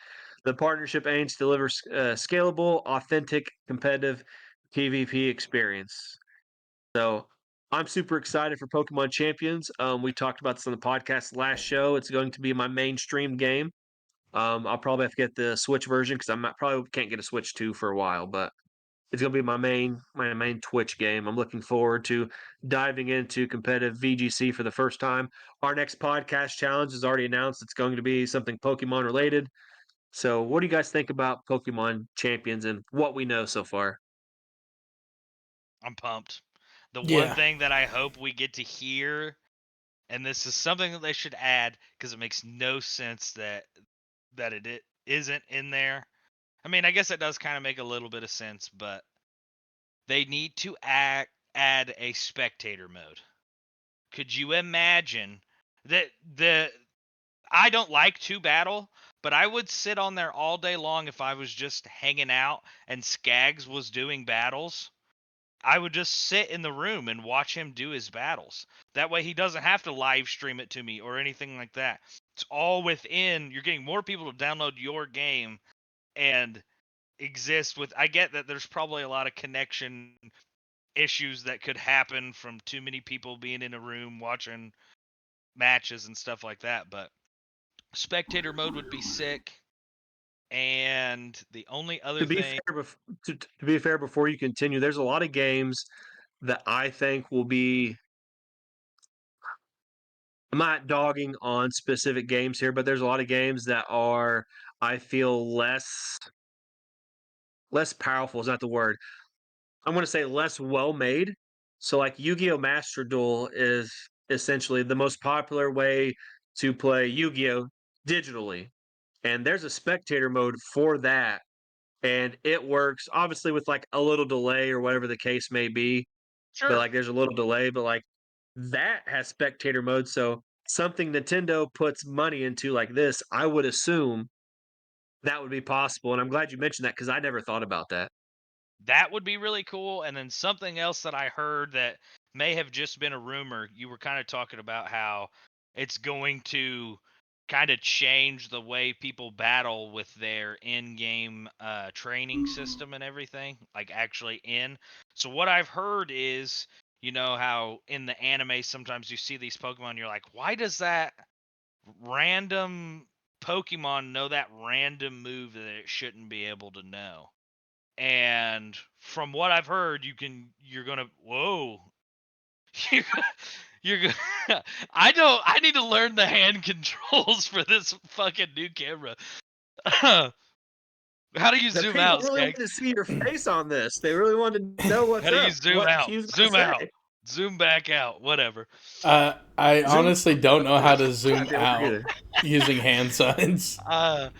The partnership aims to deliver scalable, authentic, competitive PvP experience. So I'm super excited for Pokemon Champions. We talked about this on the podcast last show. It's going to be my mainstream game. I'll probably have to get the Switch version because probably can't get a Switch 2 for a while, but it's gonna be my main Twitch game. I'm looking forward to diving into competitive VGC for the first time. Our next podcast challenge is already announced. It's going to be something Pokemon related. So, what do you guys think about Pokemon Champions and what we know so far? I'm pumped. The one Yeah. thing that I hope we get to hear, and this is something that they should add because it makes no sense that it isn't in there. I mean, I guess it does kind of make a little bit of sense, but they need to add a spectator mode. Could you imagine that the I don't like to battle, but I would sit on there all day long if I was just hanging out and Skaggs was doing battles. I would just sit in the room and watch him do his battles. That way he doesn't have to live stream it to me or anything like that. It's all within. You're getting more people to download your game and exist with. I get that there's probably a lot of connection issues that could happen from too many people being in a room watching matches and stuff like that, but spectator mode would be sick. And the only other To be thing, fair, to be fair, before you continue, there's a lot of games that I think will be. I'm not dogging on specific games here, but there's a lot of games that are, I feel, less powerful is not the word. I'm going to say less well made. So, like Yu-Gi-Oh! Master Duel is essentially the most popular way to play Yu-Gi-Oh! Digitally, and there's a spectator mode for that, and it works obviously with like a little delay or whatever the case may be. But sure, like, there's a little delay, but like that has spectator mode. So something Nintendo puts money into like this, I would assume that would be possible. And I'm glad you mentioned that because I never thought about that. that would be really cool. And then something else that I heard that may have just been a rumor, you were kind of talking about how it's going to kind of change the way people battle with their in-game training system and everything, like actually in. So what I've heard is, you know how in the anime sometimes you see these Pokemon, you're like, why does that random Pokemon know that random move that it shouldn't be able to know? And from what I've heard, you're gonna whoa. You're, you're gonna I need to learn the hand controls for this fucking new camera. How do you The zoom people out, really Skag? wanted to see your face on this. They really wanted to know How what's do you up, zoom what out? Q's gonna Zoom out. say. Zoom back out. Whatever. I Zoom. honestly don't know how to zoom Goddamn, forget out it. using hand signs. Uh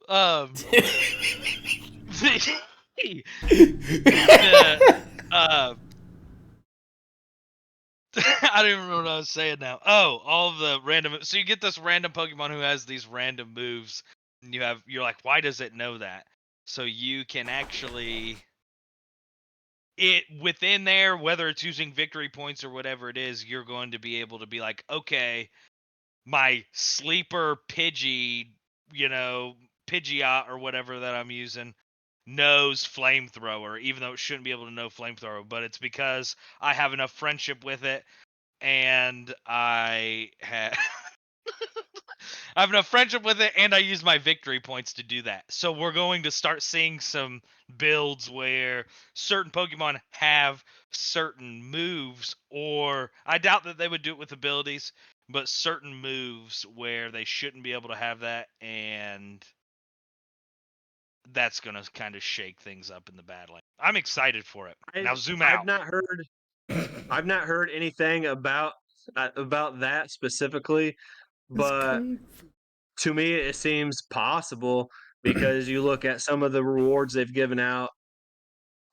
um the uh I don't even know what I was saying now. Oh, all the random. So you get this random Pokemon who has these random moves, and you're like, why does it know that? So you can actually it within there, whether it's using victory points or whatever it is, you're going to be able to be like, okay, my sleeper Pidgey, you know, Pidgeot or whatever that I'm using knows flamethrower, even though it shouldn't be able to know flamethrower, but it's because I have enough friendship with it and I have enough friendship with it, and I use my victory points to do that. So we're going to start seeing some builds where certain Pokemon have certain moves, or I doubt that they would do it with abilities, but certain moves where they shouldn't be able to have that, and that's going to kind of shake things up in the battling. I'm excited for it. I Now zoom I've out. not heard I've not heard anything about that specifically, It's but coming. to me it seems possible because you look at some of the rewards they've given out.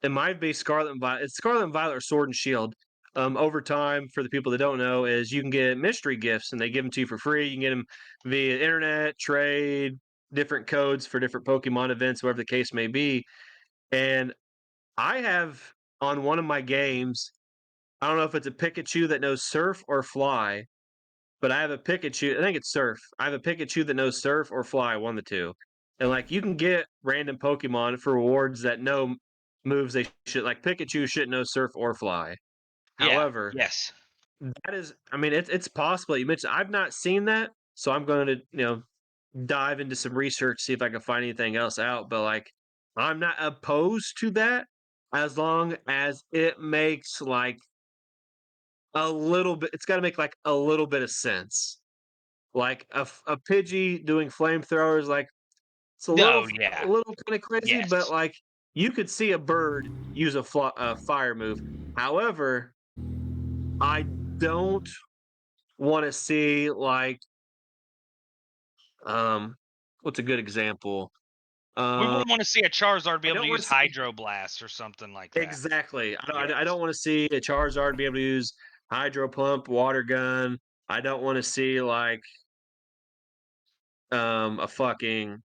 It might be Scarlet and Violet. It's Scarlet and Violet or Sword and Shield. Over time, for the people that don't know, is you can get mystery gifts and they give them to you for free. You can get them via internet, trade, different codes for different Pokemon events, whatever the case may be. And I have on one of my games, I don't know if it's a Pikachu that knows Surf or Fly, but I have a Pikachu. I think it's Surf. I have a Pikachu that knows Surf or Fly, one of the two. And like you can get random Pokemon for rewards that know moves they should. Like Pikachu shouldn't know Surf or Fly. Yeah. However, Yes. that is. I mean, it's possible. You mentioned I've not seen that, so I'm going to dive into some research, see if I can find anything else out. But like, I'm not opposed to that as long as it makes like a little bit. It's got to make like a little bit of sense. Like a Pidgey doing flamethrowers, like it's No. a Yeah. little kind of crazy, but Yes. like you could see a bird use a fire move. However, I don't want to see like um what's a good example? We Uh wouldn't want to see a Charizard be I able to don't want use to see Hydro Blast or something like that. exactly. I Yes. don't want to see a Charizard be able to use Hydro Pump, Water Gun. I don't want to see like a fucking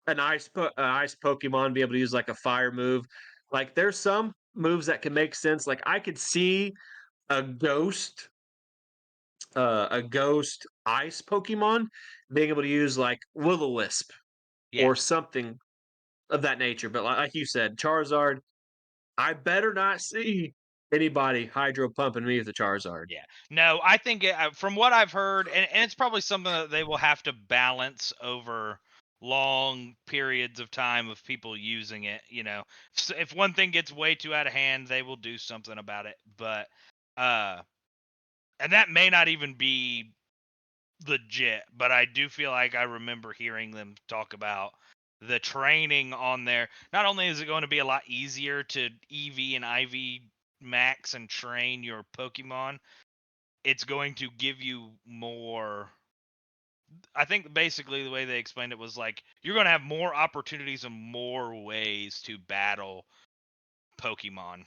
ice Pokemon be able to use like a fire move. Like there's some moves that can make sense. Like I could see a ghost ice Pokemon being able to use like Will-O-Wisp Yeah. or something of that nature. But like you said, Charizard, I better not see anybody hydro pumping me with a Charizard. Yeah. No, I think from what I've heard, and it's probably something that they will have to balance over long periods of time of people using it. If one thing gets way too out of hand, they will do something about it. But and that may not even be legit, but I do feel like I remember hearing them talk about the training on there. Not only is it going to be a lot easier to EV and IV max and train your Pokemon, it's going to give you more. I think basically the way they explained it was like you're going to have more opportunities and more ways to battle Pokemon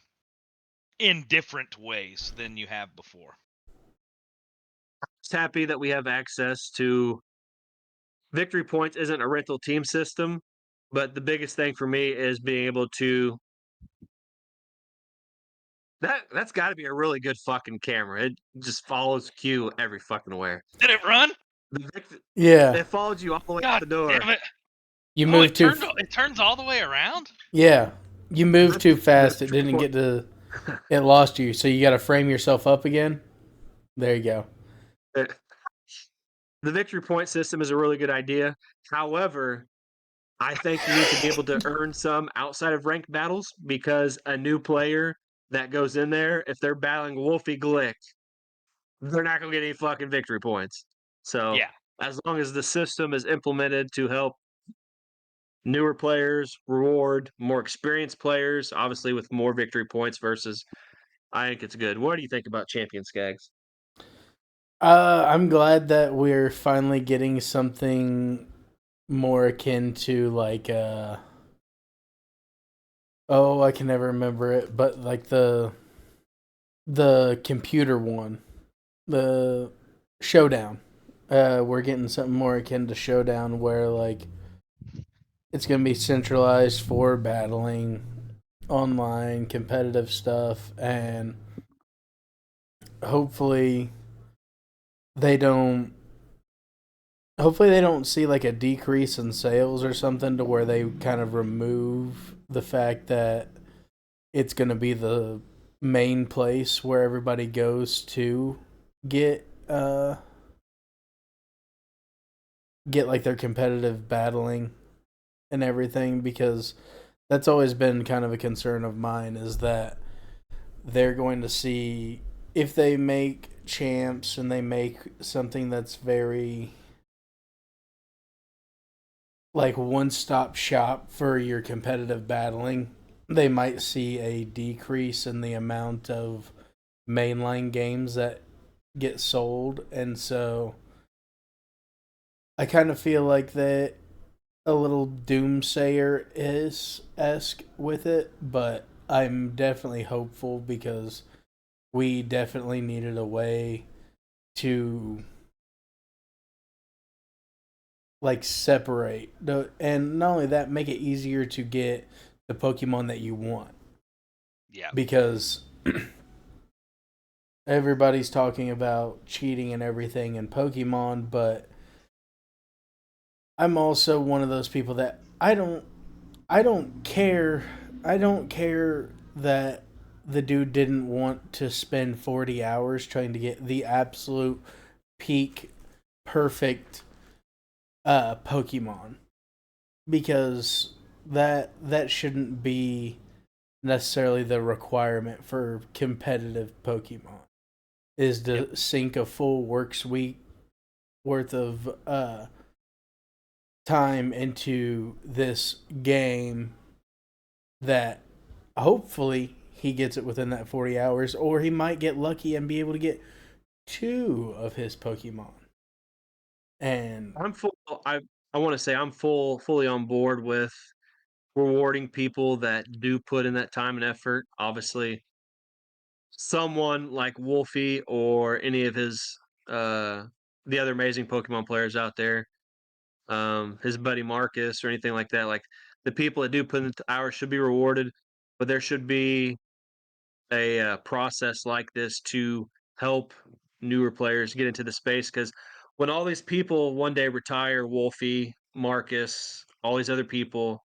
in different ways than you have before. Just happy that we have access to victory points. Isn't a rental team system, but the biggest thing for me is being able to that's got to be a really good fucking camera. It just follows Q every fucking where. Did it run? Yeah, It followed you all the way out God the door. damn it! you Oh, moved it turns all the way around. Yeah, you moved too fast. It victory didn't point- get to. It lost you, so you got to frame yourself up again. There you go. The victory point system is a really good idea. However, I think you need to be able to earn some outside of ranked battles because a new player that goes in there, if they're battling Wolfie Glick, they're not going to get any fucking victory points. So, Yeah. as long as the system is implemented to help newer players reward more experienced players, obviously with more victory points versus, I think it's good. What do you think about Champion Skags? I'm glad that we're finally getting something more akin to like oh, I can never remember it, but like the computer one, the Showdown. We're getting something more akin to Showdown where like it's gonna be centralized for battling online competitive stuff, and hopefully they don't see like a decrease in sales or something to where they kind of remove the fact that it's going to be the main place where everybody goes to get get like their competitive battling and everything, because that's always been kind of a concern of mine, is that they're going to see if they make champs and they make something that's very like one-stop shop for your competitive battling, they might see a decrease in the amount of mainline games that get sold. And so I kind of feel like that a little doomsayer is esque with it, but I'm definitely hopeful because we definitely needed a way to like separate and not only that, make it easier to get the Pokemon that you want. Yeah. Because everybody's talking about cheating and everything in Pokemon, but I'm also one of those people that I don't care. I don't care that the dude didn't want to spend 40 hours trying to get the absolute peak perfect Pokemon, because that shouldn't be necessarily the requirement for competitive Pokemon, is to sink a full works week worth of time into this game that hopefully he gets it within that 40 hours, or he might get lucky and be able to get 2 of his Pokemon. And I'm full. I want to say I'm fully on board with rewarding people that do put in that time and effort. Obviously, someone like Wolfie or any of his the other amazing Pokemon players out there, his buddy Marcus or anything like that, like the people that do put in the hours should be rewarded, but there should be a process like this to help newer players get into the space because when all these people one day retire, Wolfie, Marcus, all these other people,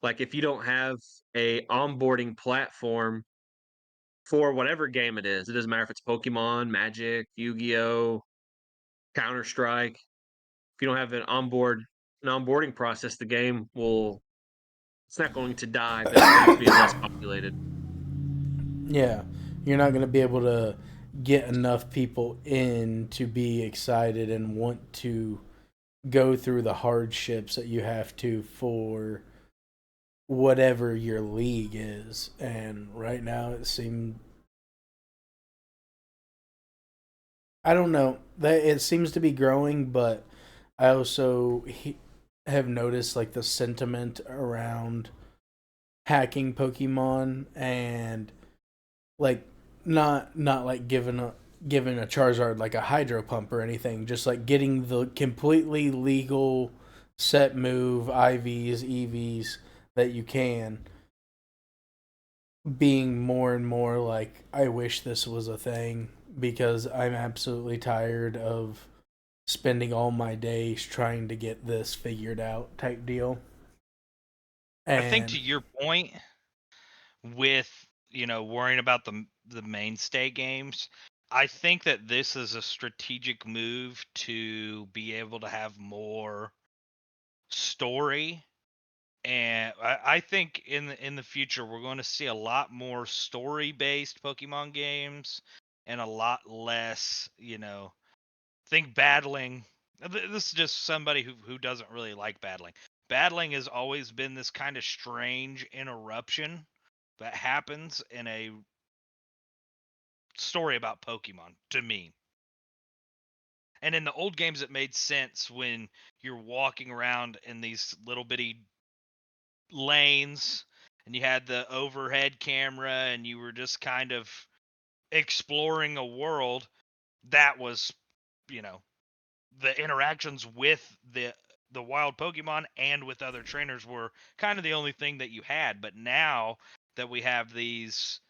like if you don't have a onboarding platform for whatever game it is, it doesn't matter if it's Pokemon, Magic, Yu-Gi-Oh, Counter Strike. If you don't have an onboard onboarding process, the game will it's not going to die, but it's going to be less populated. Yeah, you're not going to be able to get enough people in to be excited and want to go through the hardships that you have to for whatever your league is. And right now it seems, I don't know, that it seems to be growing, but I also have noticed like the sentiment around hacking Pokemon and like not like giving a Charizard like a Hydro Pump or anything, just like getting the completely legal set move IVs, EVs that you can, being more and more like I wish this was a thing because I'm absolutely tired of spending all my days trying to get this figured out type deal. I think And to your point with, worrying about the mainstay games, I think that this is a strategic move to be able to have more story. And I think in the future we're going to see a lot more story based Pokemon games and a lot less, think battling. This is just somebody who doesn't really like battling. Battling has always been this kind of strange interruption that happens in a story about Pokemon to me. And in the old games, it made sense when you're walking around in these little bitty lanes and you had the overhead camera and you were just kind of exploring a world. That was, you know, the interactions with the wild Pokemon and with other trainers were kind of the only thing that you had. But now that we have these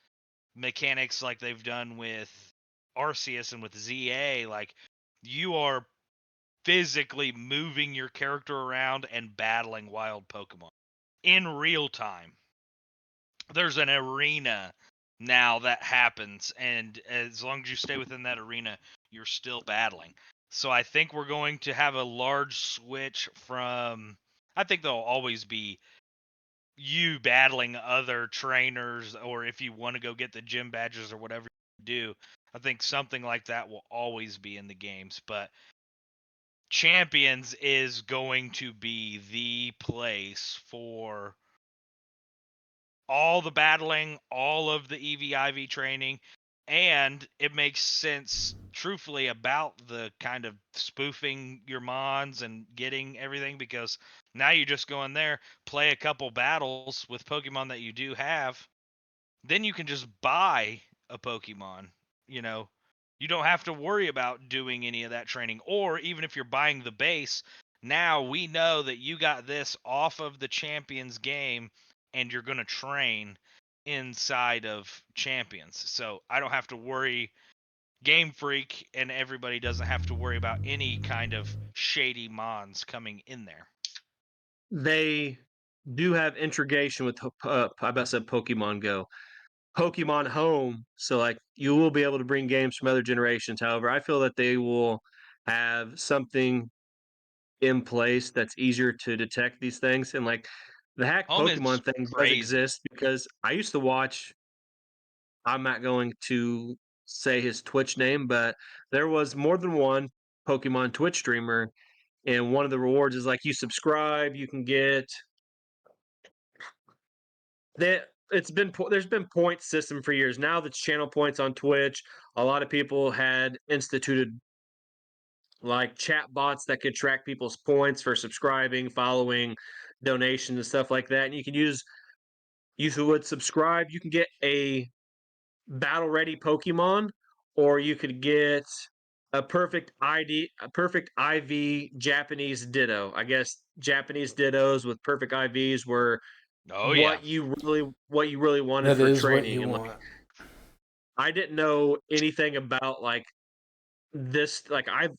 mechanics like they've done with Arceus and with ZA, like you are physically moving your character around and battling wild Pokemon in real time. There's an arena now that happens, and as long as you stay within that arena, you're still battling. So I think we're going to have a large switch from. I think there'll always be you battling other trainers, or if you want to go get the gym badges or whatever you do. I think something like that will always be in the games, but Champions is going to be the place for all the battling, all of the EV/IV training, and it makes sense truthfully about the kind of spoofing your mons and getting everything, because now you just go in there, play a couple battles with Pokemon that you do have, then you can just buy a Pokemon. You know, you don't have to worry about doing any of that training. Or even if you're buying the base, now we know that you got this off of the Champions game and you're going to train inside of Champions. So I don't have to worry. Game Freak and everybody doesn't have to worry about any kind of shady mons coming in there. They do have integration with I bet I said Pokemon Go. Pokemon Home, so like you will be able to bring games from other generations. However, I feel that they will have something in place that's easier to detect these things. And like the hack Home is Pokemon thing does crazy. exist because I used to watch. I'm not going to say his Twitch name, but there was more than one Pokemon Twitch streamer, and one of the rewards is like you subscribe, you can get that. There's been point system for years now. That's channel points on Twitch. A lot of people had instituted like chat bots that could track people's points for subscribing, following, donations and stuff like that. And you would subscribe, you can get a battle ready Pokemon, or you could get a perfect IV Japanese Ditto. I guess Japanese Dittos with perfect IVs were Oh yeah. what you really wanted that for is what training. you And like want. I didn't know anything about like this. Like I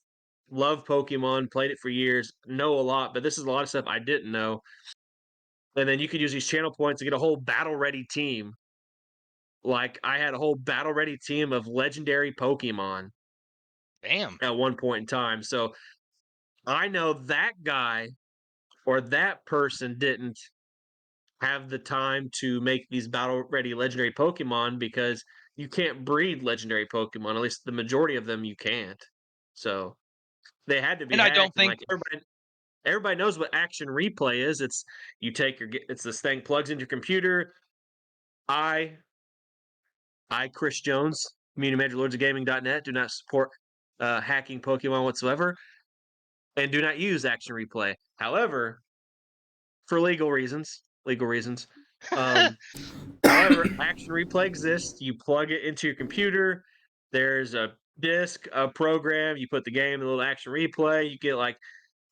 love Pokemon, played it for years, know a lot, but this is a lot of stuff I didn't know. And then you could use these channel points to get a whole battle ready team. Like I had a whole battle ready team of legendary Pokemon Damn. at one point in time. So I know that guy or that person didn't have the time to make these battle-ready legendary Pokemon because you can't breed legendary Pokemon. At least the majority of them you can't. So they had to be And I don't hacked, and think like everybody knows what action replay is. It's you take it's this thing plugs into your computer. I Chris Jones, community manager lordsofgaming.net, do not support hacking Pokemon whatsoever, and do not use action replay. However, for legal reasons. Um, However, action replay exists. You plug it into your computer. There's a disk, a program. You put the game in a little action replay. You get like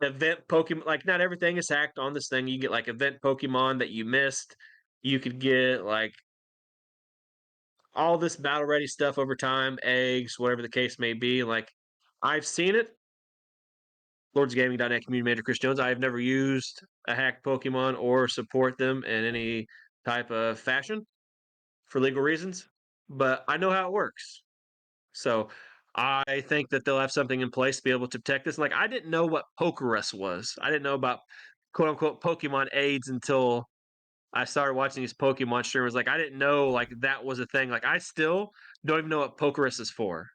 event Pokemon. Like not everything is hacked on this thing. You get like event Pokemon that you missed. You could get like all this battle ready stuff over time, eggs, whatever the case may be. Like I've seen it. LordsGaming.net community manager Chris Jones. I have never used a hacked Pokemon or support them in any type of fashion for legal reasons, but I know how it works. So I think that they'll have something in place to be able to protect this. Like I didn't know what Pokerus was. I didn't know about quote unquote Pokemon AIDS until I started watching these Pokemon streamers. Like I didn't know like that was a thing. Like I still don't even know what Pokerus is for.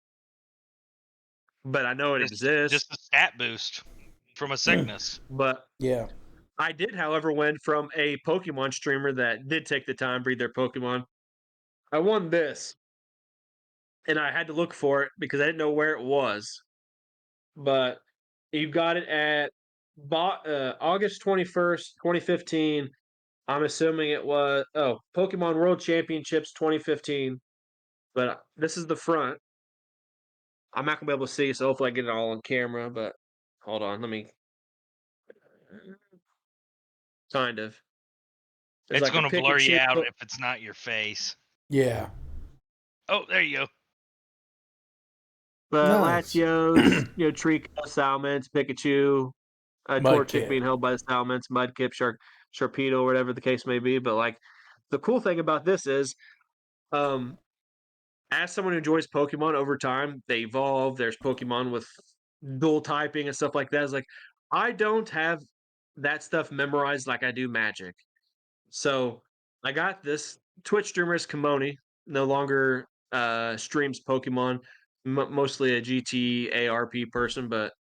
But I know it exists. just a stat boost from a sickness. But Yeah. I did, however, win from a Pokemon streamer that did take the time to breed their Pokemon. I won this, and I had to look for it because I didn't know where it was. But you got it at August 21st, 2015. I'm assuming it was Pokemon World Championships 2015. But this is the front. I'm not gonna be able to see, so hopefully I get it all on camera. But hold on, let me. Kind of. There's It's like a gonna blur you Pikachu. out if it's not your face. Yeah. Oh, there you go. But Nice. Latios, Trico, Salamence, Pikachu, Torchic Mudkip. being held by the Salamence, Mudkip, Sharpedo, whatever the case may be. But like the cool thing about this is, um, as someone who enjoys Pokemon over time, they evolve. There's Pokemon with dual typing and stuff like that. It's like I don't have that stuff memorized like I do Magic. So I got this Twitch streamer is Kimoni, no longer streams Pokemon, mostly a GT person, but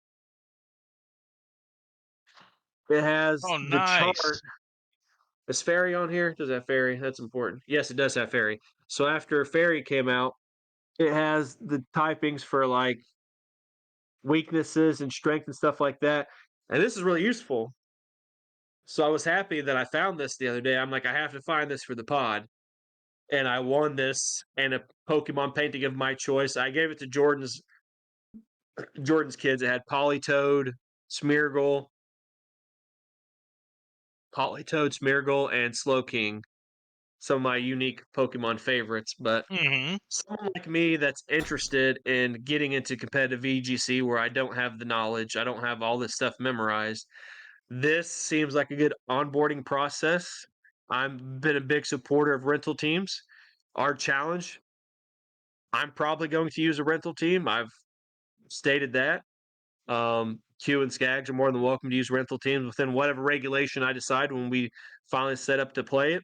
it has Oh, the chart. nice. Is Fairy on here? Does it have Fairy? That's important. Yes, it does have Fairy. So after Fairy came out, it has the typings for like weaknesses and strength and stuff like that. And this is really useful. So I was happy that I found this the other day. I'm like, I have to find this for the pod. And I won this and a Pokemon painting of my choice. I gave it to Jordan's kids. It had Politoed, Smeargle, and Slowking. Some of my unique Pokemon favorites. But Mm-hmm. someone like me that's interested in getting into competitive VGC where I don't have the knowledge, I don't have all this stuff memorized, this seems like a good onboarding process. I've been a big supporter of rental teams. Our challenge, I'm probably going to use a rental team. I've stated that. Q and Skags are more than welcome to use rental teams within whatever regulation I decide when we finally set up to play it.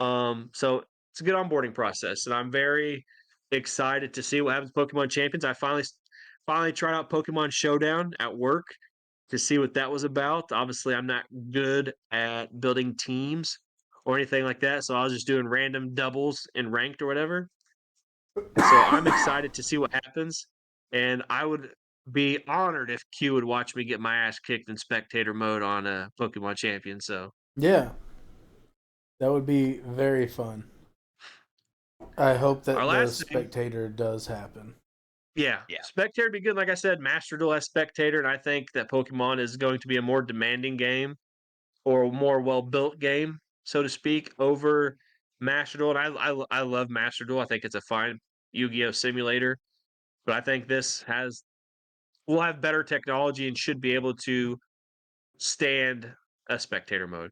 So it's a good onboarding process, and I'm very excited to see what happens to Pokemon Champions. I finally tried out Pokemon Showdown at work to see what that was about. Obviously, I'm not good at building teams or anything like that, so I was just doing random doubles in ranked or whatever. So I'm excited to see what happens, and I would be honored if Q would watch me get my ass kicked in spectator mode on a Pokemon Champion. So Yeah. That would be very fun. I hope our that the last thing, spectator does happen. yeah, Yeah. spectator would be good. Like I said, Master Duel as spectator, and I think that Pokemon is going to be a more demanding game or a more well built game, so to speak, over Master Duel. And I love Master Duel. I think it's a fine Yu-Gi-Oh simulator, but I think this will have better technology and should be able to stand a spectator mode.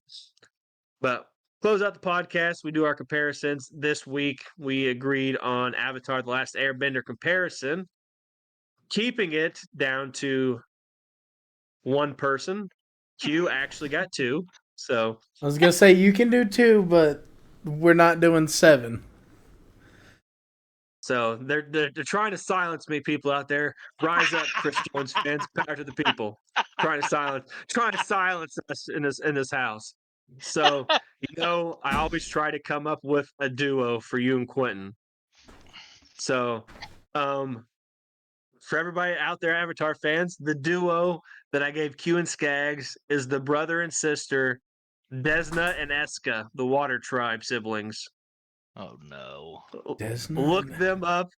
But close out the podcast. We do our comparisons. This week, we agreed on Avatar The Last Airbender comparison, keeping it down to one person. Q actually got 2. So I was gonna say you can do 2, but we're not doing 7. they're trying to silence me, people out there. Rise up, Chris Jones fans. Power to the people. Trying to silence us in this house. So, I always try to come up with a duo for you and Quentin. So, for everybody out there, Avatar fans, the duo that I gave Q and Skaggs is the brother and sister, Desna and Eska, the Water Tribe siblings. Oh no. Desna. Look them up.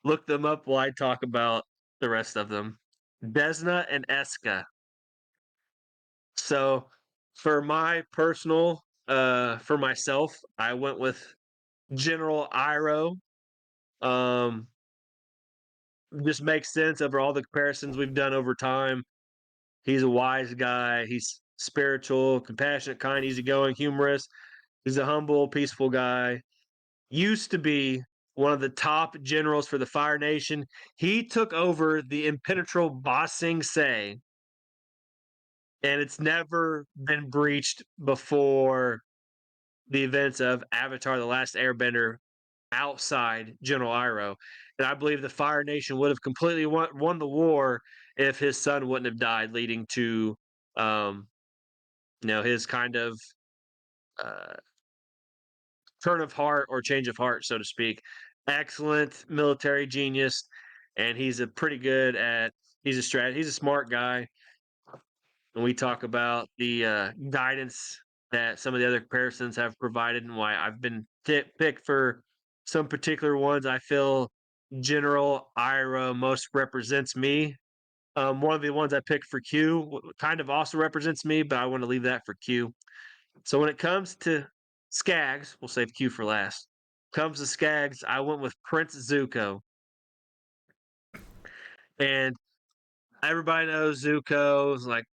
Look them up while I talk about the rest of them. Desna and Eska. So, for my personal, for myself, I went with General Iroh. Um, just makes sense over all the comparisons we've done over time. He's a wise guy. He's spiritual, compassionate, kind, easygoing, humorous. He's a humble, peaceful guy. Used to be one of the top generals for the Fire Nation. He took over the impenetrable Ba Sing Se, and it's never been breached before the events of Avatar: The Last Airbender outside General Iroh. And I believe the Fire Nation would have completely won the war if his son wouldn't have died, leading to um, his kind of uh, turn of heart or change of heart, so to speak. Excellent military genius, and he's a pretty good at. He's a smart guy. And we talk about the guidance that some of the other comparisons have provided, and why I've been picked for some particular ones. I feel General Ira most represents me. One of the ones I picked for Q kind of also represents me, but I want to leave that for Q. So when it comes to Skaggs, we'll save Q for last. Comes to Skaggs, I went with Prince Zuko. And everybody knows Zuko's like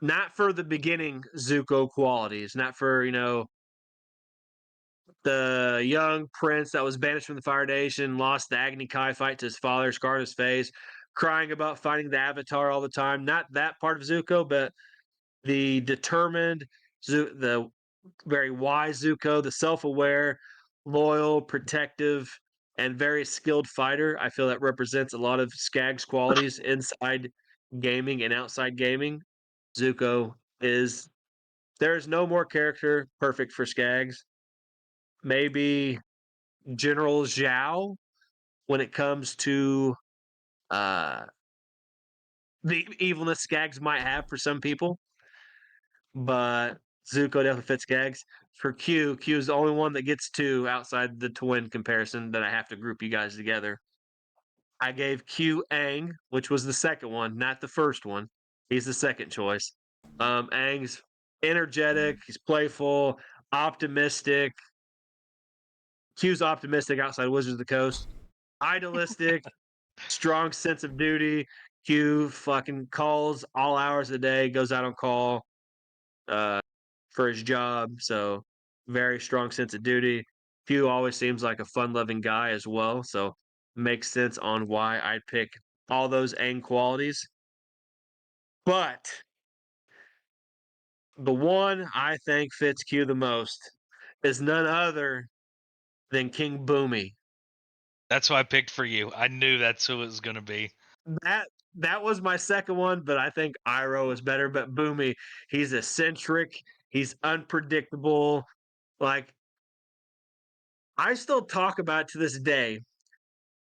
not for the beginning Zuko qualities, not for, the young prince that was banished from the Fire Nation, lost the Agni Kai fight to his father, scarred his face, crying about finding the Avatar all the time. Not that part of Zuko, but the determined, the very wise Zuko, the self-aware, loyal, protective, and very skilled fighter. I feel that represents a lot of Skaggs qualities inside gaming and outside gaming. Zuko is there is no more character perfect for Skaggs. Maybe General Zhao when it comes to uh, the evilness Skaggs might have for some people, but Zuko definitely fits Skaggs. For Q is the only one that gets 2 outside the twin comparison that I have to group you guys together. I gave Q Aang, which was the second one, not the first one. He's the second choice. Aang's energetic, he's playful, optimistic. Q's optimistic outside Wizards of the Coast. Idealistic, strong sense of duty. Q fucking calls all hours of the day, goes out on call uh, for his job. So very strong sense of duty. Q always seems like a fun-loving guy as well. So makes sense on why I'd pick all those Aang qualities. But the one I think fits Q the most is none other than King Boomy. That's why I picked for you. I knew that's who it was going to be. That was my second one, but I think Iroh is better. But Boomy, he's eccentric, he's unpredictable. Like I still talk about it to this day.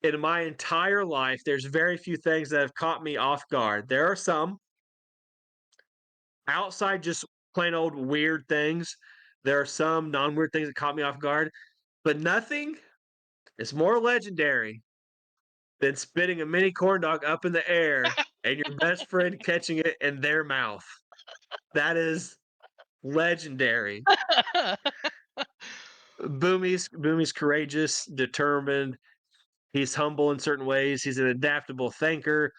In my entire life, there's very few things that have caught me off guard. There are some outside just plain old weird things. There are some non-weird things that caught me off guard, but nothing is more legendary than spitting a mini corn dog up in the air and your best friend catching it in their mouth. That is legendary. Boomy's courageous, determined. He's humble in certain ways. He's an adaptable thinker,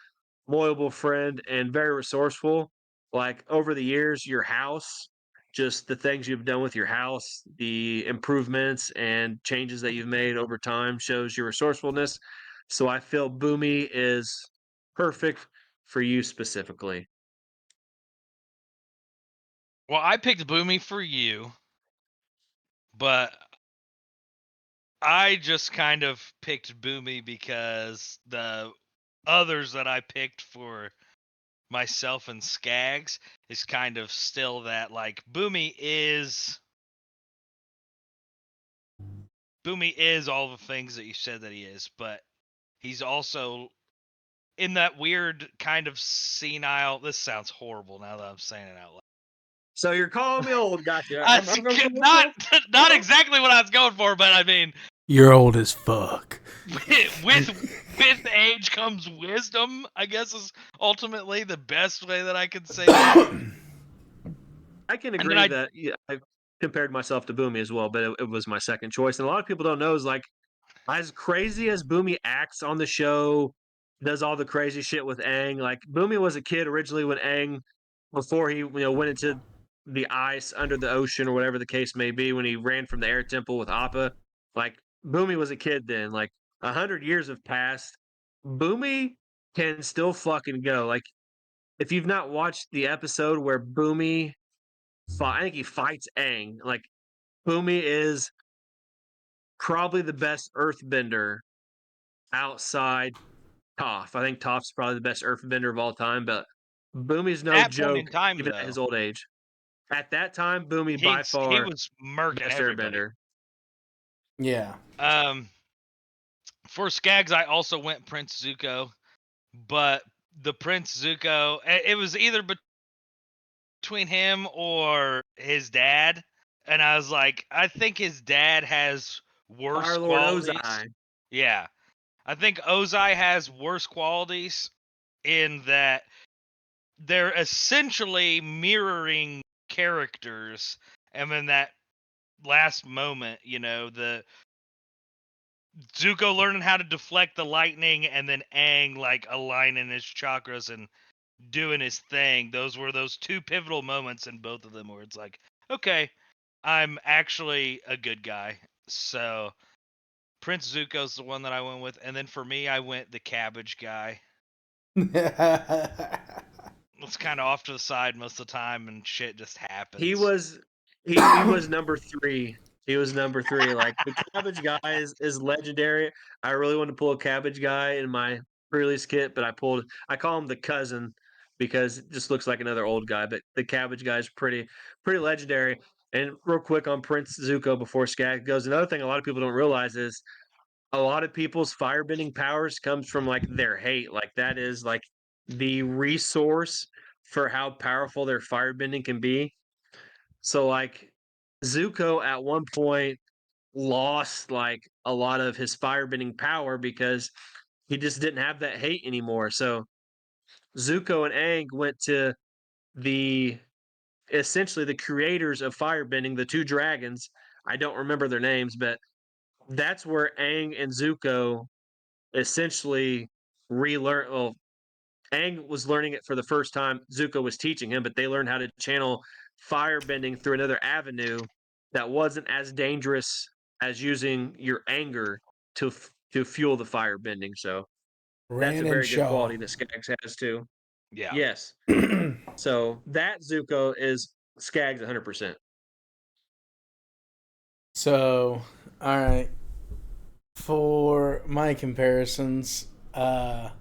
loyal friend, and very resourceful. Like over the years, your house, just the things you've done with your house, the improvements and changes that you've made over time shows your resourcefulness. So I feel Boomy is perfect for you specifically. Well, I picked Boomy for you, but I just kind of picked Boomy because the others that I picked for myself and Skags is kind of still that, like, Boomy is all the things that you said that he is, but he's also in that weird kind of senile. This sounds horrible now that I'm saying it out loud. So you're calling me old, gotcha. Not exactly what I was going for, but I mean, You're old as fuck. with age comes wisdom, I guess, is ultimately the best way that I could say that. I can And then agree that I compared myself to Boomy as well, but it was my second choice. And a lot of people don't know is like as crazy as Boomy acts on the show, does all the crazy shit with Aang. Like Boomy was a kid originally when Aang, before he went into the ice under the ocean or whatever the case may be, when he ran from the air temple with Appa. Like Boomy was a kid then. Like 100 years have passed. Boomy can still fucking go. Like if you've not watched the episode where Boomy I think he fights Aang. Like Boomy is probably the best Earthbender outside Toph. I think Toph's probably the best Earthbender of all time, but Boomy's no that point in joke, time, even at though, his old age. At that time, Boomy by he far was murking best everybody. Airbender. Yeah. For Skags, I also went Prince Zuko, but the Prince Zuko, it was either between him or his dad, and I was like, I think his dad has worse Fire Lord qualities. Ozai. Yeah, I think Ozai has worse qualities in that they're essentially mirroring characters, and in that last moment, the Zuko learning how to deflect the lightning, and then Aang like aligning his chakras and doing his thing. Those were those two pivotal moments in both of them where it's like, okay, I'm actually a good guy. So Prince Zuko's the one that I went with, and then for me, I went the cabbage guy. It's kind of off to the side most of the time, and shit just happens. He was number 3. He was number 3. Like the Cabbage guy is legendary. I really wanted to pull a Cabbage guy in my pre-release kit, but I call him the cousin because it just looks like another old guy. But the Cabbage guy is pretty legendary. And real quick on Prince Zuko before Skag goes, another thing a lot of people don't realize is a lot of people's firebending powers comes from like their hate. Like that is like the resource for how powerful their firebending can be. So like Zuko at one point lost like a lot of his firebending power because he just didn't have that hate anymore. So Zuko and Aang went to the essentially the creators of firebending, the two dragons. I don't remember their names, but that's where Aang and Zuko essentially relearn. Well, Aang was learning it for the first time. Zuko was teaching him, but they learned how to channel firebending through another avenue that wasn't as dangerous as using your anger to fuel the firebending. So that's a Ran and very good Shaw. quality that Skaggs has too. Yeah. Yes. So that Zuko is Skaggs 100%. So, all right. For my comparisons, funny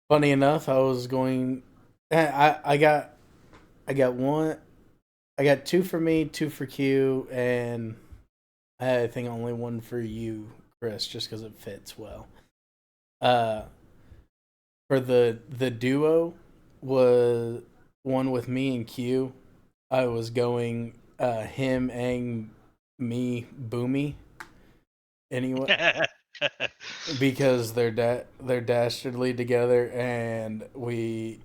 enough, I was going. I got one. I got two for me, two for Q, and I think only one for you, Chris, just because it fits well. Uh, for the duo was one with me and Q. I was going him, Aang, me, Boomy. Anyway, because they're dastardly together, and we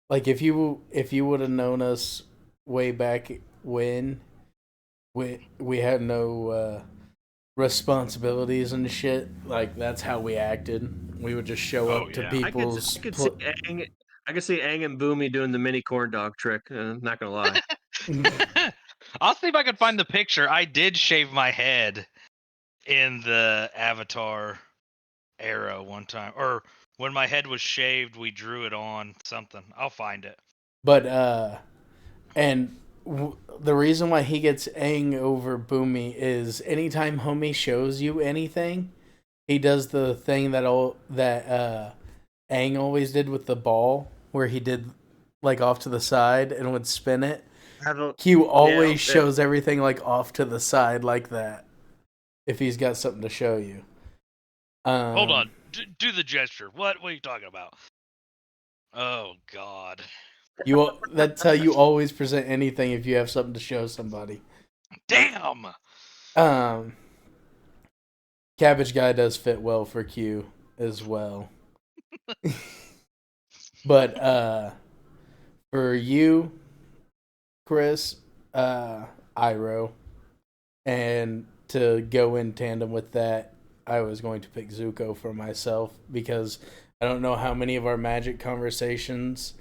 like if you would have known us way back when we had no responsibilities and shit, like that's how we acted. We would just show Oh, up to yeah. people's I could see Aang. I could see Aang and Boomy doing the mini corn dog trick. Not gonna lie. I'll see if I can find the picture. I did shave my head in the Avatar era one time, or when my head was shaved, we drew it on something. I'll find it. But And the reason why he gets Aang over Boomy is anytime Homie shows you anything, he does the thing that Aang always did with the ball, where he did like off to the side and would spin it. Q always shows everything like off to the side like that if he's got something to show you. Hold on. Do the gesture. What are you talking about? Oh, God. That's how you always present anything if you have something to show somebody. Damn! Cabbage Guy does fit well for Q as well. But for you, Chris, Iroh, and to go in tandem with that, I was going to pick Zuko for myself because I don't know how many of our magic conversations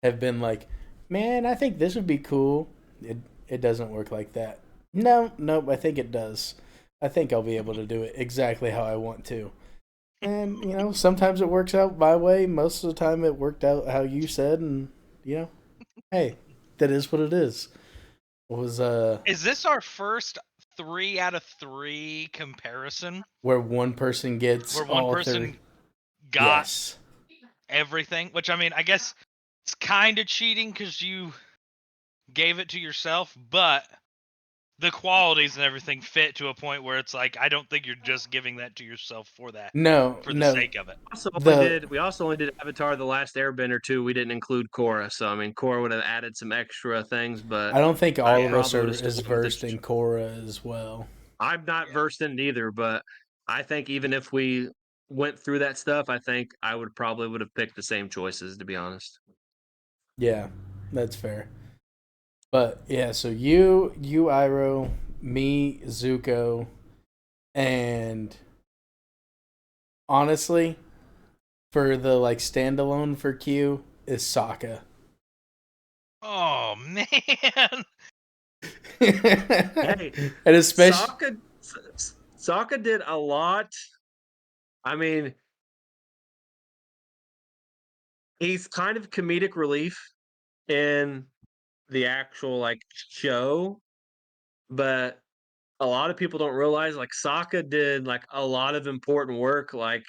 have been like, man, I think this would be cool. It doesn't work like that. Nope, I think it does. I think I'll be able to do it exactly how I want to. And, you know, sometimes it works out my way. Most of the time it worked out how you said. And, you know, hey, that is what it is. Is this our first 3 out of 3 comparison? Where one person gets where one all person three. got Yes. everything? Which, I mean, I guess it's kind of cheating because you gave it to yourself, but the qualities and everything fit to a point where it's like, I don't think you're just giving that to yourself for that. No, For the sake of it. We also only did Avatar: The Last Airbender too. We didn't include Korra, so I mean, Korra would have added some extra things, but I don't think all of us probably are would've as stuck with versed in Korra as well. I'm not versed in it either, but I think even if we went through that stuff, I think I would have picked the same choices, to be honest. Yeah, that's fair. But yeah, so you Iroh, me Zuko, and honestly, for the like standalone for Q is Sokka. Oh, man. Hey, and especially Sokka did a lot. I mean, he's kind of comedic relief in the actual like show, but a lot of people don't realize like Sokka did like a lot of important work, like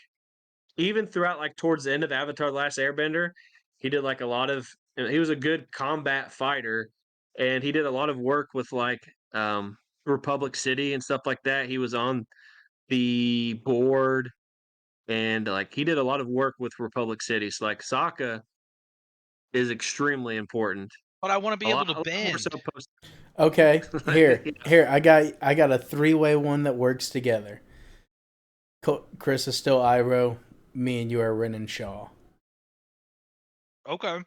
even throughout like towards the end of Avatar: The Last Airbender, he did like a lot of he was a good combat fighter, and he did a lot of work with like Republic City and stuff like that. He was on the board, and like he did a lot of work with Republic City. So like Sokka is extremely important. But I want to be able to A lot more bend. so post. Okay, here, Yeah. here. I got a 3-way one that works together. Chris is still Iroh. Me and you are Ren and Shaw. Okay.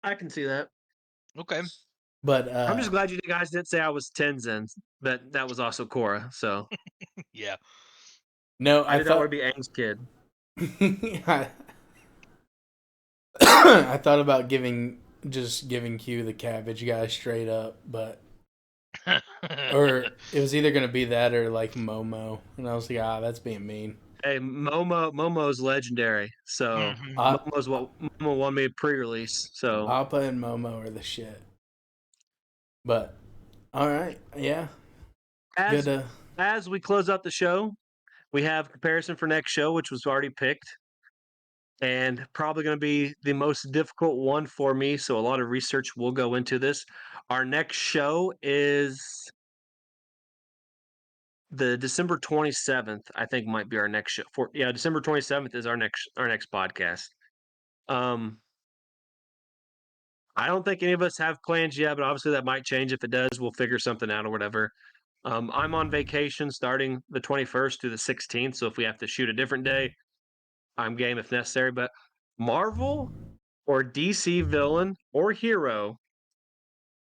I can see that. Okay. But I'm just glad you guys didn't say I was Tenzin, but that was also Korra. So Yeah. no, I did not want to be Aang's kid. I thought about giving Q the cabbage guy straight up, but or it was either gonna be that or like Momo, and I was like, that's being mean. Hey, Momo's legendary. So Momo won me pre-release. So Appa and Momo are the shit. But all right, yeah. As we close out the show, we have comparison for next show, which was already picked, and probably going to be the most difficult one for me. So a lot of research will go into this. Our next show is the December 27th. I think might be our next show. December 27th is our next podcast. I don't think any of us have plans yet, but obviously that might change. If it does, we'll figure something out or whatever. I'm on vacation starting the 21st to the 16th, so if we have to shoot a different day, I'm game if necessary. But Marvel or DC villain or hero,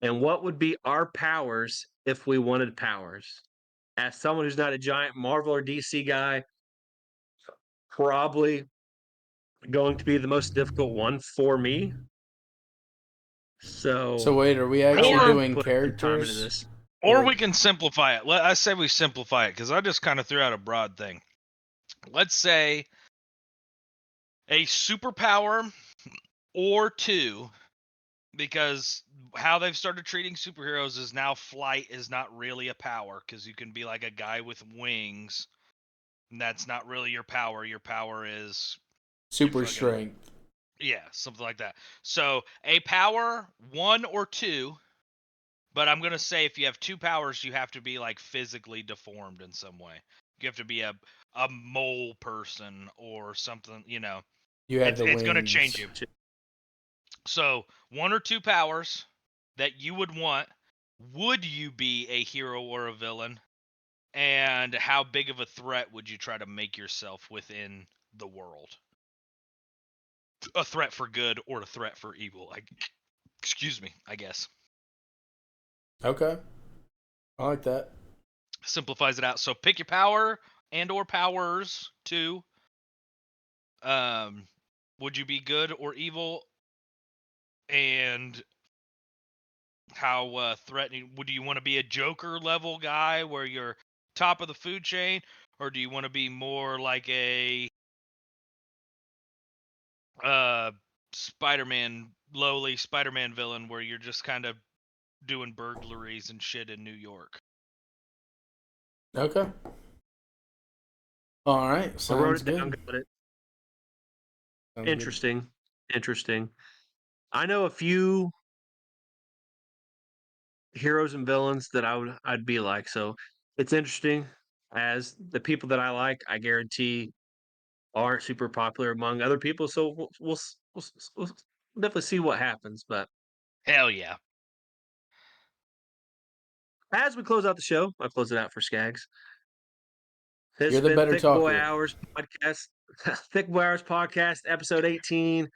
and what would be our powers if we wanted powers? As someone who's not a giant Marvel or DC guy, probably going to be the most difficult one for me. So wait, are we actually doing characters? Or we can simplify it. I say we simplify it because I just kind of threw out a broad thing. Let's say a superpower or 2, because how they've started treating superheroes is now flight is not really a power, because you can be like a guy with wings, and that's not really your power. Your power is Super fucking- strength. yeah, something like that. So a power 1 or 2, but I'm gonna say if you have 2 powers, you have to be like physically deformed in some way. You have to be a mole person or something. You know, You have the it's gonna wings. change you. So 1 or 2 powers that you would want. Would you be a hero or a villain? And how big of a threat would you try to make yourself within the world? A threat for good or a threat for evil? Excuse me, I guess. Okay. I like that. Simplifies it out. So pick your power and or powers too. Would you be good or evil? And how threatening would you want to be? A Joker level guy where you're top of the food chain, or do you want to be more like a Spider-Man, lowly Spider-Man villain where you're just kind of doing burglaries and shit in New York? Okay. All right. I wrote Sounds it down. good. Got it. Sounds good. Interesting. I know a few heroes and villains that I'd be like. So it's interesting. As the people that I like, I guarantee aren't super popular among other people. So we'll definitely see what happens. But Hell yeah. as we close out the show, I'll close it out for Skaggs. This You're has the been better Thick Boy talker. Hours podcast, Thick Boy Hours podcast, episode 18.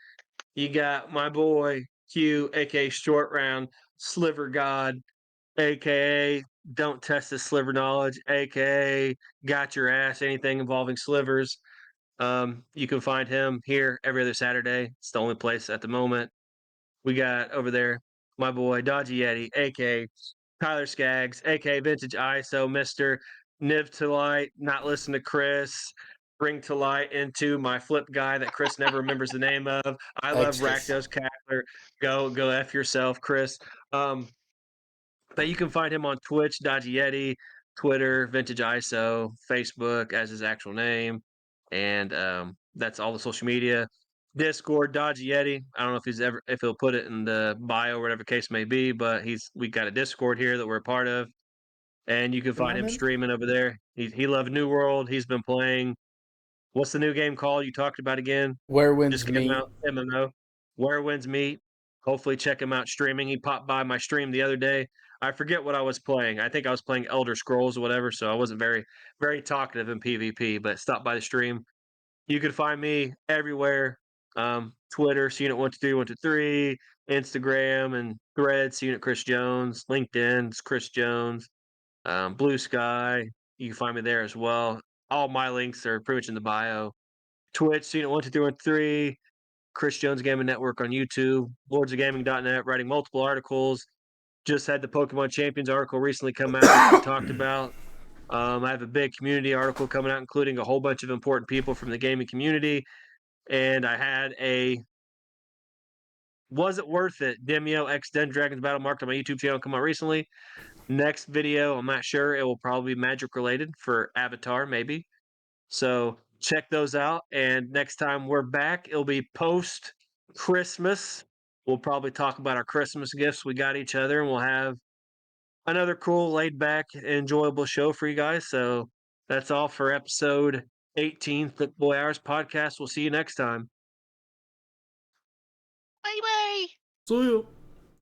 You got my boy Q, aka Short Round, Sliver God, aka Don't Test the Sliver Knowledge, aka Got Your Ass, anything involving slivers. You can find him here every other Saturday. It's the only place at the moment. We got over there my boy Dodgy Yeti, aka Tyler Skaggs, aka Vintage ISO, Mr. Niv to Light, not listen to Chris, bring to light into my flip guy that Chris never remembers the name of. I love Extras. Rakdos Cackler. Go F yourself, Chris. But you can find him on Twitch, Dodgy Yeti, Twitter, Vintage ISO, Facebook as his actual name. And that's all the social media. Discord, Dodgy Yeti. I don't know if he'll put it in the bio, whatever the case may be, but we got a Discord here that we're a part of. And you can Am find I him in? streaming over there. He loved New World. He's been playing. What's the new game called you talked about again? Where winds Just came meet. out, MMO. Where Winds Meet. Hopefully check him out streaming. He popped by my stream the other day. I forget what I was playing. I think I was playing Elder Scrolls or whatever, so I wasn't very talkative in PvP, but stop by the stream. You can find me everywhere. Twitter, Unit123, Instagram and Threads, Unit Chris Jones, LinkedIn, it's Chris Jones, Blue Sky. You can find me there as well. All my links are pretty much in the bio. Twitch, Unit12313, Chris Jones Gaming Network on YouTube, lordsofgaming.net, writing multiple articles. Just had the Pokemon Champions article recently come out, which we talked about. I have a big community article coming out, including a whole bunch of important people from the gaming community. And I had a Was It Worth It? Demio X Den Dragons Battle marked on my YouTube channel come out recently. Next video, I'm not sure. It will probably be magic related for Avatar, maybe. So check those out. And next time we're back, it'll be post Christmas. We'll probably talk about our Christmas gifts we got each other, and we'll have another cool, laid back, enjoyable show for you guys. So that's all for episode 18, Thick Boy Hours podcast. We'll see you next time. Bye bye. See you.